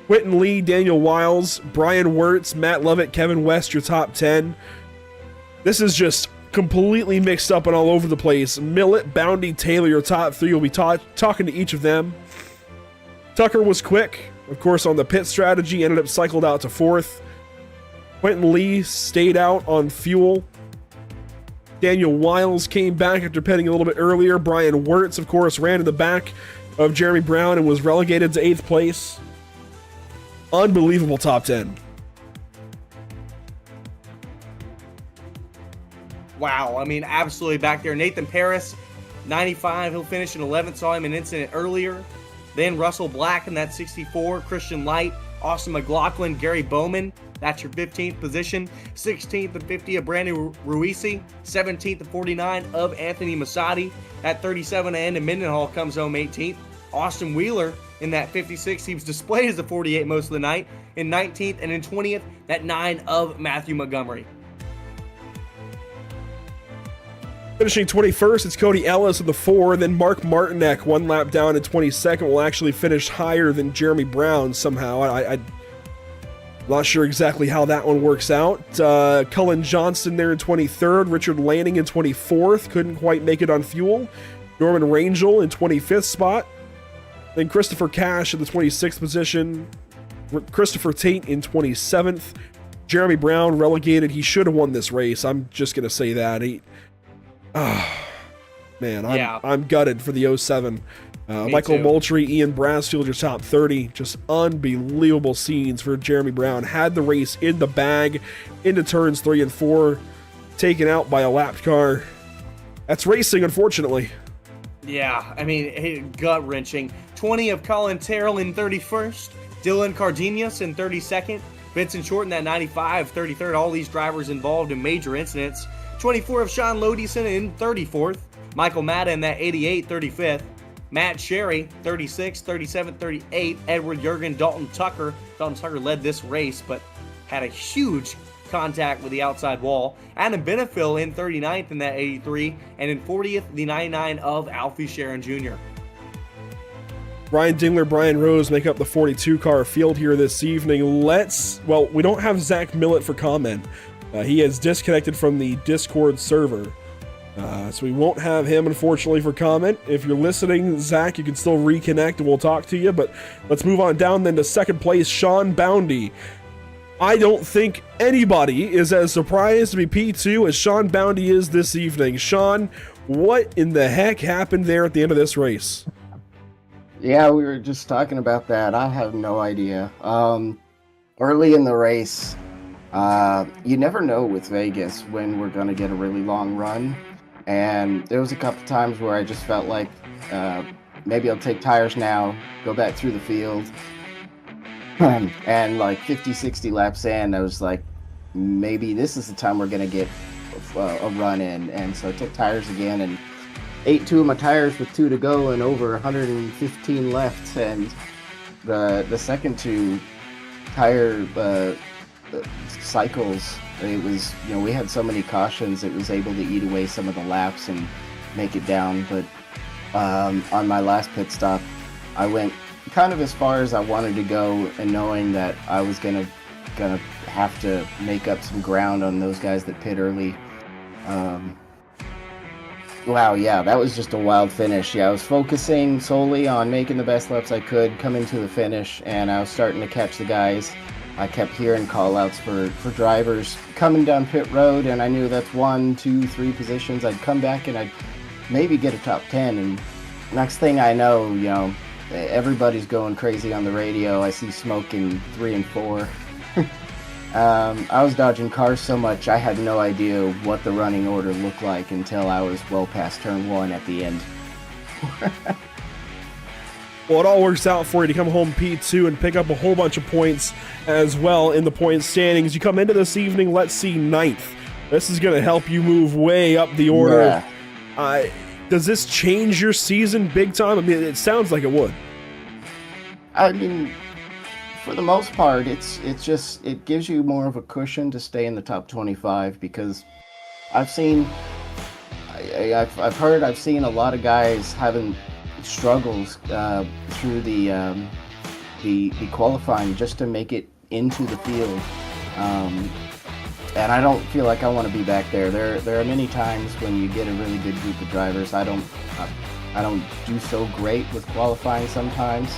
Quentin Lee, Daniel Wiles, Brian Wirtz, Matt Lovett, Kevin West, your top 10. This is just completely mixed up and all over the place. Millett, Bounty, Taylor, your top 3. We'll be talking to each of them. Tucker was quick, of course, on the pit strategy, ended up cycled out to 4th. Quentin Lee stayed out on fuel. Daniel Wiles came back after pitting a little bit earlier. Brian Wirtz, of course, ran in the back of Jeremy Brown and was relegated to 8th place. Unbelievable top 10. Wow, I mean, absolutely back there. Nathan Paris, 95, he'll finish in 11th. Saw him in an incident earlier. Then Russell Black in that 64. Christian Light, Austin McLaughlin, Gary Bowman. That's your 15th position. 16th and 50 of Brandon Ruisi. 17th and 49 of Anthony Masadi. At 37 and Mendenhall comes home 18th. Austin Wheeler in that 56. He was displayed as a 48 most of the night. In 19th and in 20th, that 9 of Matthew Montgomery. Finishing 21st, it's Cody Ellis with the 4. Then Mark Martinek, 1 lap down at 22nd, will actually finish higher than Jeremy Brown somehow. I'm not sure exactly how that one works out. Cullen Johnston there in 23rd. Richard Lanning in 24th. Couldn't quite make it on fuel. Norman Rangel in 25th spot. Then Christopher Cash in the 26th position. Christopher Tate in 27th. Jeremy Brown relegated. He should have won this race. I'm just going to say that. I'm gutted for the 07. Michael too. Moultrie, Ian Brasfield, your top 30. Just unbelievable scenes for Jeremy Brown. Had the race in the bag into turns 3 and 4. Taken out by a lapped car. That's racing, unfortunately. Yeah, I mean, gut-wrenching. 20 of Colin Terrell in 31st. Dylan Cardenas in 32nd. Vincent Short in that 95, 33rd. All these drivers involved in major incidents. 24 of Sean Lodison in 34th. Michael Matta in that 88, 35th. Matt Sherry, 36, 37, 38. Edward Jurgen, Dalton Tucker. Dalton Tucker led this race, but had a huge contact with the outside wall. Adam Benefiel in 39th in that 83. And in 40th, the 99 of Alfie Sharon Jr. Ryan Dingler, Brian Rose make up the 42 car field here this evening. We don't have Zach Millett for comment. He has disconnected from the Discord server. So we won't have him, unfortunately, for comment. If you're listening, Zach, you can still reconnect and we'll talk to you. But let's move on down then to second place, Sean Boundy. I don't think anybody is as surprised to be P2 as Sean Boundy is this evening. Sean, what in the heck happened there at the end of this race? Yeah, we were just talking about that. I have no idea. Early in the race, you never know with Vegas when we're going to get a really long run. And there was a couple times where I just felt like maybe I'll take tires now, go back through the field. And like 50, 60 laps in, I was like, maybe this is the time we're going to get a run in. And so I took tires again and ate 2 of my tires with 2 to go and over 115 left. And the second 2 tire cycles, it was, we had so many cautions, it was able to eat away some of the laps and make it down. But on my last pit stop, I went kind of as far as I wanted to go, and knowing that I was gonna have to make up some ground on those guys that pit early. Wow, yeah, that was just a wild finish. Yeah, I was focusing solely on making the best laps I could coming to the finish, and I was starting to catch the guys. I kept hearing call-outs for drivers coming down pit road, and I knew that's 1, 2, 3 positions. I'd come back and I'd maybe get a top 10, and next thing I know, everybody's going crazy on the radio. I see smoke in 3 and 4. I was dodging cars so much, I had no idea what the running order looked like until I was well past turn 1 at the end. Well, it all works out for you to come home P2 and pick up a whole bunch of points as well in the points standings. You come into this evening, let's see, 9th. This is going to help you move way up the order. Yeah. Does this change your season big time? I mean, it sounds like it would. I mean, for the most part, it gives you more of a cushion to stay in the top 25, because I've seen a lot of guys having struggles through the qualifying just to make it into the field, and I don't feel like I want to be back there. There are many times when you get a really good group of drivers. I don't do so great with qualifying sometimes,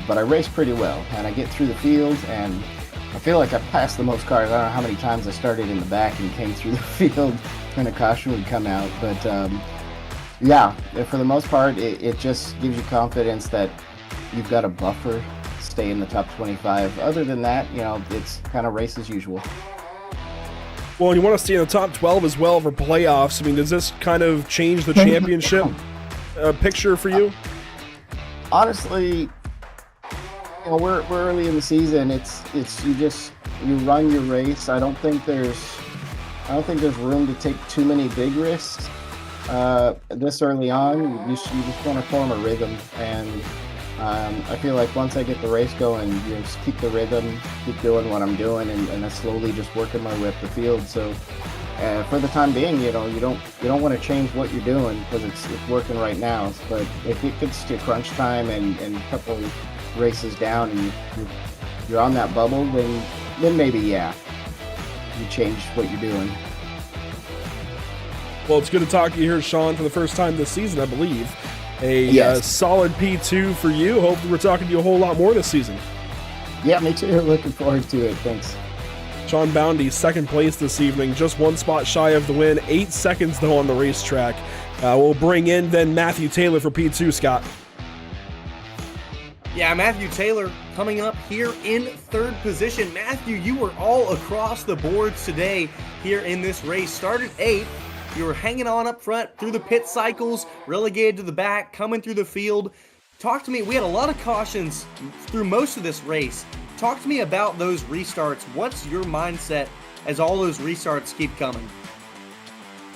but I race pretty well, and I get through the field, and I feel like I passed the most cars. I don't know how many times I started in the back and came through the field when a caution would come out, but yeah, for the most part, it just gives you confidence that you've got a buffer to stay in the top 25. Other than that, it's kind of race as usual. Well, you want to stay in the top 12 as well for playoffs. I mean, does this kind of change the championship picture for you? Honestly, we're early in the season. It's you run your race. I don't think there's room to take too many big risks. This early on, you just want to form a rhythm, and I feel like once I get the race going, you just keep the rhythm, keep doing what I'm doing, and I slowly just working my way up the field. So for the time being, you don't want to change what you're doing because it's working right now. But if it gets to crunch time and a couple races down, and you're on that bubble, then maybe you change what you're doing. Well, it's good to talk to you here, Sean, for the first time this season, I believe. Yes. Solid P2 for you. Hopefully we're talking to you a whole lot more this season. Yeah, me too. Looking forward to it. Thanks. Sean Boundy, second place this evening, just one spot shy of the win, 8 seconds though on the racetrack. We'll bring in then Matthew Taylor for P2, Scott. Yeah, Matthew Taylor coming up here in third position. Matthew, you were all across the boards today here in this race. Started 8th. You were hanging on up front through the pit cycles, relegated to the back, coming through the field. Talk to me. We had a lot of cautions through most of this race. Talk to me about those restarts. What's your mindset as all those restarts keep coming?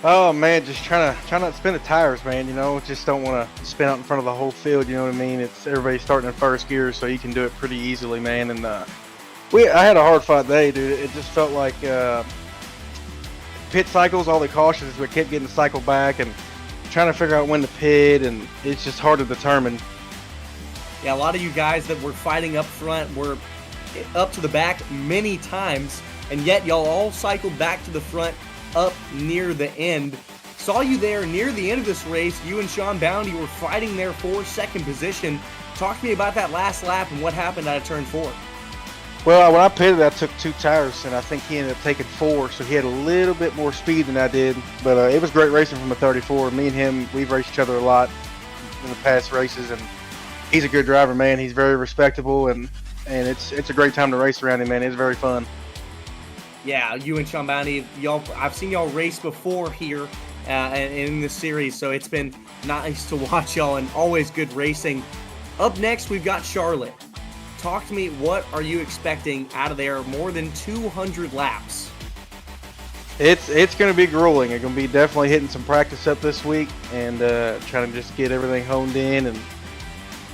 Oh man, just trying not to spin the tires, man. Just don't want to spin out in front of the whole field. You know what I mean? It's everybody starting in first gear, so you can do it pretty easily, man. And I had a hard fought day, dude. It just felt like pit cycles, all the cautions, we kept getting cycled back and trying to figure out when to pit, and it's just hard to determine. Yeah, a lot of you guys that were fighting up front were up to the back many times, and yet y'all all cycled back to the front up near the end. Saw you there near the end of this race. You and Sean Boundy were fighting there for second position. Talk to me about that last lap and what happened out of turn 4. Well, when I pitted, I took 2 tires, and I think he ended up taking 4, so he had a little bit more speed than I did. But it was great racing from a 34. Me and him, we've raced each other a lot in the past races, and he's a good driver, man. He's very respectable, and it's a great time to race around him, man. It's very fun. Yeah, you and Sean Bounty, I've seen y'all race before here in this series, so it's been nice to watch y'all, and always good racing. Up next, we've got Charlotte. Talk to me, what are you expecting out of there? More than 200 laps. It's going to be grueling. I'm going to be definitely hitting some practice up this week and trying to just get everything honed in and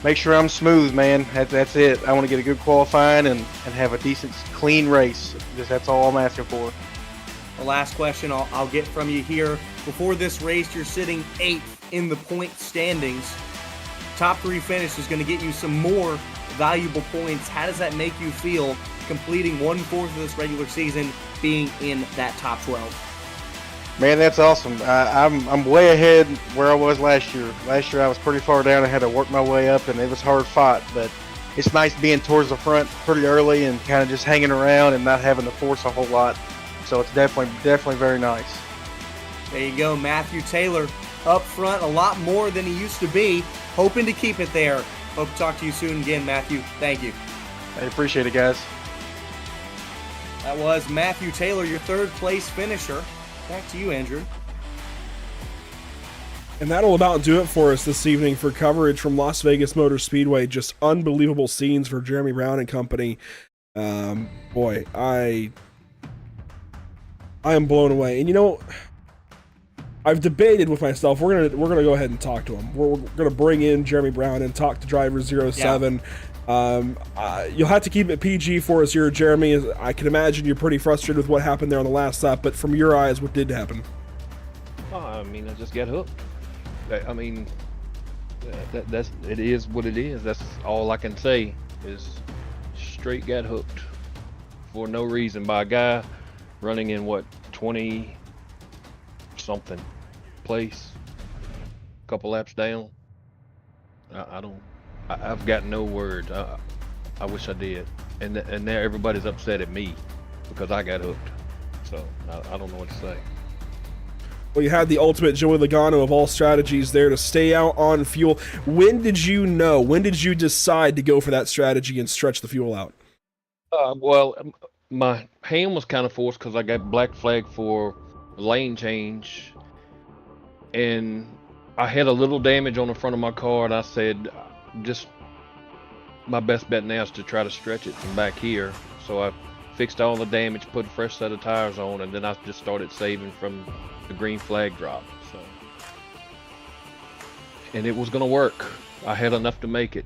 make sure I'm smooth, man. That's it. I want to get a good qualifying and have a decent, clean race. That's all I'm asking for. The last question I'll get from you here. Before this race, you're sitting 8th in the point standings. Top 3 finish is going to get you some more valuable points. How does that make you feel, completing 1/4 of this regular season, being in that top 12? Man, that's awesome. I'm way ahead where I was last year. Last year I was pretty far down. I had to work my way up, and it was hard fought. But it's nice being towards the front pretty early and kind of just hanging around and not having to force a whole lot. So it's definitely very nice. There you go, Matthew Taylor up front a lot more than he used to be. Hoping to keep it there. Hope to talk to you soon again, Matthew. Thank you. I appreciate it, guys. That was Matthew Taylor, your 3rd place finisher. Back to you, Andrew. And that'll about do it for us this evening for coverage from Las Vegas Motor Speedway. Just unbelievable scenes for Jeremy Brown and company. Boy, I am blown away. And I've debated with myself. We're gonna go ahead and talk to him. We're gonna bring in Jeremy Brown and talk to driver 07. Yeah. You'll have to keep it PG for us here, Jeremy. I can imagine you're pretty frustrated with what happened there on the last lap. But from your eyes, what did happen? I just got hooked. That's it is what it is. That's all I can say. Is straight got hooked for no reason by a guy running in 20 something place, a couple laps down. I've got no words. I wish I did. And now everybody's upset at me because I got hooked. So I don't know what to say. Well, you had the ultimate Joey Logano of all strategies there to stay out on fuel. When did you know? When did you decide to go for that strategy and stretch the fuel out? Well, my hand was kind of forced because I got black flag for lane change, and I had a little damage on the front of my car, and I said, just my best bet now is to try to stretch it from back here. So I fixed all the damage, put a fresh set of tires on, and then I just started saving from the green flag drop. So and it was going to work. I had enough to make it.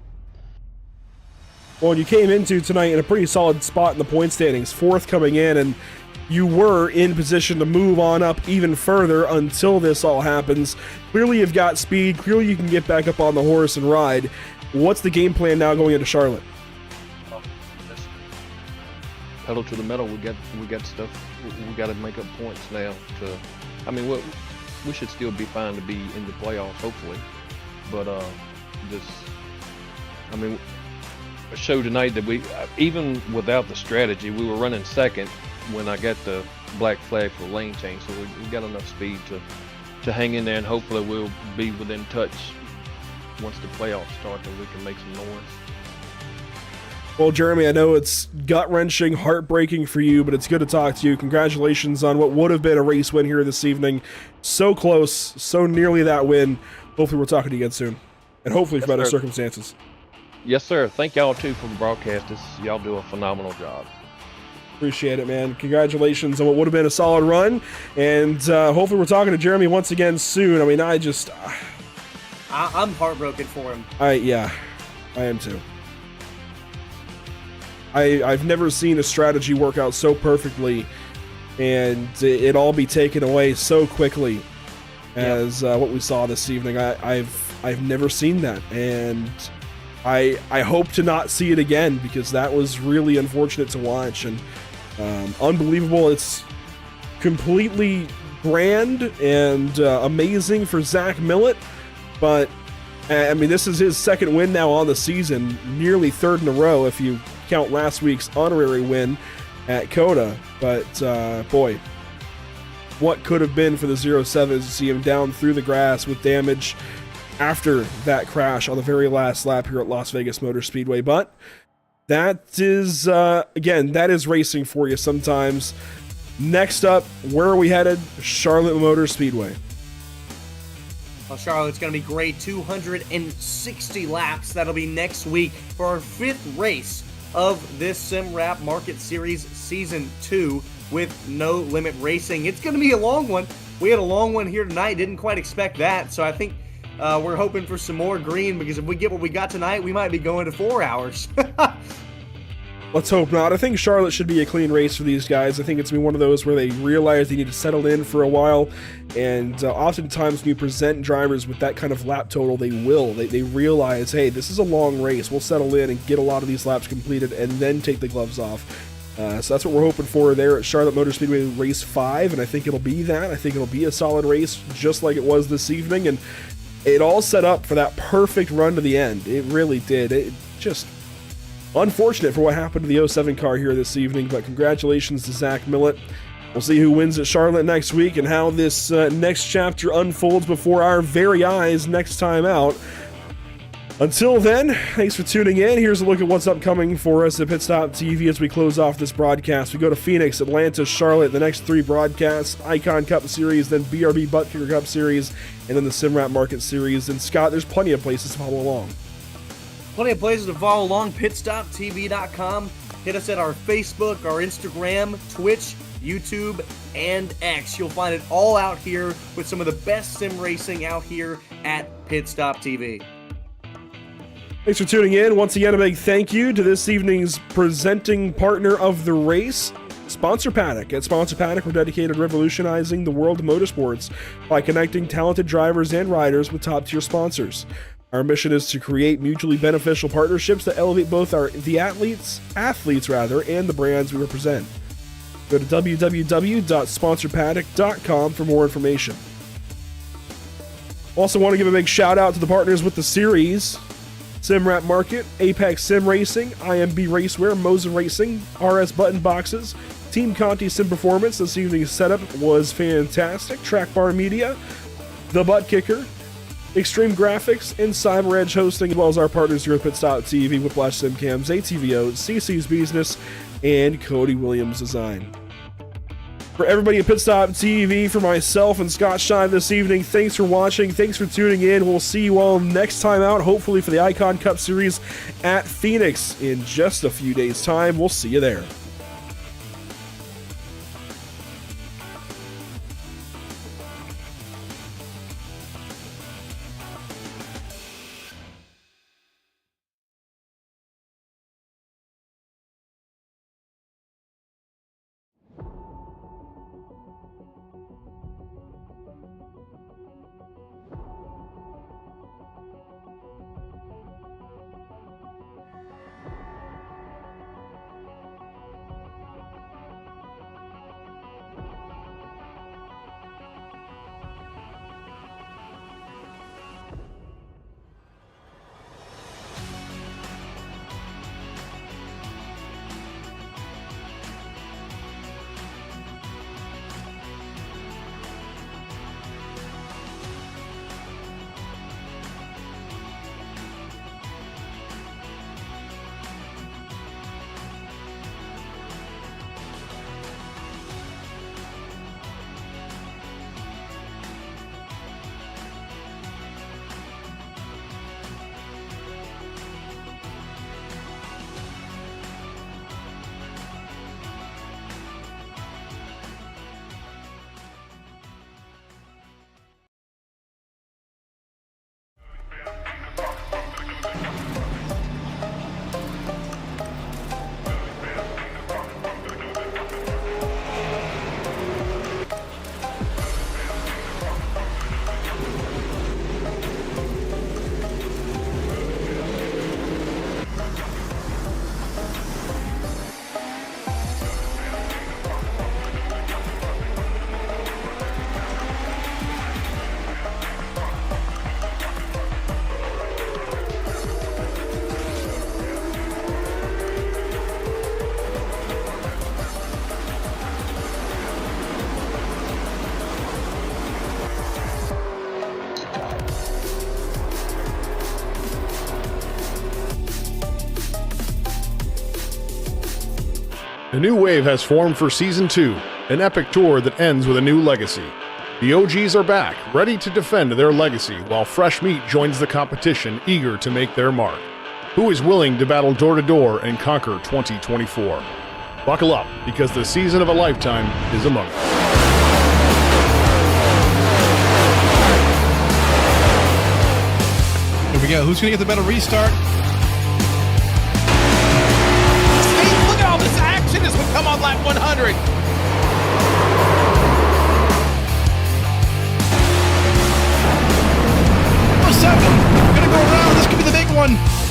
Well, you came into tonight in a pretty solid spot in the point standings, fourth coming in, and you were in position to move on up even further until this all happens. Clearly you've got speed. Clearly you can get back up on the horse and ride. What's the game plan now going into Charlotte? Pedal to the metal. We got stuff. We got to make up points now. I mean, we should still be fine to be in the playoffs, hopefully. But it showed tonight that we, even without the strategy, we were running second when I got the black flag for lane change. So we got enough speed to hang in there, and hopefully we'll be within touch once the playoffs start, and we can make some noise. Well, Jeremy, I know it's gut-wrenching, heartbreaking for you, but it's good to talk to you. Congratulations on what would have been a race win here this evening. So close, so nearly that win. Hopefully we're talking to you again soon, and hopefully for better circumstances. Yes, sir. Thank y'all, too, for the broadcast. Y'all do a phenomenal job. Appreciate it, man. Congratulations on what would have been a solid run, and hopefully we're talking to Jeremy once again soon. I mean, I'm heartbroken for him. I am too. I've never seen a strategy work out so perfectly and it all be taken away so quickly as what we saw this evening. I've never seen that, and I hope to not see it again, because that was really unfortunate to watch and unbelievable. It's completely grand and amazing for Zach Millett, but I mean, this is his second win now on the season, nearly third in a row if you count last week's honorary win at Coda. But boy, what could have been for the 07s to see him down through the grass with damage after that crash on the very last lap here at Las Vegas Motor Speedway. But that is, again, that is racing for you sometimes. Next up, where are we headed? Charlotte Motor Speedway. Well, Charlotte's going to be great. 260 laps. That'll be next week for our fifth race of this SimRap Market Series Season 2 with No Limit Racing. It's going to be a long one. We had a long one here tonight. Didn't quite expect that. So I think we're hoping for some more green, because if we get what we got tonight, we might be going to 4 hours. Let's hope not. I think Charlotte should be a clean race for these guys. I think it's been one of those where they realize they need to settle in for a while, and oftentimes when you present drivers with that kind of lap total, they will. They realize, hey, this is a long race. We'll settle in and get a lot of these laps completed and then take the gloves off. So that's what we're hoping for there at Charlotte Motor Speedway Race 5, and I think it'll be that. I think it'll be a solid race just like it was this evening, and it all set up for that perfect run to the end. It really did. It just unfortunate for what happened to the 07 car here this evening, but congratulations to Zach Millett. We'll see who wins at Charlotte next week and how this next chapter unfolds before our very eyes next time out. Until then, thanks for tuning in. Here's a look at what's upcoming for us at Pit Stop TV as we close off this broadcast. We go to Phoenix, Atlanta, Charlotte, the next three broadcasts, Icon Cup Series, then BRB Butt Kicker Cup Series, and then the SimRap Market Series. And Scott, there's plenty of places to follow along. Plenty of places to follow along. PitStopTV.com. Hit us at our Facebook, our Instagram, Twitch, YouTube, and X. You'll find it all out here with some of the best sim racing out here at Pit Stop TV. Thanks for tuning in. Once again, a big thank you to this evening's presenting partner of the race, Sponsor Paddock. At Sponsor Paddock, we're dedicated to revolutionizing the world of motorsports by connecting talented drivers and riders with top-tier sponsors. Our mission is to create mutually beneficial partnerships that elevate both the athletes, and the brands we represent. Go to www.sponsorpaddock.com for more information. Also want to give a big shout out to the partners with the series: SimRap Market, Apex Sim Racing, IMB Racewear, Mosin Racing, RS Button Boxes, Team Conti Sim Performance. This evening's setup was fantastic. Trackbar Media, The Butt Kicker, Extreme Graphics, and Cyber Edge Hosting, as well as our partners here at Pit Stop TV, Whiplash Sim Cams, ATVO, CC's Business, and Cody Williams Design. For everybody at Pit Stop TV, for myself and Scott Shine this evening, thanks for watching, thanks for tuning in. We'll see you all next time out, hopefully for the Icon Cup Series at Phoenix in just a few days' time. We'll see you there. A new wave has formed for Season 2, an epic tour that ends with a new legacy. The OGs are back, ready to defend their legacy, while fresh meat joins the competition, eager to make their mark. Who is willing to battle door to door and conquer 2024? Buckle up, because the season of a lifetime is among us. Here we go. Who's going to get the better restart? Hey, look at all this action as we come on lap 100. For a second, we're going to go around. This could be the big one.